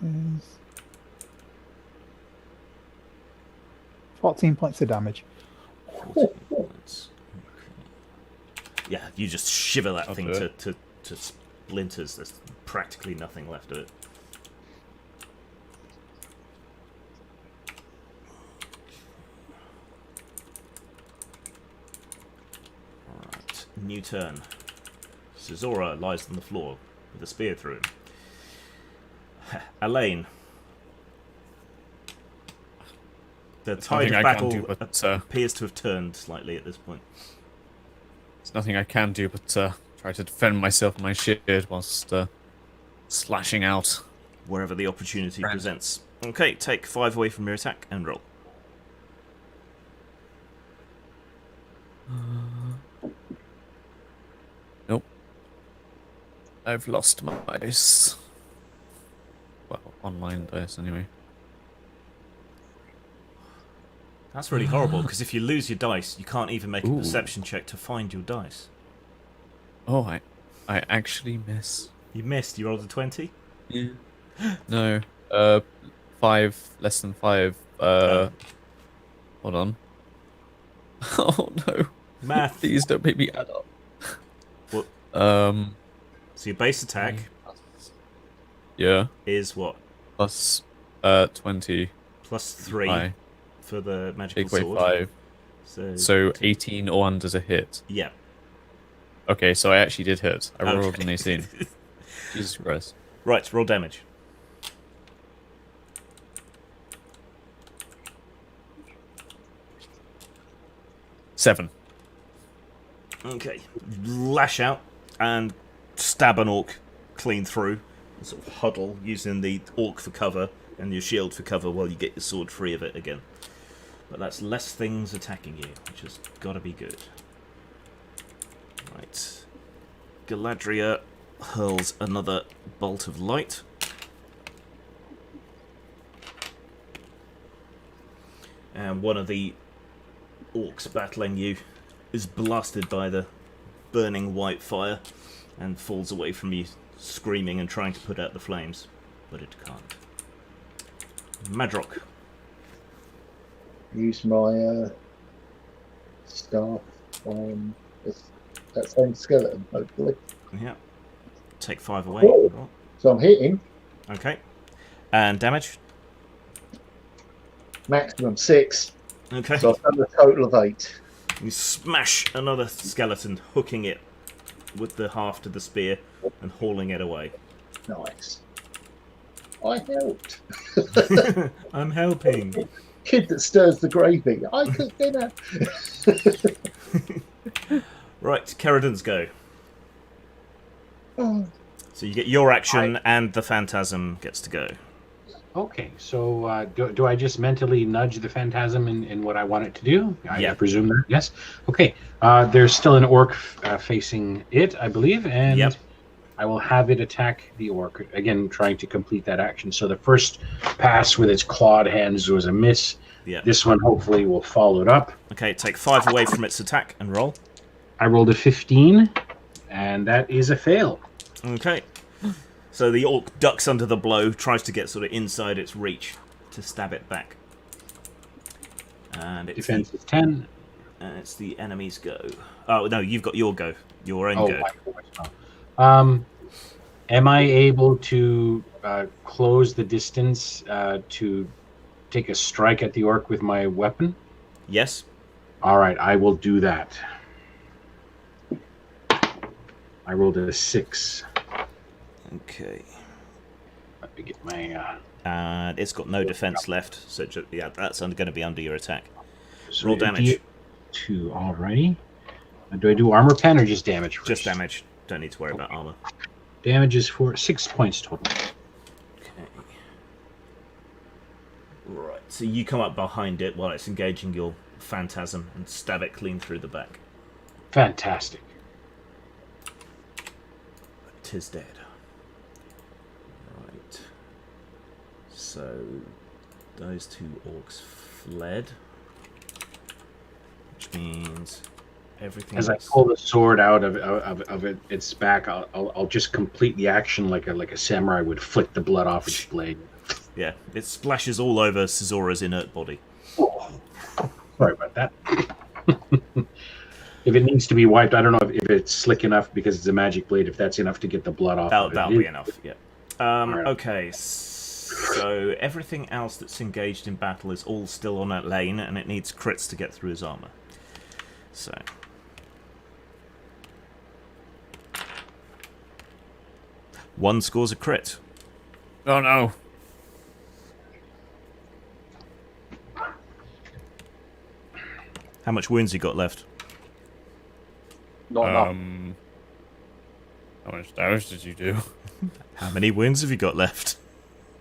is 14 points of damage. 14 points. Okay. Yeah, you just shiver that I'll thing do to splinters. There's practically nothing left of it. Alright, new turn. Cesora lies on the floor with a spear through him. Elaine. The tide nothing of I battle can do but, appears to have turned slightly at this point. There's nothing I can do but try to defend myself and my shield whilst slashing out. Wherever the opportunity Right. presents. Okay, take 5 away from your attack and roll. Nope. I've lost my dice. Well, online dice anyway. That's really horrible, because if you lose your dice, you can't even make a Ooh. perception check to find your dice. Oh, I actually miss. You missed, you rolled a 20? Yeah. No. 5, less than 5. Oh. Hold on. Oh no. Math. Please don't make me add up. What? So So your base attack yeah, is what? plus 20. Plus 3 Aye. for the magical Take away sword. 5. So 18 or under's a hit. Yeah. Okay, so I actually did hit. I rolled Okay. an 18. Jesus Christ. Right, roll damage. Seven. Okay. Lash out and stab an orc clean through. Sort of huddle using the orc for cover and your shield for cover while you get your sword free of it again. But that's less things attacking you, which has got to be good. Right. Galadriel hurls another bolt of light. And one of the orcs battling you is blasted by the burning white fire and falls away from you, screaming and trying to put out the flames, but it can't. Madrock. Use my staff on that same skeleton, hopefully. Yeah. Take 5 away. Oh. So I'm hitting. Okay. And damage. Maximum 6. Okay. So I've done a total of 8. You smash another skeleton, hooking it with the haft of the spear and hauling it away. Nice. I helped. I'm helping. Kid that stirs the gravy. I cook dinner. Right, Keradin's go. Oh, So you get your action and the phantasm gets to go. Okay, so do I just mentally nudge the phantasm in what I want it to do? Yeah. I presume that, yes? Okay, there's still an orc facing it, I believe, and Yep. I will have it attack the orc, again, trying to complete that action. So the first pass with its clawed hands was a miss. Yeah. This one hopefully will follow it up. Okay, take 5 away from its attack and roll. I rolled a 15, and that is a fail. Okay. So the orc ducks under the blow, tries to get sort of inside its reach to stab it back. And Defense is 10. it's the enemy's go. Oh, no, you've got your go. Your own go. Am I able to close the distance to take a strike at the orc with my weapon? Yes. All right, I will do that. I rolled a 6. Okay. Let me get my... And it's got no defense left, so yeah, that's going to be under your attack. so Roll damage. 2, alrighty. Do I do armor pen or just damage first? Just damage. Don't need to worry about armor. Damage is for 6 points total. Okay. Right, so you come up behind it while it's engaging your phantasm and stab it clean through the back. Fantastic. But 'tis dead. Right. So those 2 orcs fled, which means everything As I else... pull the sword out of its back, I'll just complete the action like a samurai would flick the blood off its blade. Yeah, it splashes all over Caesora's inert body. Sorry about that. If it needs to be wiped, I don't know if it's slick enough because it's a magic blade, if that's enough to get the blood off of it. That'll be enough, yeah. Alright. Okay, so everything else that's engaged in battle is all still on that lane, and it needs crits to get through his armor. So... one scores a crit. Oh no. How much wounds you got left? Not enough. How much damage did you do? How many wounds have you got left?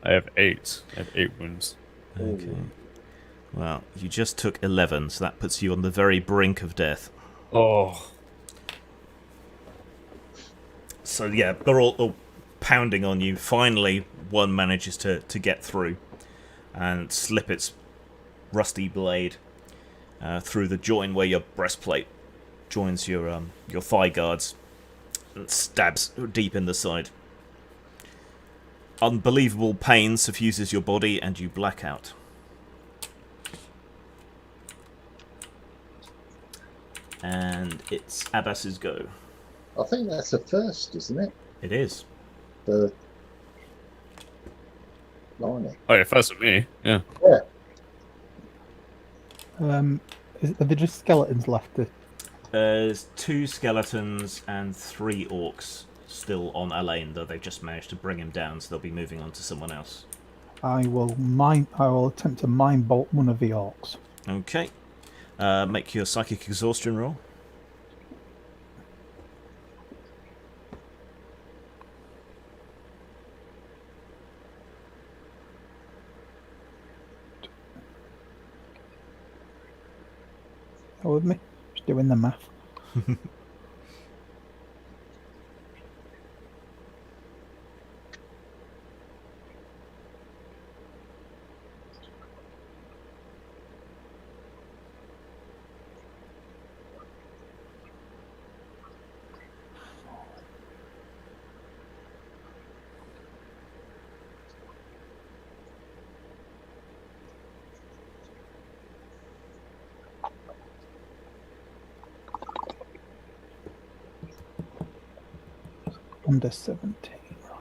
I have 8. I have 8 wounds. Okay. Well, you just took 11, so that puts you on the very brink of death. Oh. So yeah, they're all pounding on you. Finally, one manages to get through and slip its rusty blade through the joint where your breastplate joins your thigh guards and stabs deep in the side. Unbelievable pain suffuses your body and you black out. And it's Abbas's go. I think that's a first, isn't it? It is. For Blimey. Oh yeah, first with me. Yeah. Are there just skeletons left? There's 2 skeletons and 3 orcs still on Elaine, though they've just managed to bring him down, so they'll be moving on to someone else. I will attempt to mind bolt one of the orcs. Okay. Make your psychic exhaustion roll. Go with me. Just doing the math. Under 17. Right.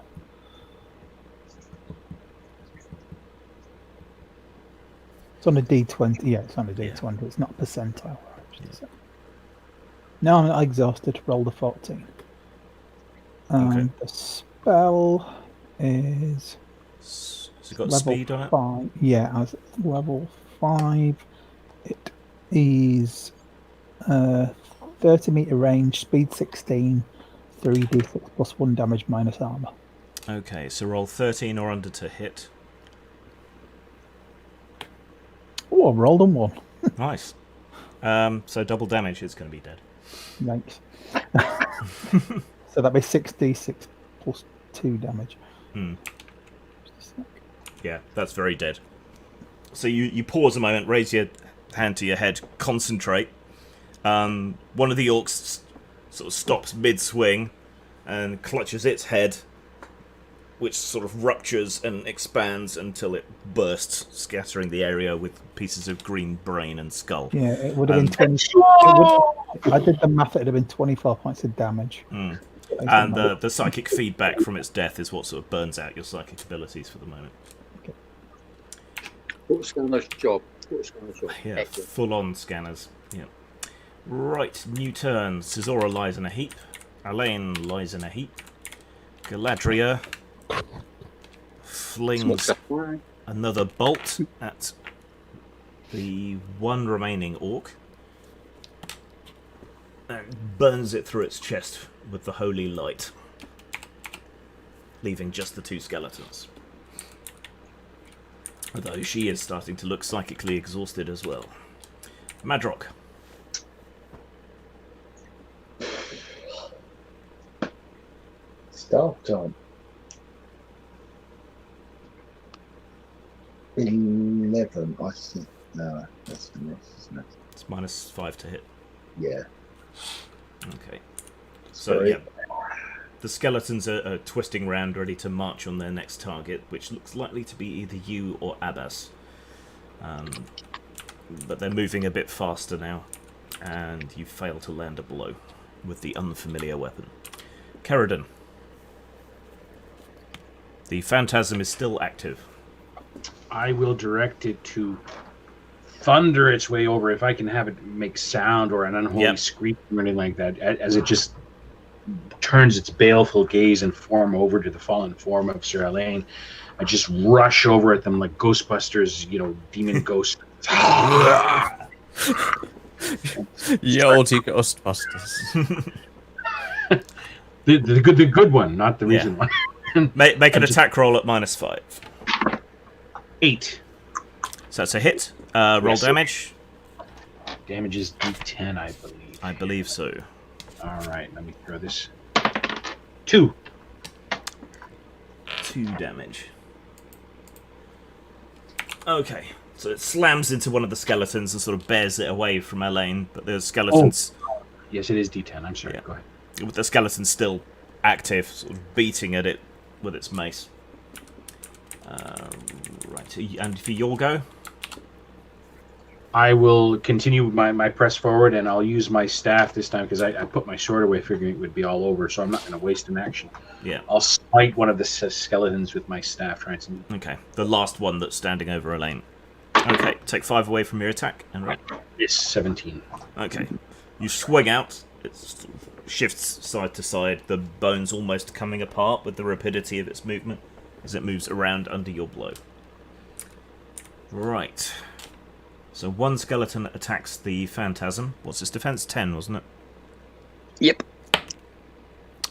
It's on a D20. Yeah, it's on a D20. It's not percentile. Right, just a sec. Now I'm not exhausted. Roll the 14. And the spell is Has it got level speed on it? 5. Yeah, as level 5. It is 30 meter range, speed 16, 3d6 plus 1 damage minus armor. Okay, so roll 13 or under to hit. Oh, I rolled on 1. Nice. So double damage, it's going to be dead. Yikes. So that'd be 6d6 plus 2 damage. Just a sec. Yeah, that's very dead. So you pause a moment, raise your hand to your head, concentrate. One of the orcs sort of stops mid-swing and clutches its head, which sort of ruptures and expands until it bursts, scattering the area with pieces of green brain and skull. Yeah, it would have been 20. I did the math, it would have been 24 points of damage. And the psychic feedback from its death is what sort of burns out your psychic abilities for the moment. What scanner's job? Yeah, Excellent. full-on scanners. Yeah. Right, new turn. Caesora lies in a heap. Elaine lies in a heap. Galadriel flings another bolt at the one remaining orc and burns it through its chest with the holy light, leaving just the 2 skeletons. Although she is starting to look psychically exhausted as well. Madrock. Start time. 11, I think. No, that's the miss, isn't it? It's -5 to hit. Yeah. Okay. So Sorry. yeah, the skeletons are twisting round, ready to march on their next target, which looks likely to be either you or Abbas. But they're moving a bit faster now, and you fail to land a blow with the unfamiliar weapon. Caradon. The phantasm is still active. I will direct it to thunder its way over, if I can have it make sound or an unholy scream or anything like that, as it just turns its baleful gaze and form over to the fallen form of Sir Elaine. I just rush over at them like Ghostbusters, demon ghost. Yolty Ghostbusters. the good one, not the recent one. Make an attack roll at -5. 8. So that's a hit. Roll damage. Damage is D10, I believe. I believe so. All right, let me throw this. 2. 2 damage. Okay, so it slams into one of the skeletons and sort of bears it away from Elaine, but the skeletons... Oh. Yes, it is D10. I'm sorry. Go ahead. With the skeleton still active, sort of beating at it with its mace. Right, and for your go? I will continue my press forward, and I'll use my staff this time because I put my sword away figuring it would be all over, so I'm not going to waste an action. Yeah. I'll smite one of the skeletons with my staff. Okay, the last one that's standing over Elaine. Okay, take 5 away from your attack. And right. It's 17. Okay. You swing out, it sort of shifts side to side, the bones almost coming apart with the rapidity of its movement as it moves around under your blow. Right. So one skeleton attacks the phantasm. What's its defense? 10, wasn't it? Yep.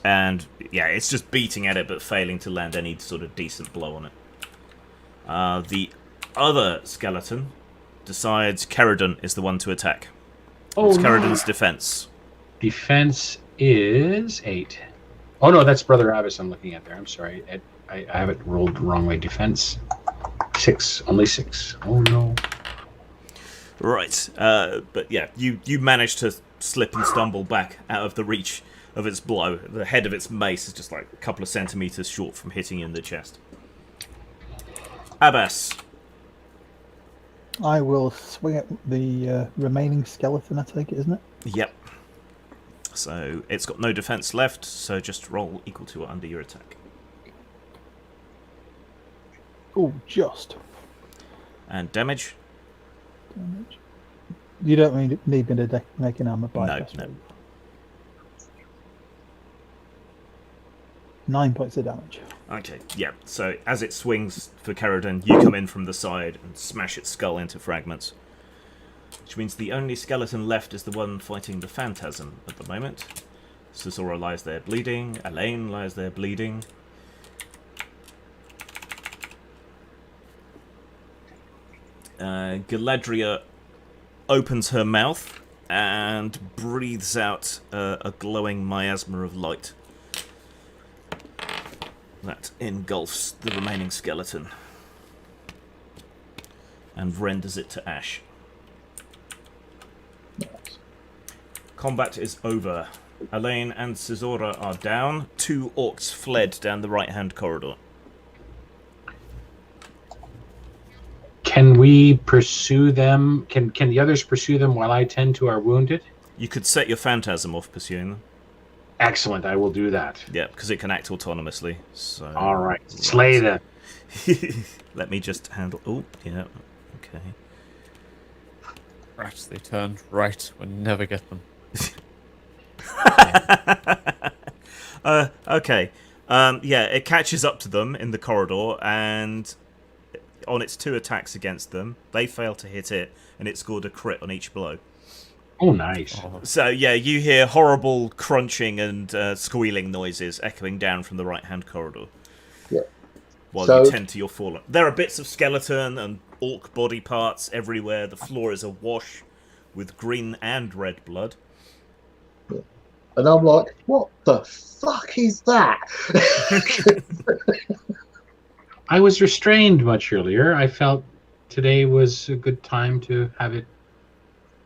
And yeah, it's just beating at it but failing to land any sort of decent blow on it. The other skeleton decides Caradon is the one to attack. What's Caradon's defense? Defense is 8. Oh no, that's Brother Abbas I'm looking at there. I'm sorry. I have it rolled the wrong way. Defense 6. Only 6. Oh no. Right, but yeah, you managed to slip and stumble back out of the reach of its blow. The head of its mace is just like a couple of centimeters short from hitting you in the chest. Abbas. I will swing at the remaining skeleton, I take it, isn't it? Yep. So it's got no defense left, so just roll equal to or under your attack. Oh, just. And damage? You don't need me to make an armor bypass. No. 9 points of damage. Okay, yeah. So as it swings for Caradon, you come in from the side and smash its skull into fragments. Which means the only skeleton left is the one fighting the phantasm at the moment. Cesora lies there bleeding. Elaine lies there bleeding. Galadria opens her mouth and breathes out a glowing miasma of light that engulfs the remaining skeleton and renders it to ash. Combat is over. Elaine and Cesora are down. 2 orcs fled down the right-hand corridor. Can we pursue them? Can the others pursue them while I tend to our wounded? You could set your phantasm off pursuing them. Excellent, I will do that. Yeah, because it can act autonomously. So all right, slay them. Let me just handle... Oh, yeah, okay. Rats, they turned right. We'll never get them. Okay. Yeah, it catches up to them in the corridor, and on its 2 attacks against them, they fail to hit it, and it scored a crit on each blow. Oh, nice. So, yeah, you hear horrible crunching and squealing noises echoing down from the right-hand corridor. Yeah. While you tend to your fallen. There are bits of skeleton and orc body parts everywhere. The floor is awash with green and red blood. Yeah. And I'm like, what the fuck is that? I was restrained much earlier. I felt today was a good time to have it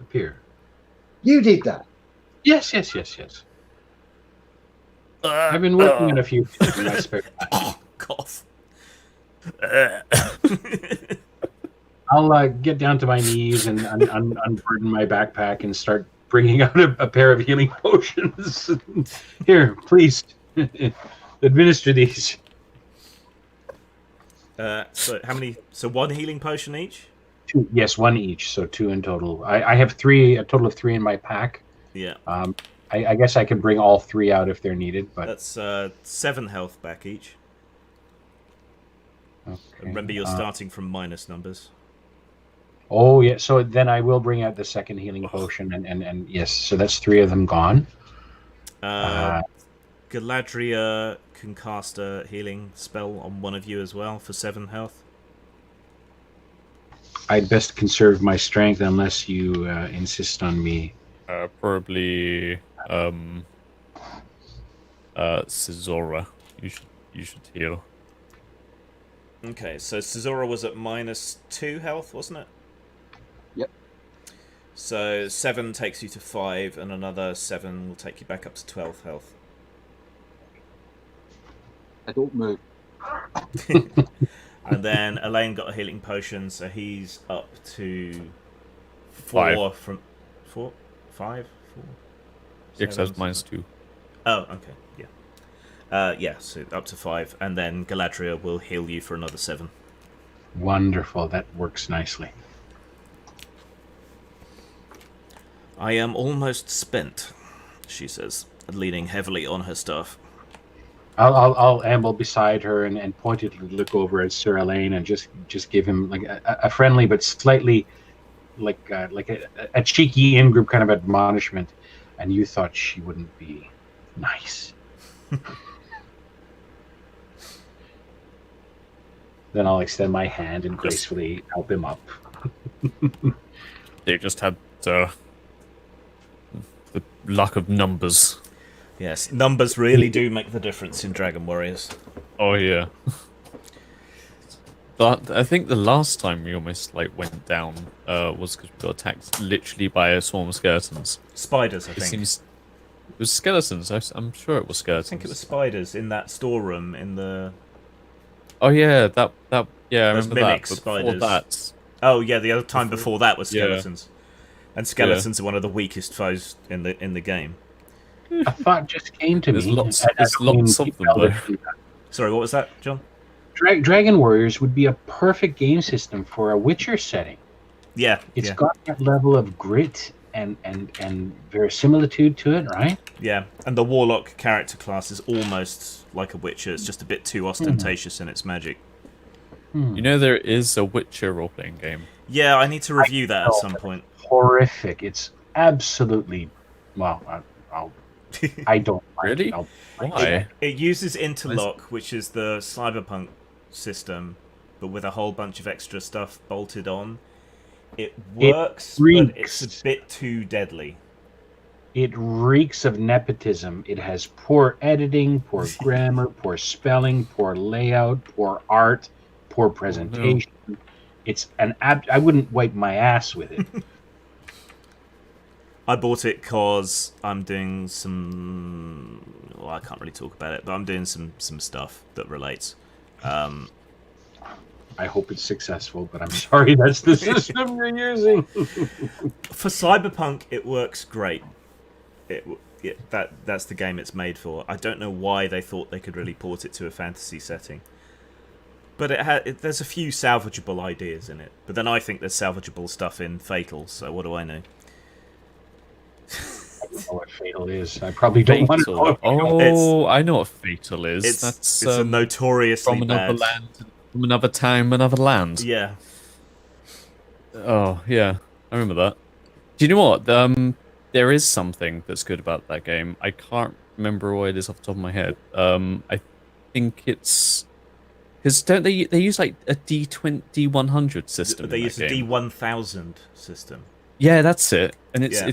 appear. You did that? Yes. I've been working on a few things in my spare time. Oh, cough. I'll get down to my knees and unburden my backpack and start bringing out a pair of healing potions. Here, please, administer these. So how many? So one healing potion each. Two, yes, one each, so 2 in total. I have a total of 3 in my pack. Yeah. I guess I can bring all 3 out if they're needed, but That's 7 health back each. okay. Remember, you're starting from minus numbers. Oh yeah, so then I will bring out the second healing potion, and yes, so that's 3 of them gone. Galadriel can cast a healing spell on one of you as well for 7 health. I'd best conserve my strength unless you insist on me. Probably Sizora. You should heal. Okay, so Sizora was at minus 2 health, wasn't it? Yep. So 7 takes you to 5, and another 7 will take you back up to 12 health. I don't move. And then Elaine got a healing potion, so he's up to 4 from 4, 5, 4. X has -2. Oh, okay, yeah. Yeah, so up to 5, and then Galadriel will heal you for another 7. Wonderful, that works nicely. I am almost spent, she says, leaning heavily on her staff. I'll amble beside her and pointedly look over at Sir Elaine and just give him like a friendly but slightly like a cheeky in-group kind of admonishment. And you thought she wouldn't be nice. Then I'll extend my hand and gracefully help him up. They just had the lack of numbers. Yes, numbers really do make the difference in Dragon Warriors. Oh yeah. But I think the last time we almost went down was because we got attacked literally by a swarm of skeletons. Spiders, I It think. seems it was skeletons. I'm sure it was I skeletons. think it was spiders in that storeroom in the... Oh yeah, that yeah, I Those remember mimic that. But spiders. before that, Oh, yeah, the other time before that was Yeah. skeletons. And skeletons are one of the weakest foes in the game. A thought just came to There's me. lots- and I there's don't mean lots to of them, tell though. it to you. Sorry, what was that, John? Dragon Warriors would be a perfect game system for a Witcher setting. Yeah, It's yeah, got that level of grit and verisimilitude to it, right? yeah. And the Warlock character class is almost like a Witcher. It's just a bit too ostentatious in its magic. you know, there is a Witcher role-playing game. Yeah, I need to review that at some point. Horrific. It's absolutely I don't like Really? it. Why? It uses Interlock, which is the Cyberpunk system, but with a whole bunch of extra stuff bolted on. It works, but reeks. it's a bit too deadly. It reeks of nepotism. It has poor editing, poor grammar, poor spelling, poor layout, poor art, poor presentation. It's an I wouldn't wipe my ass with it. I bought it because I'm doing some... Well, I can't really talk about it, but I'm doing some stuff that relates. I hope it's successful, but I'm sorry that's the system you're using. For Cyberpunk, it works great. That's the game it's made for. I don't know why they thought they could really port it to a fantasy setting. But there's a few salvageable ideas in it. But then I think there's salvageable stuff in Fatal, so what do I know? I don't know what Fatal is. I probably don't want to know. Fatal. Oh, I know what Fatal is. It's a notoriously from another bad... land, from another time, another land. Yeah. Oh yeah, I remember that. Do you know what? There is something that's good about that game. I can't remember what it is off the top of my head. I think it's because don't they use like a D100 system? They in use that a game? D1000 system. Yeah, that's it. And it's Yeah.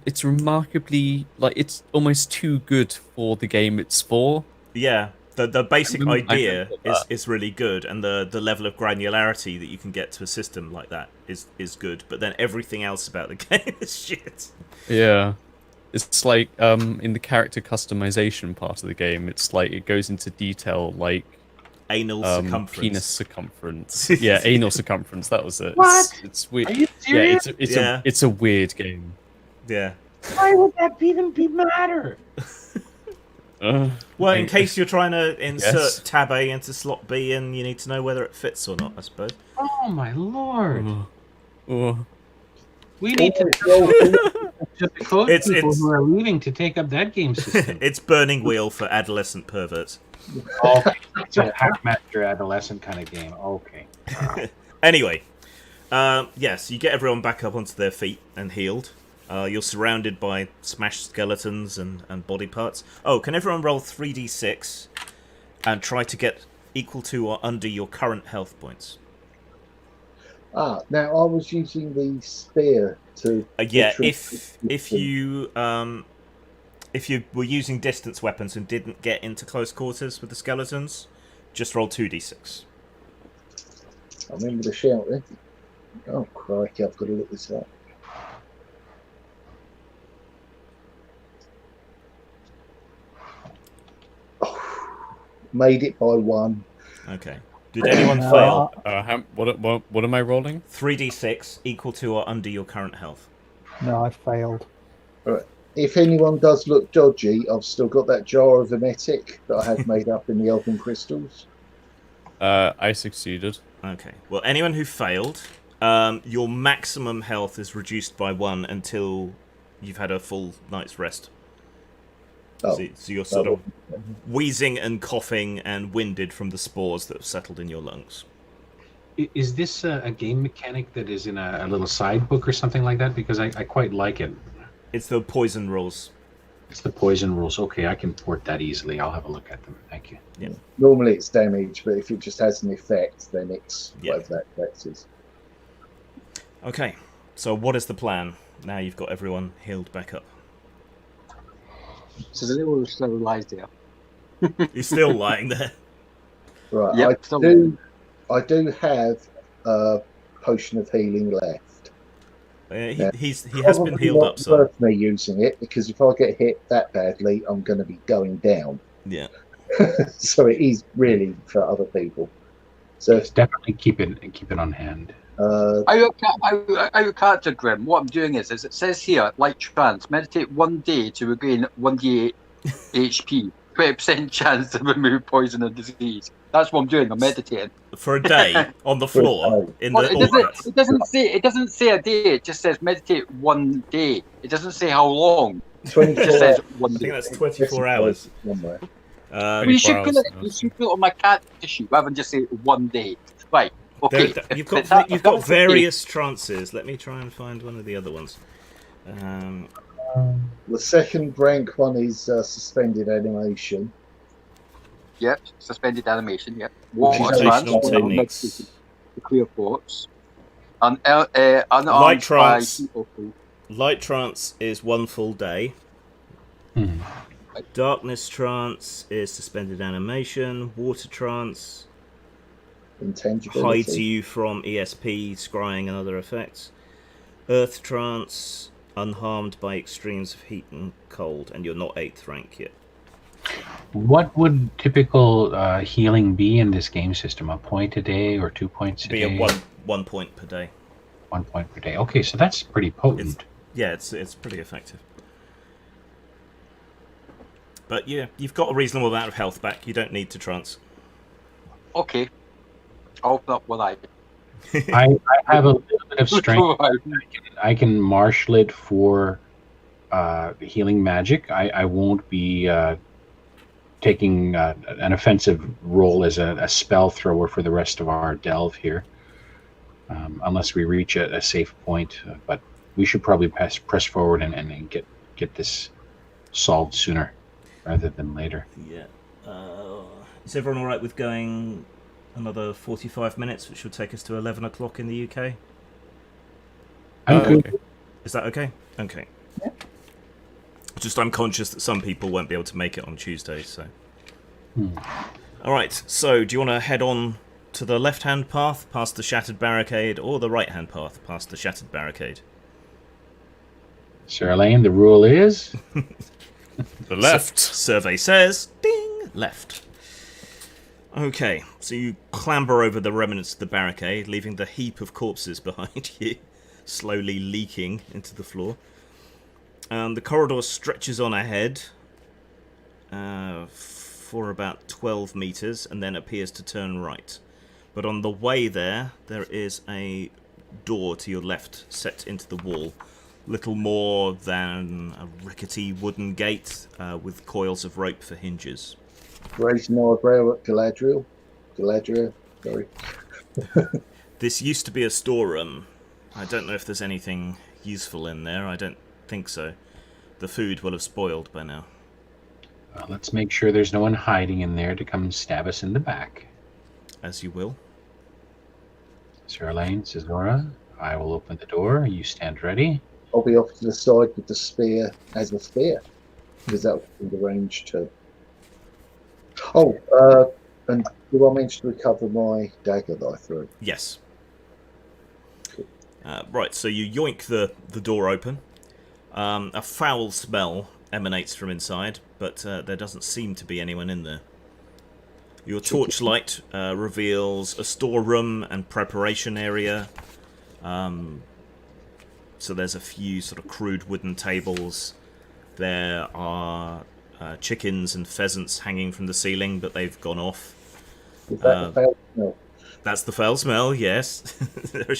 it's remarkably it's almost too good for the game it's for. Yeah. The basic I idea remember that. is really good, and the level of granularity that you can get to a system like that is good. But then everything else about the game is shit. Yeah. It's like in the character customization part of the game, it's like it goes into detail like Anal penis circumference. circumference. Yeah, anal circumference. That was it. What? It's weird. Are you Yeah, serious? it's a weird game. Yeah. Why would that be matter? Well, in case you're trying to insert Yes. tab A into slot B, and you need to know whether it fits or not, I suppose. Oh my lord! Oh. We need to the code It's- people it's- who are leaving to take up that game system. It's burning wheel for adolescent perverts. Okay, it's a Hackmaster adolescent kind of game. Okay. Anyway, yes, you get everyone back up onto their feet and healed. You're surrounded by smashed skeletons and body parts. Oh, can everyone roll 3d6 and try to get equal to or under your current health points? Now I was using the spear to. Yeah, retreat if you were using distance weapons and didn't get into close quarters with the skeletons, just roll 2d6. I remember the shouting. Oh crikey! I've got to look this up. Made it by 1. Okay. Did anyone fail? What am I rolling? 3d6 equal to or under your current health. No, I failed. If anyone does look dodgy, I've still got that jar of emetic that I had made up in the elven crystals. I succeeded. Okay. Well, anyone who failed, your maximum health is reduced by 1 until you've had a full night's rest. Oh, So you're sort of wheezing and coughing and winded from the spores that have settled in your lungs. Is this a game mechanic that is in a little side book or something like that? Because I quite like it. It's the poison rules. It's the poison rules. Okay, I can port that easily. I'll have a look at them. Thank you. normally it's damage, but if it just has an effect, then it's Yeah. whatever that effect is. Okay, so what is the plan? Now you've got everyone healed back up. So the little still lies there. You're still lying there. Right, Yep, still I do have a potion of healing left. He Yeah. he has been Probably healed not up, so worth me using it, because if I get hit that badly, I'm going to be going down. yeah. So it is really for other people. So Yes, definitely keep it on hand. Our character Grim, what I'm doing is it says here, like trance, meditate 1 day to regain 1d8 HP, 20% chance to remove poison and disease. That's what I'm doing. I'm meditating. For a day on the floor in Well, the it doesn't say a day. It just says meditate 1 day. It doesn't say how long. It 24 just says hours. 1 I think day. that's 24 hours. Somewhere. You should 24 put hours, it. You should put it on my character sheet rather than just say 1 day. Right. Okay. You've if got that's the case, various trances. Let me try and find one of the other ones. The second rank one is suspended animation. Yep. Suspended animation. Yep. Meditational trance, techniques. clear thoughts. Unarmed Light by trance. people. Light trance is 1 full day. Hmm. Darkness trance is suspended animation. Water trance Intangibility. hides you from ESP, scrying, and other effects. Earth trance, unharmed by extremes of heat and cold, and you're not 8th rank yet. What would typical healing be in this game system? A point a day or 2 points a Be day? a one point per day. 1 point per day. Okay, so that's pretty potent. Yeah, it's pretty effective. But yeah, you've got a reasonable amount of health back. You don't need to trance. Okay. I'll open up one eye. I have a little bit of strength. I can marshal it for healing magic. I won't be taking an offensive role as a spell thrower for the rest of our delve here, unless we reach a safe point. But we should probably press forward and get this solved sooner rather than later. Yeah. Is everyone all right with going another 45 minutes, which will take us to 11 o'clock in the UK? I'm good. Okay. Is that okay? Okay. Just I'm conscious that some people won't be able to make it on Tuesday, so. All right. So, do you want to head on to the left-hand path past the shattered barricade, or the right-hand path past the shattered barricade? Sir Elaine, the rule is The left. Survey says, ding, left. Okay, so you clamber over the remnants of the barricade, leaving the heap of corpses behind you, slowly leaking into the floor. The corridor stretches on ahead for about 12 meters and then appears to turn right. But on the way there is a door to your left set into the wall. Little more than a rickety wooden gate with coils of rope for hinges. Raising an eyebrow at Galadriel. Galadriel, sorry. This used to be a storeroom. I don't know if there's anything useful in there. I don't think so. The food will have spoiled by now. Well, let's make sure there's no one hiding in there to come and stab us in the back. As you will. Sir Elaine, says Zora, I will open the door. You stand ready. I'll be off to the side with the spear as a spear. Because that would be the range too. Oh, and do I mention to recover my dagger that I threw? Yes. Right, so you yoink the door open. A foul smell emanates from inside, but there doesn't seem to be anyone in there. Your torchlight reveals a storeroom and preparation area. So there's a few sort of crude wooden tables. There are chickens and pheasants hanging from the ceiling, but they've gone off. Is that the fail? No. That's the foul smell, yes. There are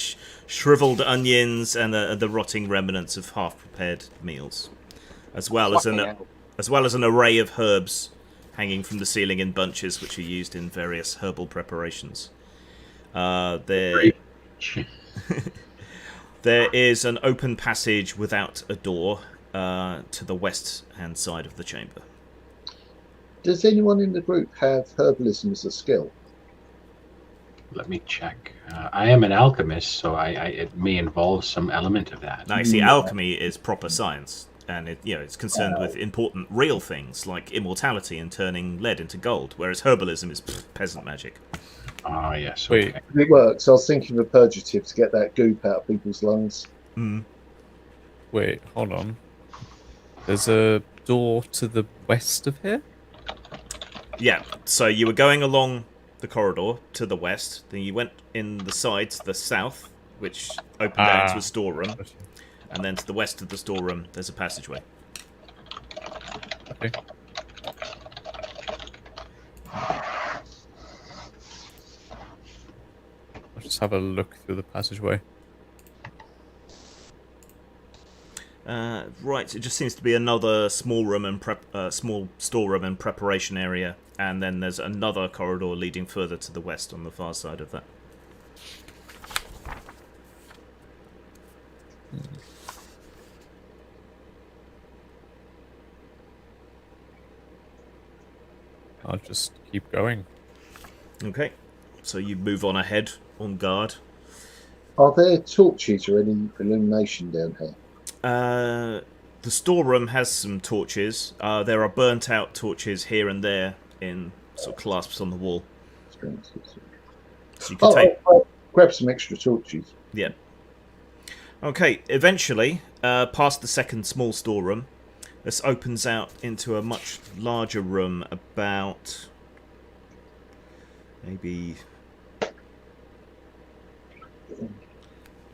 shriveled onions and the rotting remnants of half-prepared meals, as well as an array of herbs hanging from the ceiling in bunches, which are used in various herbal preparations. There is an open passage without a door to the west-hand side of the chamber. Does anyone in the group have herbalism as a skill? Let me check. I am an alchemist, so it may involve some element of that. Now, you see, alchemy is proper science, and it's concerned with important real things like immortality and turning lead into gold, whereas herbalism is peasant magic. Ah, yes. Wait. Okay. It works. I was thinking of a purgative to get that goop out of people's lungs. Wait, hold on. There's a door to the west of here? Yeah, so you were going along the corridor to the west, then you went in the side to the south, which opened out into a storeroom, and then to the west of the storeroom there's a passageway. Okay. I'll just have a look through the passageway. Right, it just seems to be another small room and small storeroom and preparation area, and then there's another corridor leading further to the west on the far side of that. I'll just keep going. Okay, so you move on ahead, on guard. Are there torches or any illumination down here? The storeroom has some torches. There are burnt-out torches here and there in sort of clasps on the wall. So you can take... I'll grab some extra torches. Yeah. Okay, eventually, past the second small storeroom, this opens out into a much larger room, about maybe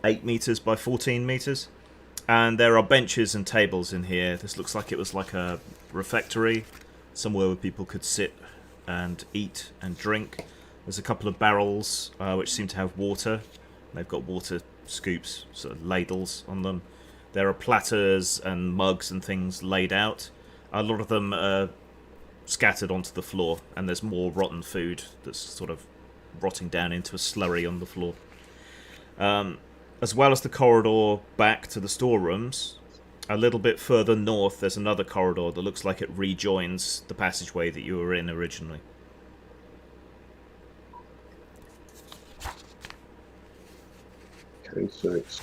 8 meters by 14 meters. And there are benches and tables in here. This looks like it was like a refectory, somewhere where people could sit and eat and drink. There's a couple of barrels which seem to have water. They've got water scoops, sort of ladles on them. There are platters and mugs and things laid out. A lot of them are scattered onto the floor, and there's more rotten food that's sort of rotting down into a slurry on the floor. As well as the corridor back to the storerooms, a little bit further north there's another corridor that looks like it rejoins the passageway that you were in originally. Okay, so it's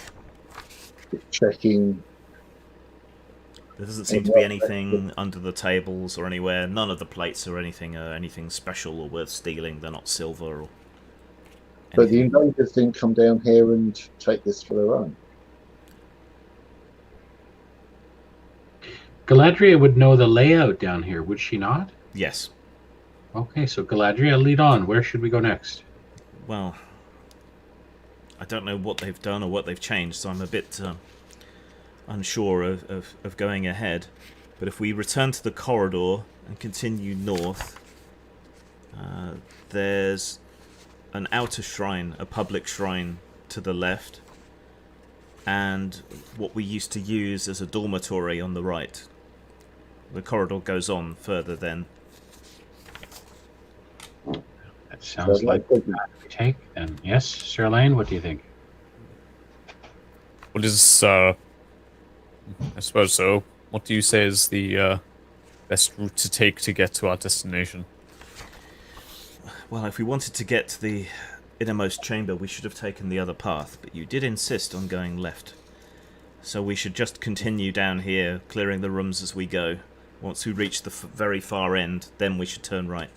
checking. There doesn't seem to be anything under the tables or anywhere. None of the plates or anything special or worth stealing. They're not silver or... But the invaders didn't come down here and take this for their own. Galadriel would know the layout down here, would she not? Yes. Okay, so Galadriel, lead on. Where should we go next? Well, I don't know what they've done or what they've changed, so I'm a bit unsure of going ahead. But if we return to the corridor and continue north, there's an outer shrine, a public shrine to the left, and what we used to use as a dormitory on the right. The corridor goes on further then. That sounds So, like the path we take. And yes, Sir Lane, what do you think? What is, I suppose so. What do you say is the best route to take to get to our destination? Well, if we wanted to get to the innermost chamber, we should have taken the other path, but you did insist on going left. So we should just continue down here, clearing the rooms as we go. Once we reach the very far end, then we should turn right.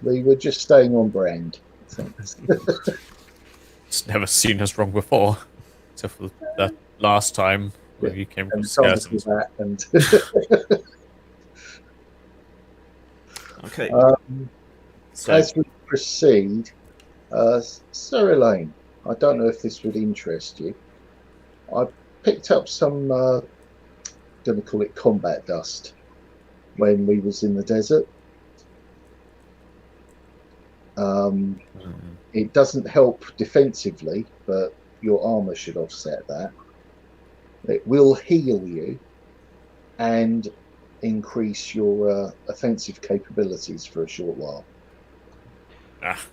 we were just staying on brand. Thanks. It's never seen us wrong before. Except for that last time when you came and across promise me skeletons. that. And Okay. So, as we proceed, Sir Elaine, I don't know if this would interest you. I picked up some, going to call it combat dust, when we was in the desert. It doesn't help defensively, but your armor should offset that. It will heal you and increase your offensive capabilities for a short while.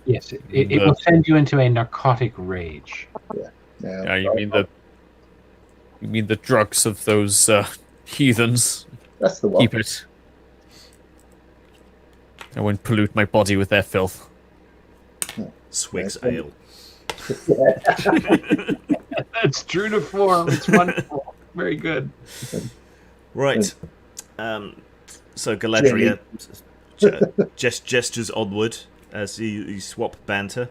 Yes, it will send you into a narcotic rage. Now, Yeah, you mean the drugs of those heathens? that's the one. Keep it. I won't pollute my body with their filth. Swig's Yeah. ale. That's true to form. It's wonderful. Very good. Right. So Galadriel gestures onward as you swap banter.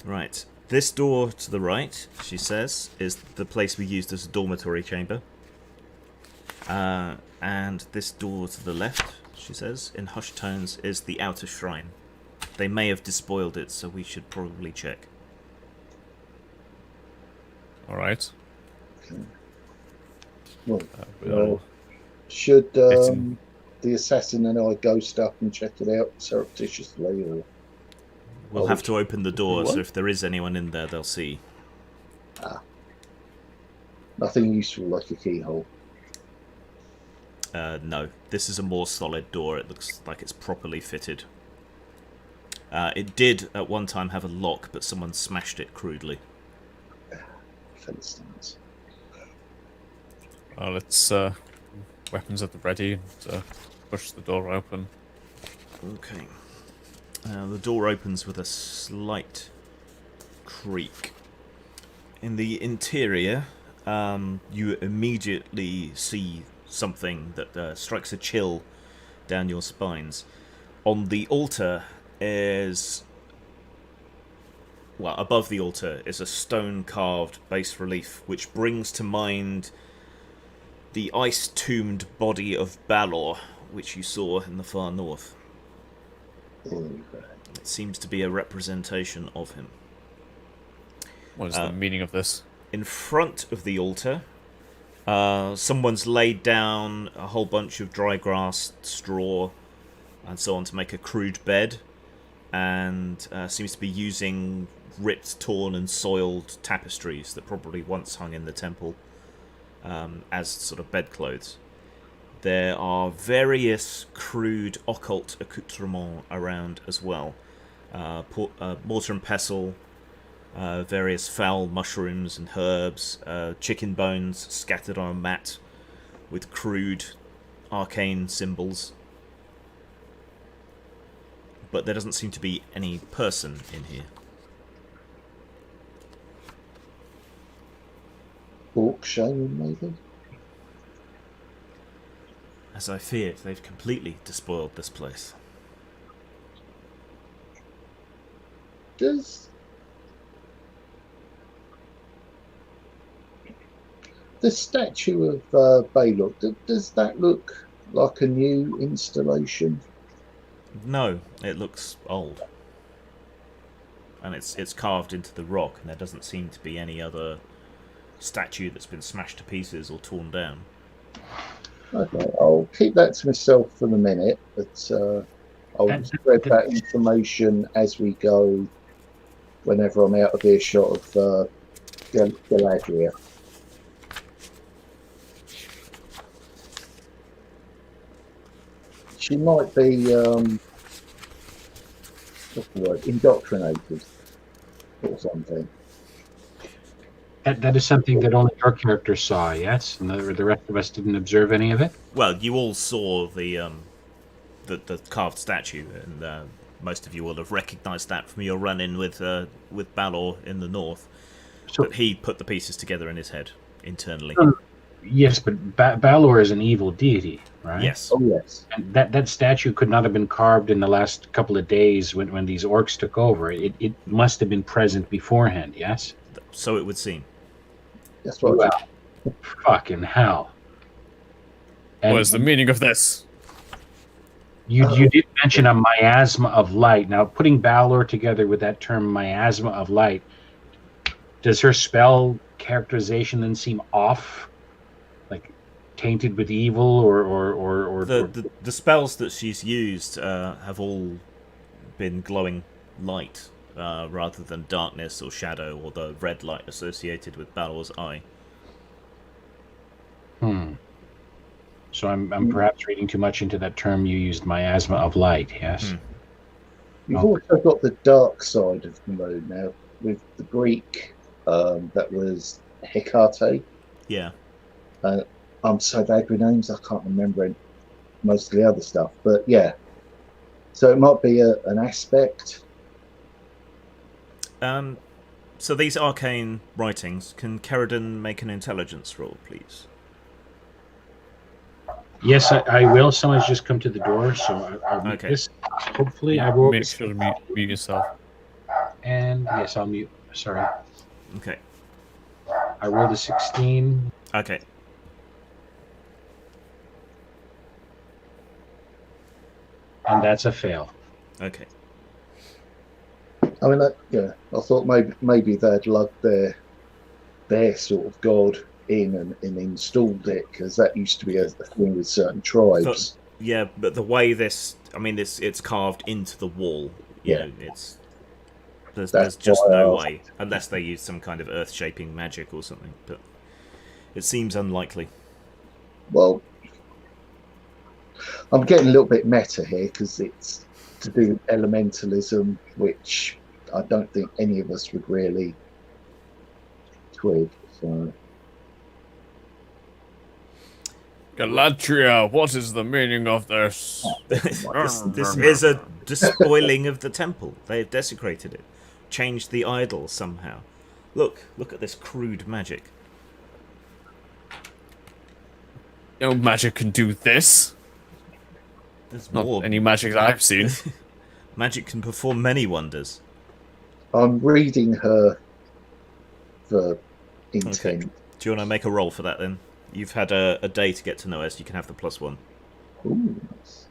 Right. This door to the right, she says, is the place we used as a dormitory chamber. And this door to the left, she says, in hushed tones, is the outer shrine. They may have despoiled it, so we should probably check. All right. Well, We'll- should It's in- the assassin and I ghost up and check it out surreptitiously, or We'll have to open the door, so What? if there is anyone in there, they'll see. nothing useful like a keyhole? No, this is a more solid door. It looks like it's properly fitted. It did at one time have a lock, but someone smashed it crudely. Philistines. let's weapons at the ready and push the door open. Okay. The door opens with a slight creak. In the interior, you immediately see something that strikes a chill down your spines. On the altar is... Well, above the altar is a stone-carved bas relief, which brings to mind the ice-tombed body of Balor, which you saw in the far north. It seems to be a representation of him. What is the meaning of this? In front of the altar, someone's laid down a whole bunch of dry grass, straw, and so on to make a crude bed, and seems to be using ripped, torn, and soiled tapestries that probably once hung in the temple as sort of bedclothes. There are various crude occult accoutrements around as well. Mortar and pestle, various foul mushrooms and herbs, chicken bones scattered on a mat with crude arcane symbols. But there doesn't seem to be any person in here. Orc shaman, maybe? As I feared, they've completely despoiled this place. the statue of Balor, does that look like a new installation? No, it looks old. And it's carved into the rock, and there doesn't seem to be any other statue that's been smashed to pieces or torn down. Okay, I'll keep that to myself for the minute, but I'll spread that information as we go whenever I'm out of earshot of Galadriel. She might be, what's the word, indoctrinated or something. That is something that only your character saw, yes? And the rest of us didn't observe any of it? Well, you all saw the carved statue, and most of you will have recognised that from your run-in with Balor in the north. So, But he put the pieces together in his head, internally. yes, but Balor is an evil deity, right? Yes. Oh, yes. And that statue could not have been carved in the last couple of days when these orcs took over. It must have been present beforehand, yes? So it would seem. That's what Well, fucking hell. And What is the meaning of this? you did mention a miasma of light. Now, putting Balor together with that term miasma of light, does her spell characterization then seem off? Like tainted with evil or The spells that she's used have all been glowing light rather than darkness or shadow or the red light associated with Balor's eye. So I'm perhaps reading too much into that term you used, miasma of light, yes? You've also got the dark side of the moon now with the Greek that was Hecate. Yeah. I'm so bad with names, I can't remember most of the other stuff. But yeah, so it might be an aspect. So these arcane writings, can Kerridan make an intelligence roll, please? Yes, I will. Someone's just come to the door, so I'll mute Okay. this. Hopefully, I will. Make sure to mute yourself. And yes, I'll mute. Sorry. Okay. I rolled a 16. Okay. And that's a fail. Okay. I mean, yeah, I thought maybe they'd lugged their sort of god in and installed it, because that used to be a thing with certain tribes. Yeah, but the way this, I mean, it's carved into the wall. You Yeah. know, there's just why I no asked. way, unless they use some kind of earth-shaping magic or something. But it seems unlikely. Well, I'm getting a little bit meta here because it's to do with elementalism, which I don't think any of us would really twig. So Galadriel, what is the meaning of this? This is a despoiling of the temple. They've desecrated it, changed the idol somehow. Look at this crude magic. No magic can do this. There's Not more. any magic that I've seen. Magic can perform many wonders. I'm reading her for intent. Okay. Do you want to make a roll for that then? You've had a day to get to know us. You can have the +1. Ooh, nice.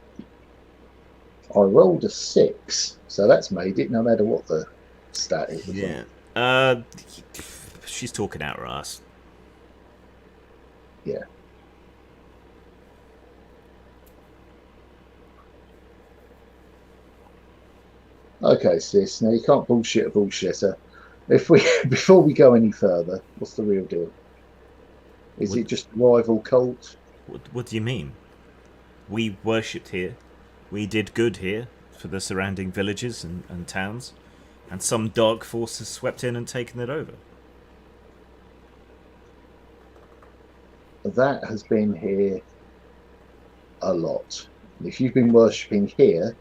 I rolled a 6, so that's made it no matter what the stat is. Yeah. She's talking out her ass. Yeah. Okay, sis. Now you can't bullshit a bullshitter. Before we go any further, what's the real deal? Is it just a rival cult? What do you mean? We worshipped here. We did good here for the surrounding villages and towns. And some dark force has swept in and taken it over. That has been here a lot. If you've been worshipping here,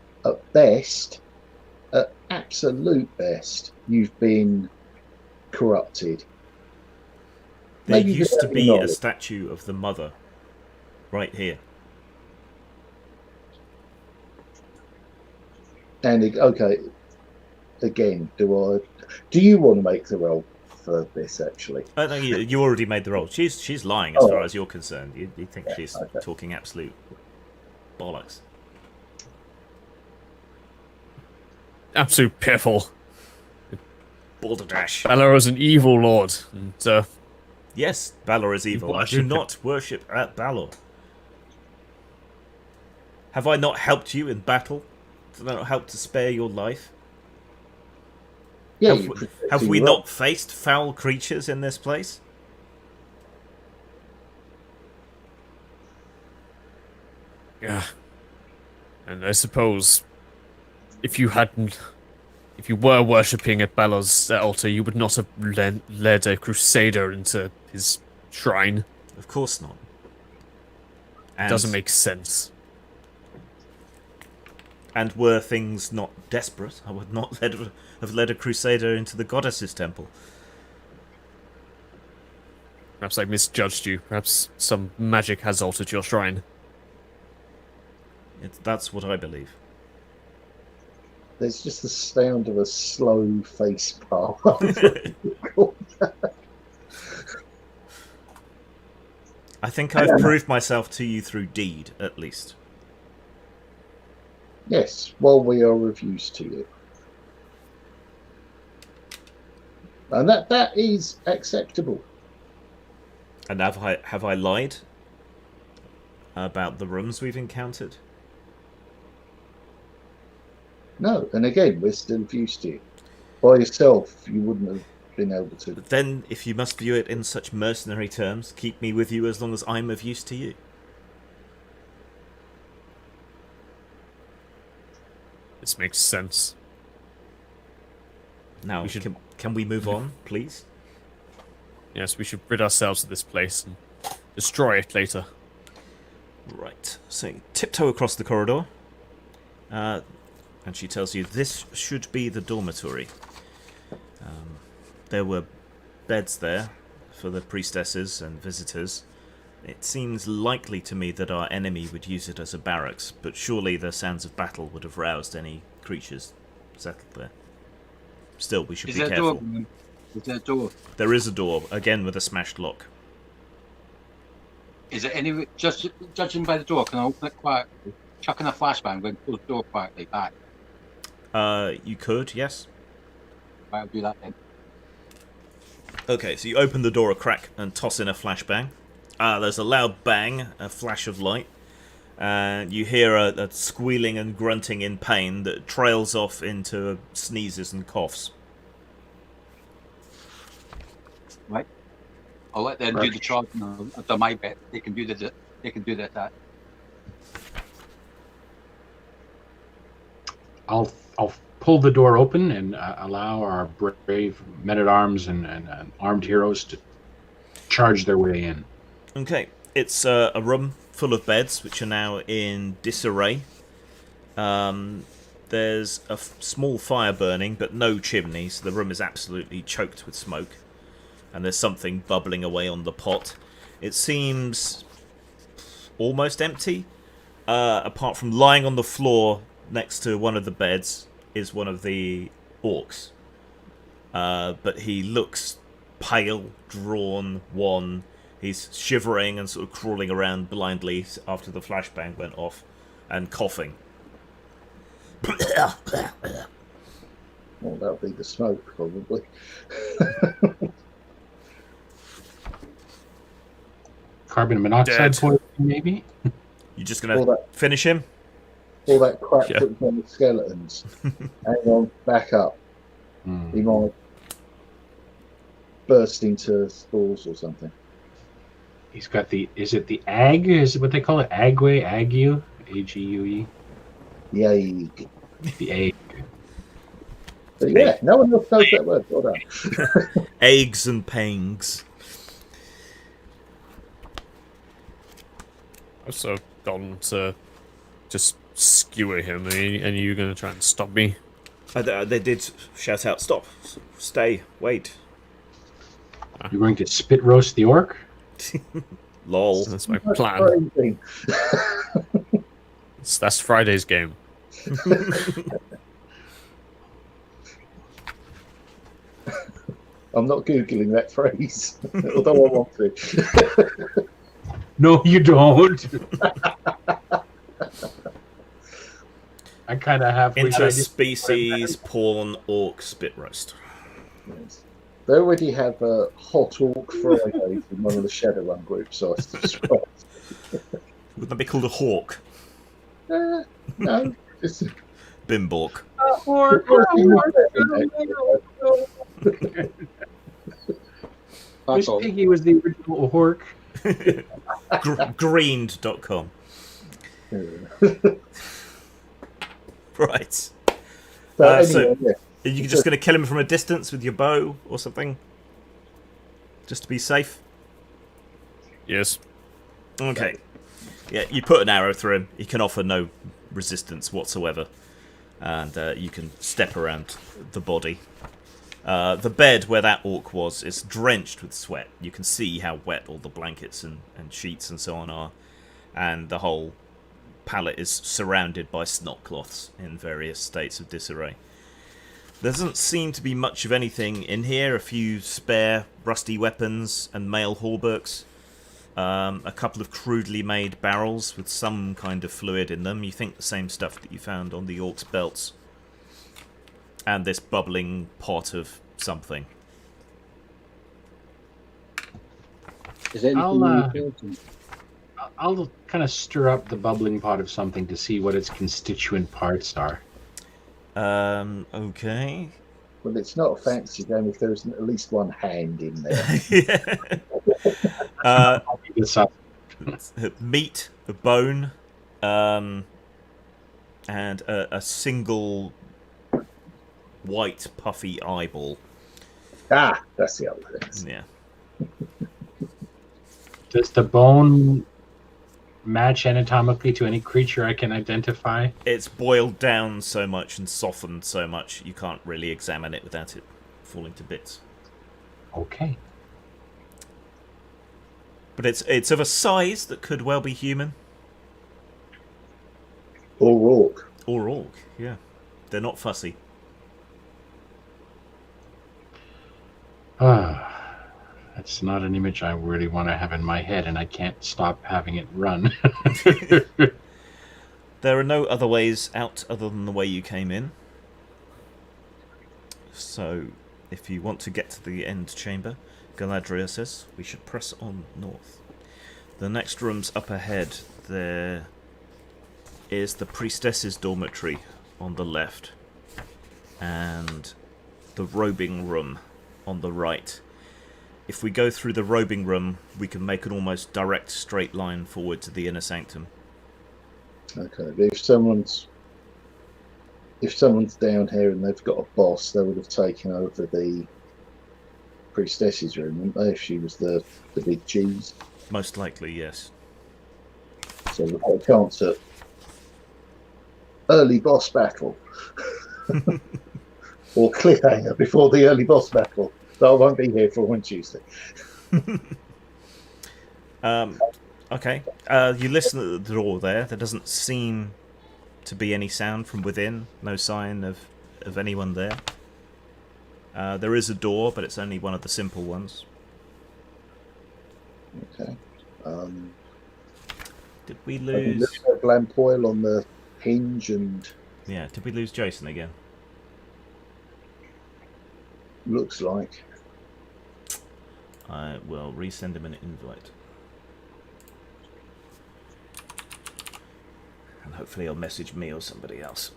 at absolute best, you've been corrupted. There Maybe used to without be knowledge. a statue of the mother right here. And okay, again, do you want to make the roll for this, actually. No, you already made the roll. She's lying as far as you're concerned. You think she's talking absolute bollocks. Absolute piffle. Balderdash. Balor is an evil lord, and Yes, Balor is evil. I do not worship at Balor. Have I not helped you in battle? Have I not helped to spare your life? Yeah, Have we not faced foul creatures in this place? yeah. And I suppose if you were worshipping at Balor's altar, you would not have led a crusader into his shrine. Of course not. And, Doesn't make sense. And were things not desperate, I would not have led a crusader into the goddess's temple. Perhaps I misjudged you. Perhaps some magic has altered your shrine. That's what I believe. There's just the sound of a slow face palm. I think I've proved myself to you through deed, at least. Yes, well, we are reviews to you. And that is acceptable. And have I lied about the rooms we've encountered? No, and again, we're still used to you. By yourself, you wouldn't have been able to. But then, if you must view it in such mercenary terms, keep me with you as long as I'm of use to you. This makes sense. Now, can we move on, please? Yes, we should rid ourselves of this place and destroy it later. Right. So, tiptoe across the corridor. And she tells you this should be the dormitory. There were beds there for the priestesses and visitors. It seems likely to me that our enemy would use it as a barracks, but surely the sounds of battle would have roused any creatures settled there. Still, we should be careful. Is there a door? There is a door, again with a smashed lock. Is it any? Just judging by the door, can I open it quietly? Chucking a flashbang, then close the door quietly back. You could, yes. I'll do that then. Okay, so you open the door a crack and toss in a flashbang. There's a loud bang, a flash of light. You hear a squealing and grunting in pain that trails off into sneezes and coughs. Right. I'll let them do the charge. No, I've done my bit. They can do the. They can do the attack. I'll pull the door open and allow our brave men-at-arms and armed heroes to charge their way in. Okay, it's a room full of beds, which are now in disarray. There's a small fire burning, but no chimney, so the room is absolutely choked with smoke. And there's something bubbling away on the pot. It seems almost empty, apart from lying on the floor next to one of the beds is one of the orcs. But he looks pale, drawn, wan. He's shivering and sort of crawling around blindly after the flashbang went off, and coughing. Well, that'll be the smoke, probably. Carbon monoxide poisoning, maybe? You just gonna finish him? All that crap put on the skeletons. Hang on, back up. He might burst into spores or something. He's got is it the ag? Is it what they call it? Ague? Ague? A-G-U-E? The egg. The egg. But yeah, no one else knows that word. Well done. Eggs and pangs. I've sort of gone to just skewer him. Are you going to try and stop me? They did shout out, "Stop! Stay! Wait!" You're going to spit roast the orc? Lol. That's my plan. That's Friday's game. I'm not Googling that phrase, although I want to. No, you don't. I kind of have. Interspecies porn orc spit roast. Yes. They already have a hot orc Fridays in one of the Shadowrun groups I subscribe. Would that be called a hawk? No, it's Bimbork. That's Miss all. Piggy was the original hork. Greened.com. Right. So anyway, So- yeah. Are you just going to kill him from a distance with your bow or something? Just to be safe? Yes. Okay. Yeah, you put an arrow through him. He can offer no resistance whatsoever. And you can step around the body. The bed where that orc was is drenched with sweat. You can see how wet all the blankets and sheets and so on are. And the whole pallet is surrounded by snot cloths in various states of disarray. There doesn't seem to be much of anything in here. A few spare rusty weapons and mail hauberks. A couple of crudely made barrels with some kind of fluid in them. You think the same stuff that you found on the orc's belts. And this bubbling pot of something. Is there I'll, anything I'll kind of stir up the bubbling pot of something to see what its constituent parts are. Okay. Well, it's not a fancy game if there isn't at least one hand in there. Yeah. I'll pick this up. Meat, a bone, and a single white puffy eyeball. Ah, that's the other thing. Yeah. Does the bone match anatomically to any creature I can identify? It's boiled down so much and softened so much you can't really examine it without it falling to bits. Okay. But it's of a size that could well be human. Or orc. Or orc, yeah. They're not fussy. That's not an image I really want to have in my head, and I can't stop having it run. There are no other ways out other than the way you came in. So, if you want to get to the end chamber, Galadriel says we should press on north. The next room's up ahead. There is the priestess's dormitory on the left, and the robing room on the right. If we go through the robing room, we can make an almost direct straight line forward to the inner sanctum. Okay, but if someone's down here and they've got a boss, they would have taken over the priestess's room, wouldn't they? If she was the big cheese. Most likely, yes. So we've got a chance at early boss battle. Or cliffhanger before the early boss battle. That I won't be here for on Tuesday. Okay. You listen at the door there. There doesn't seem to be any sound from within. No sign of anyone there. There is a door, but it's only one of the simple ones. Okay. Did we There's lose... no lamp oil on the hinge and Yeah, did we lose Jason again? looks like. I will resend him an invite. And hopefully he'll message me or somebody else.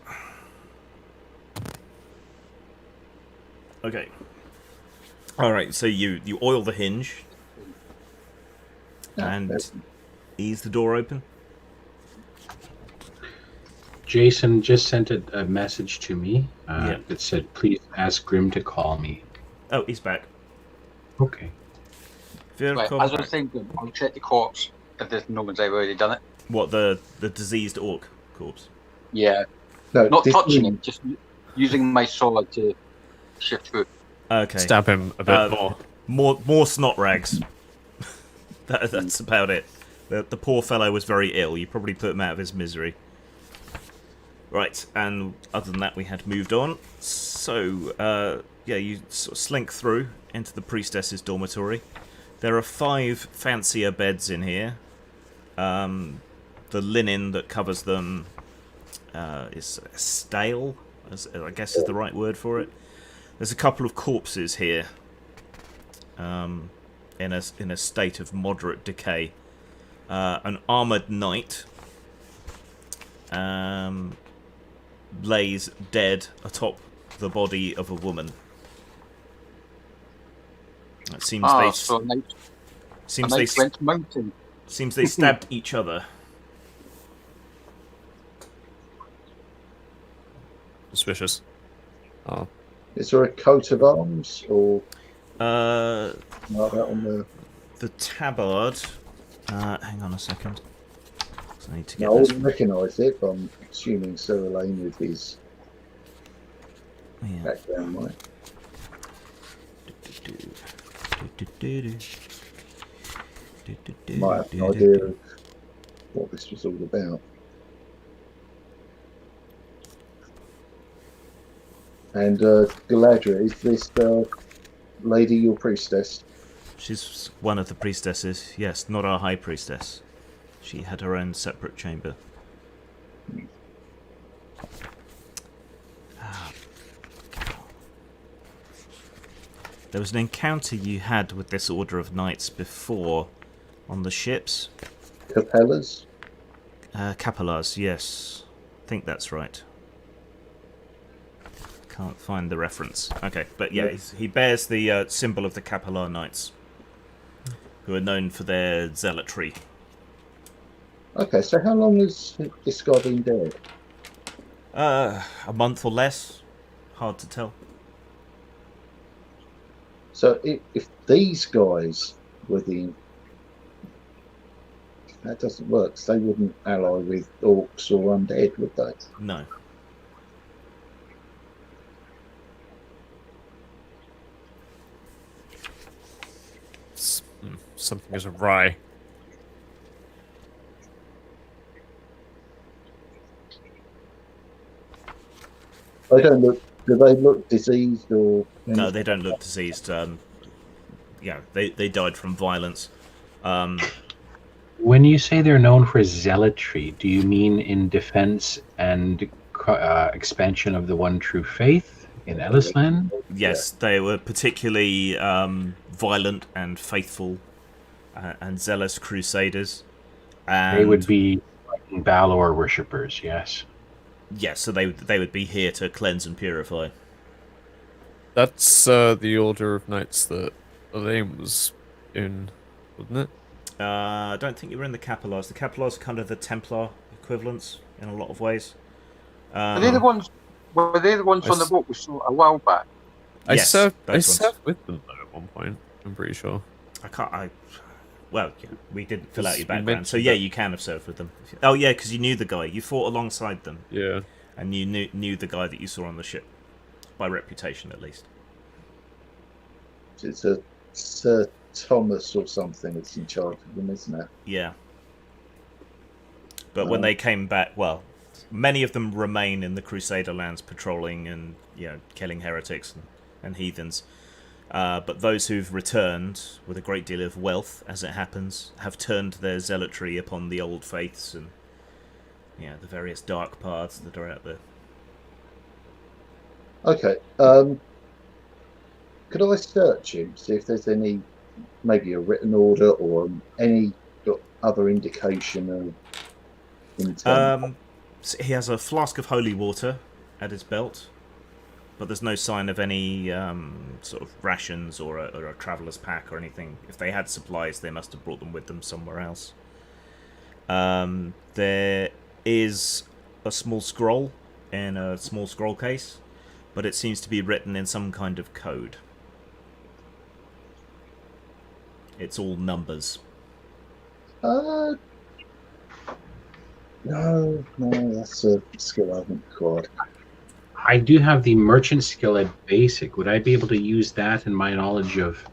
Okay. Alright, so you oil the hinge and ease the door open. Jason just sent a message to me Yeah. that said, please ask Grim to call me. Oh, he's back. Okay. Fear Right, of as I was back. saying, I'll check the corpse if there's no one's ever already done it. What, the diseased orc corpse? Yeah, No, not this touching room- it, just using my sword to shift through. Okay. Stab him a bit more. More snot rags. That's about it. The poor fellow was very ill. You probably put him out of his misery. Right, and other than that, we had moved on. So, you sort of slink through into the priestess's dormitory. There are 5 fancier beds in here. The linen that covers them is stale, I guess is the right word for it. There's a couple of corpses here, in a state of moderate decay. An armoured knight lays dead atop the body of a woman. It seems So a knight they went mountain. seems they stabbed each other. Suspicious. Oh. Is there a coat of arms or Uh, like that on the tabard. Hang on a second. So I need to get No, I this. wouldn't recognise it, but I'm assuming Sir Lane with his Yeah. background might. Might have an idea of what this was all about. And Galadriel, is this lady your priestess? She's one of the priestesses. Yes, not our high priestess. She had her own separate chamber. There was an encounter you had with this order of knights before on the ships. Capellas? Capellars, yes. I think that's right. Can't find the reference. Okay, but yeah, he bears the symbol of the Capellar Knights, who are known for their zealotry. Okay, so how long has this guy been dead? A month or less. Hard to tell. So if these guys were the... That doesn't work, 'cause they wouldn't ally with orcs or undead, would they? No. Something is awry. They don't look... Do they look diseased or... No, they don't look diseased. They died from violence. When you say they're known for zealotry, do you mean in defense and expansion of the one true faith in Ellisland? Yes, they were particularly violent and faithful and zealous crusaders. And They would be Balor worshippers, yes. yes, so they would be here to cleanse and purify. That's the order of knights that Elaine was in, wasn't it? I don't think you were in the Capellars. The Capellars are kind of the Templar equivalents in a lot of ways. Were they the ones? Were they the ones on the boat we saw a while back? I Yes, served those ones. with them though at one point. I'm pretty sure. Well, yeah, we didn't fill out your You background, mentioned so yeah, that. you can have served with them. Oh yeah, because you knew the guy. You fought alongside them, Yeah. and you knew the guy that you saw on the ship, by reputation at least. It's a Sir Thomas or something that's in charge of them, isn't it? Yeah. But when they came back, well, many of them remain in the Crusader lands, patrolling and killing heretics and heathens. But those who've returned with a great deal of wealth, as it happens, have turned their zealotry upon the old faiths and the various dark paths that are out there. Okay. Could I search him, see if there's any, maybe a written order or any other indication of intent? So he has a flask of holy water at his belt, but there's no sign of any sort of rations or a traveller's pack or anything. If they had supplies, they must have brought them with them somewhere else. There is a small scroll in a small scroll case, but it seems to be written in some kind of code. It's all numbers. No, that's a skill I haven't acquired. I do have the merchant skill at basic. Would I be able to use that in my knowledge of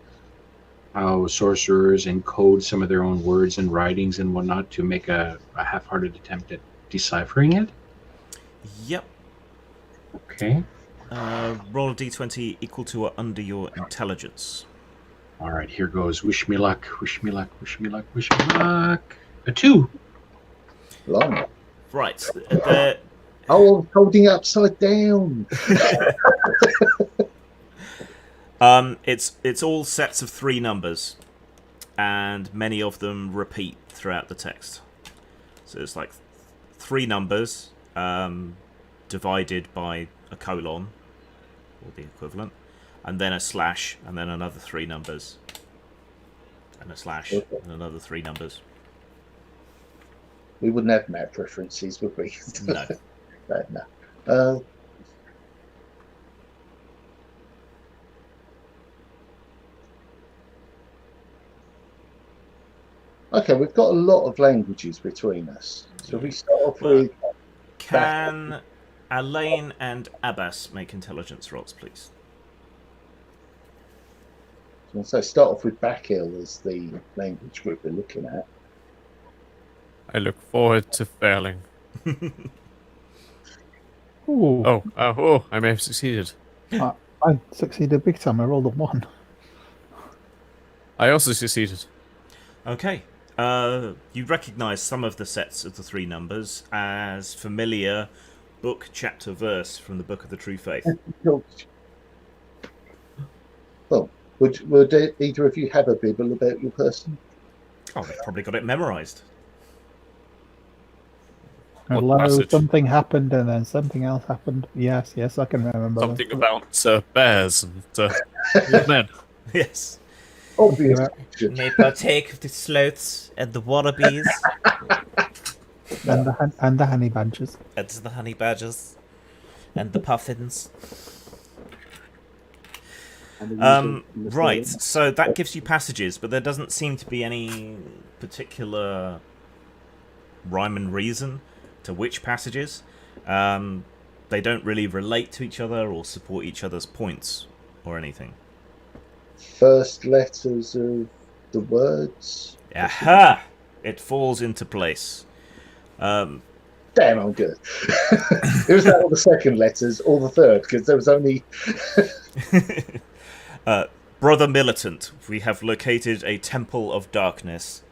how sorcerers encode some of their own words and writings and whatnot to make a half-hearted attempt at deciphering it? Yep. Okay. Roll a d20 equal to or under your intelligence. All right, here goes. Wish me luck. Wish me luck. Wish me luck. Wish me luck. A 2. Blimey. Right. There. Oh, I'm holding it upside down. It's all sets of 3 numbers, and many of them repeat throughout the text. So it's like 3 numbers divided by a colon, or the equivalent, and then a slash, and then another 3 numbers, and a slash, and another 3 numbers. We wouldn't have map references, would we? No. No. Okay, we've got a lot of languages between us. So we start off with... Can Elaine and Abbas make intelligence rolls, please? So start off with Bakil as the language group we're looking at. I look forward to failing. Ooh, Oh, I may have succeeded. I succeeded big time. I rolled a 1. I also succeeded. Okay. You recognise some of the sets of the 3 numbers as familiar book, chapter, verse from the Book of the True Faith. Well, would either of you have a bibble about your person? Oh, they've probably got it memorised. What Hello, passage? something happened and then something else happened. Yes, I can remember. Something about bears and men. Yes. Obvious. May partake of the sloths and the wallabies And the honey badgers. and the honey badgers and the puffins. Right, so that gives you passages, but there doesn't seem to be any particular rhyme and reason to which passages. They don't really relate to each other or support each other's points or anything. First letters of the words. Aha! It falls into place. Damn, I'm good. It was that all the second letters or the third, because there was only... Brother Militant, we have located a temple of darkness,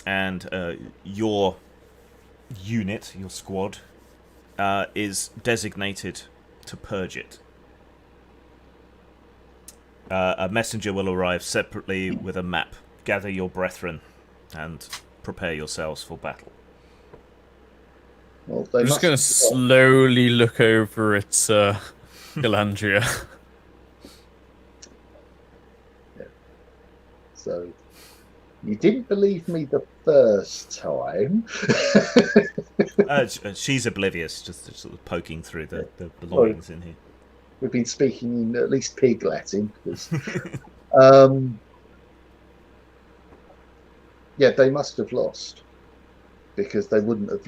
and your unit, your squad, is designated to purge it. A messenger will arrive separately with a map. Gather your brethren and prepare yourselves for battle. Well, they I'm just must going to have- slowly look over at Galandria. So, you didn't believe me the first time. She's oblivious, just sort of poking through the belongings in here. We've been speaking in at least pig Latin. Because, yeah, they must have lost because they wouldn't have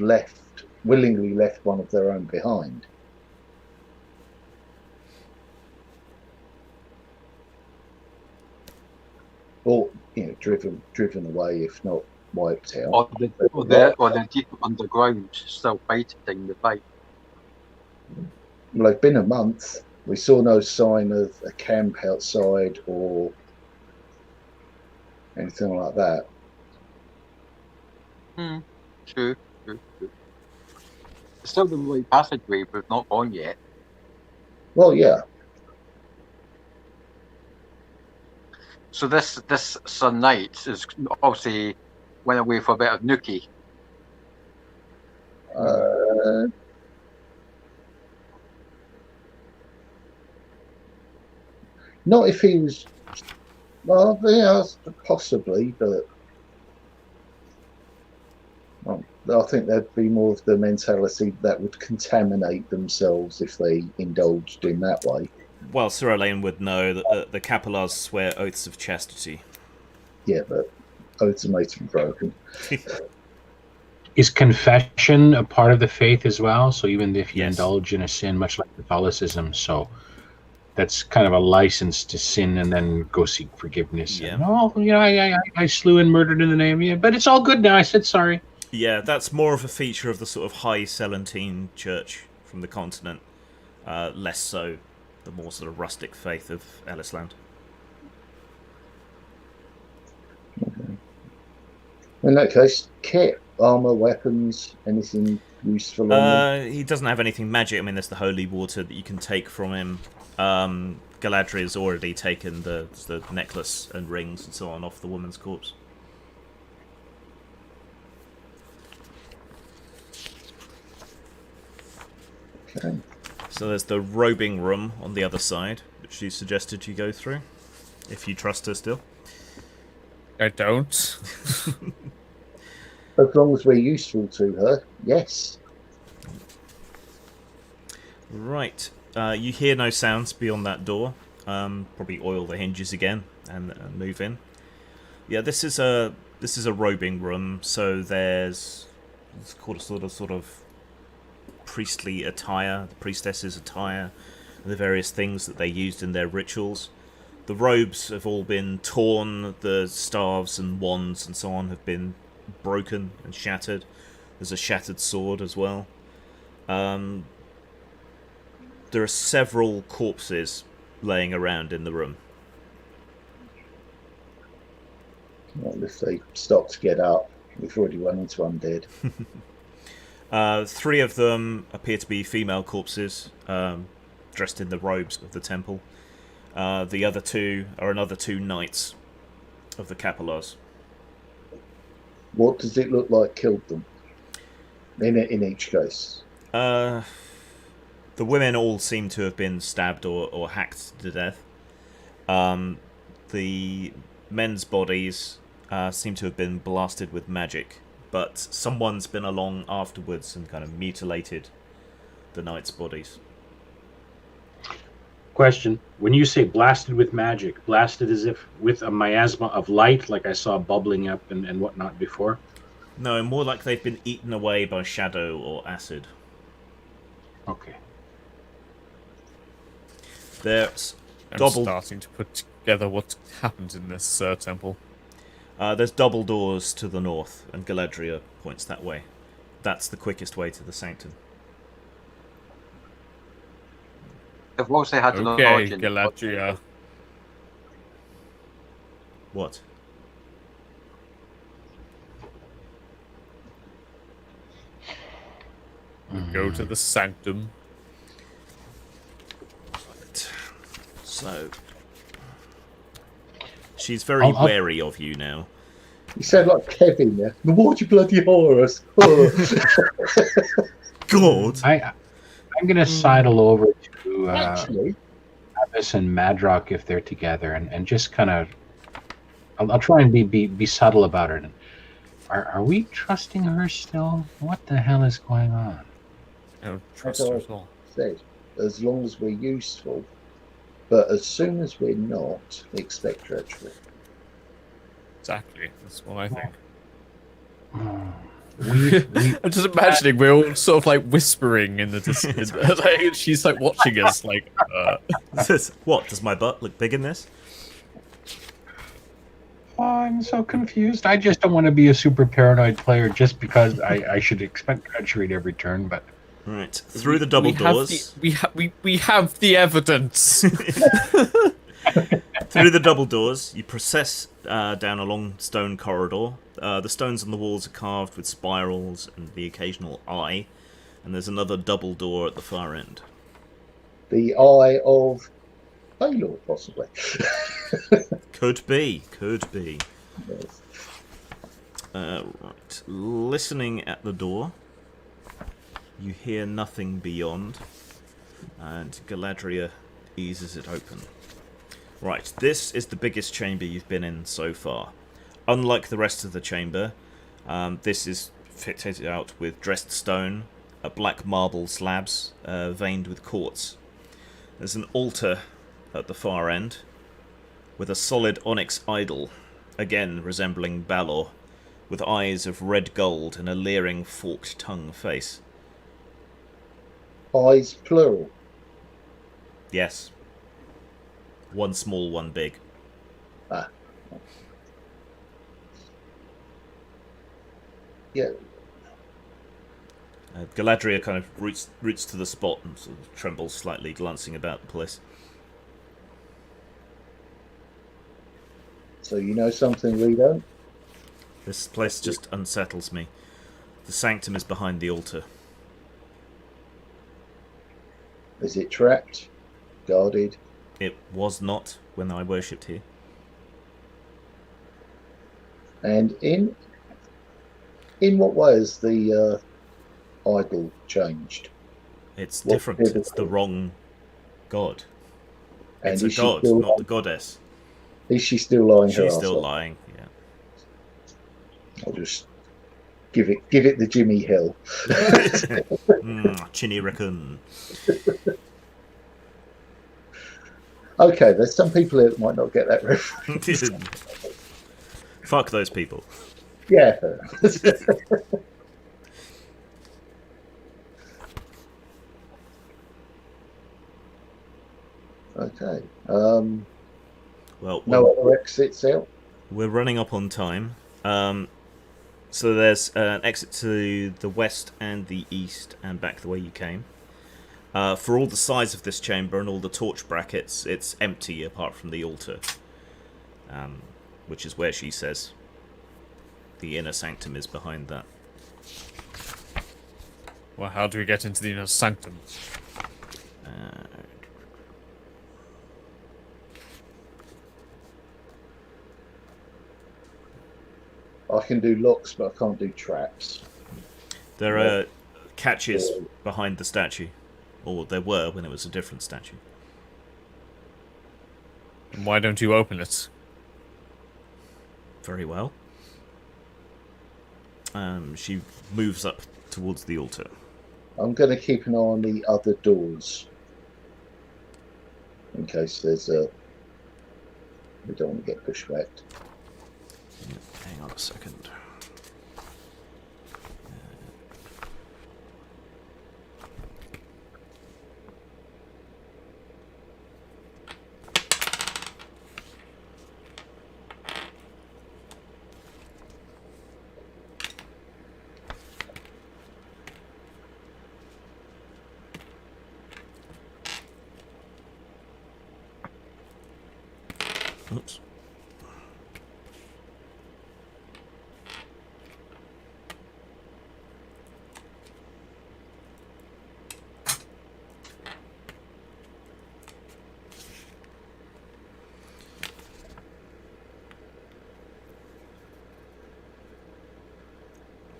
willingly left one of their own behind. Or, driven away, if not wiped out. Or they're deep underground, still fighting the fight. Well, it's been a month. We saw no sign of a camp outside or anything like that. True. It's still the right passageway, but not gone yet. Well, yeah. So this Sun Knight is obviously went away for a bit of nookie. Not if he was. Well, yeah, possibly, but I think there'd be more of the mentality that would contaminate themselves if they indulged in that way. Well, Sir Elaine would know that the Capillars swear oaths of chastity. Yeah, but oaths are made to be broken. Is confession a part of the faith as well? So even if you Yes. indulge in a sin, much like Catholicism, so that's kind of a license to sin and then go seek forgiveness. Yeah. And, I slew and murdered in the name of you, but it's all good now. I said sorry. Yeah, that's more of a feature of the sort of high Celentine church from the continent. Less so the more sort of rustic faith of Ellisland. In that case, kit, armor, weapons, anything useful on them? He doesn't have anything magic. I mean, there's the holy water that you can take from him. Galadriel's already taken the necklace and rings and so on off the woman's corpse. Okay. So there's the robing room on the other side, which she suggested you go through, if you trust her still. I don't. As long as we're useful to her, yes. Right. You hear no sounds beyond that door. Probably oil the hinges again and move in. Yeah, this is a robing room. So it's called a sort of priestly attire, the priestess's attire, and the various things that they used in their rituals. The robes have all been torn. The staves and wands and so on have been broken and shattered. There's a shattered sword as well. There are several corpses laying around in the room. Well, if they stop to get up, we've already run into undead. 3 of them appear to be female corpses, dressed in the robes of the temple. The other 2 are another 2 knights of the Capillars. What does it look like killed them? In each case. The women all seem to have been stabbed or hacked to death. The men's bodies seem to have been blasted with magic, but someone's been along afterwards and kind of mutilated the knights' bodies. Question: when you say blasted with magic, blasted as if with a miasma of light, like I saw bubbling up and whatnot before? No, more like they've been eaten away by shadow or acid. Okay. There's I'm starting to put together what happened in this temple. there's double doors to the north, and Galadriel points that way. That's the quickest way to the sanctum. I've also had an Okay, origin. Galadriel. What? Go to the sanctum. So she's very wary of you now. You sound like Kevin there. The water bloody horrors. Oh. God! I'm going to sidle over to Actually, Abbas and Madrock if they're together, and just kind of, I'll try and be subtle about it. Are we trusting her still? What the hell is going on? I don't trust That's her all. at all. said, as long as we're useful, but as soon as we're not, expect treachery. Exactly, that's what I think. We I'm just imagining we're all sort of like whispering in the distance. Like, she's like watching us, like. What? Does my butt look big in this? Oh, I'm so confused. I just don't want to be a super paranoid player just because I should expect treachery at every turn, but. Right, through the double doors. We have the evidence. Through the double doors, you process down a long stone corridor. The stones on the walls are carved with spirals and the occasional eye, and there's another double door at the far end. The eye of Baylor, possibly. Could be. Yes. Right, listening at the door. You hear nothing beyond, and Galadriel eases it open. Right, this is the biggest chamber you've been in so far. Unlike the rest of the chamber, this is fitted out with dressed stone, black marble slabs veined with quartz. There's an altar at the far end, with a solid onyx idol, again resembling Balor, with eyes of red gold and a leering forked tongue face. Eyes, plural. Yes. One small, one big. Yeah. Galadriel kind of roots to the spot and sort of trembles slightly, glancing about the place. So you know something we don't? This place just unsettles me. The sanctum is behind the altar. Is it trapped? Guarded? It was not when I worshipped here. And in what way has the idol changed? It's What different. biblical- It's the wrong god. And It's a is she god, still not the goddess. Is she still lying her She's arse still off? lying. Yeah. I'll just give it the Jimmy Hill. Chinny raccoon. Okay, there's some people that might not get that reference. Fuck those people. Yeah. Okay. Well, No other exits out? we're running up on time. So there's an exit to the west and the east and back the way you came. For all the size of this chamber and all the torch brackets, it's empty apart from the altar, which is where she says the inner sanctum is behind that. Well, how do we get into the inner sanctum? I can do locks, but I can't do traps. There are catches behind the statue, or there were when it was a different statue. And why don't you open it? Very well. She moves up towards the altar. I'm going to keep an eye on the other doors in case there's a. We don't want to get pushed back. Hang on a second. Oops.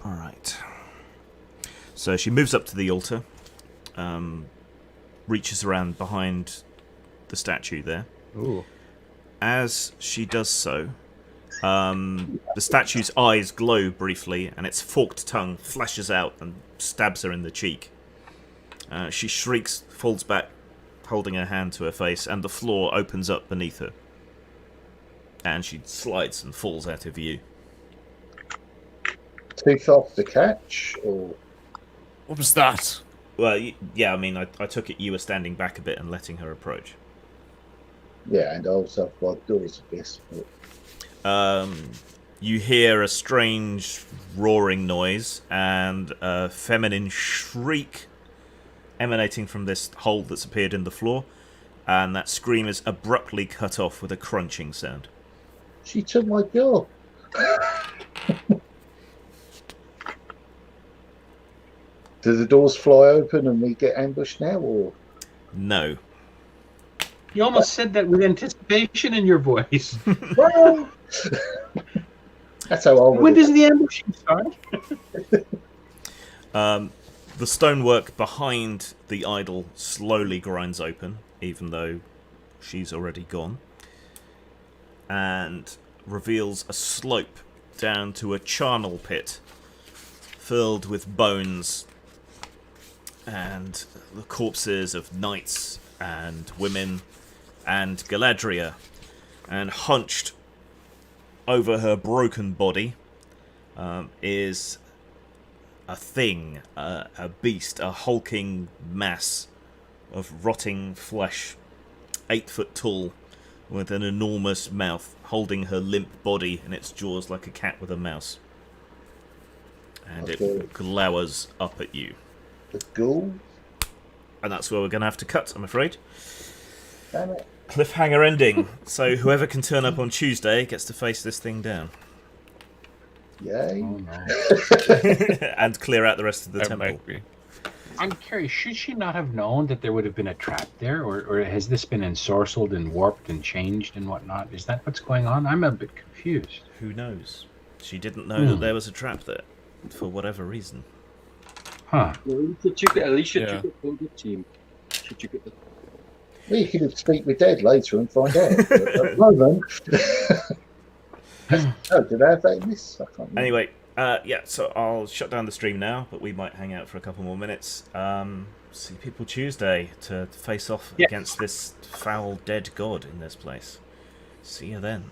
All right. So she moves up to the altar, reaches around behind the statue there. Ooh. As she does so, the statue's eyes glow briefly, and its forked tongue flashes out and stabs her in the cheek. She shrieks, falls back, holding her hand to her face, and the floor opens up beneath her. And she slides and falls out of view. Too fast to catch, or What was that? Well, yeah, I mean, I took it you were standing back a bit and letting her approach. yeah, and also by the doors, I guess. But You hear a strange roaring noise and a feminine shriek emanating from this hole that's appeared in the floor, and that scream is abruptly cut off with a crunching sound. she took my girl. Do the doors fly open and we get ambushed now, or No. You almost said that with anticipation in your voice. well, that's how I When would. does the ambushing start? The stonework behind the idol slowly grinds open, even though she's already gone, and reveals a slope down to a charnel pit filled with bones and the corpses of knights and women and Galadriel, and hunched over her broken body is a thing, a beast, a hulking mass of rotting flesh, 8 foot tall, with an enormous mouth, holding her limp body in its jaws like a cat with a mouse. And Okay. it glowers up at you. The ghoul. And that's where we're going to have to cut, I'm afraid. Damn it. Cliffhanger ending. So whoever can turn up on Tuesday gets to face this thing down. Yay. Oh, no. And clear out the rest of the I temple. agree. I'm curious, should she not have known that there would have been a trap there? Or has this been ensorcelled and warped and changed and whatnot? Is that what's going on? I'm a bit confused. Who knows? She didn't know that there was a trap there, for whatever reason. Huh. Alicia took Yeah. it for the team. She took it. We could speak with Dead later and find out. But at the moment. Oh, did I have that in this? I can't remember. Anyway, yeah, so I'll shut down the stream now, but we might hang out for a couple more minutes. See people Tuesday to face off Yes. against this foul dead god in this place. See you then.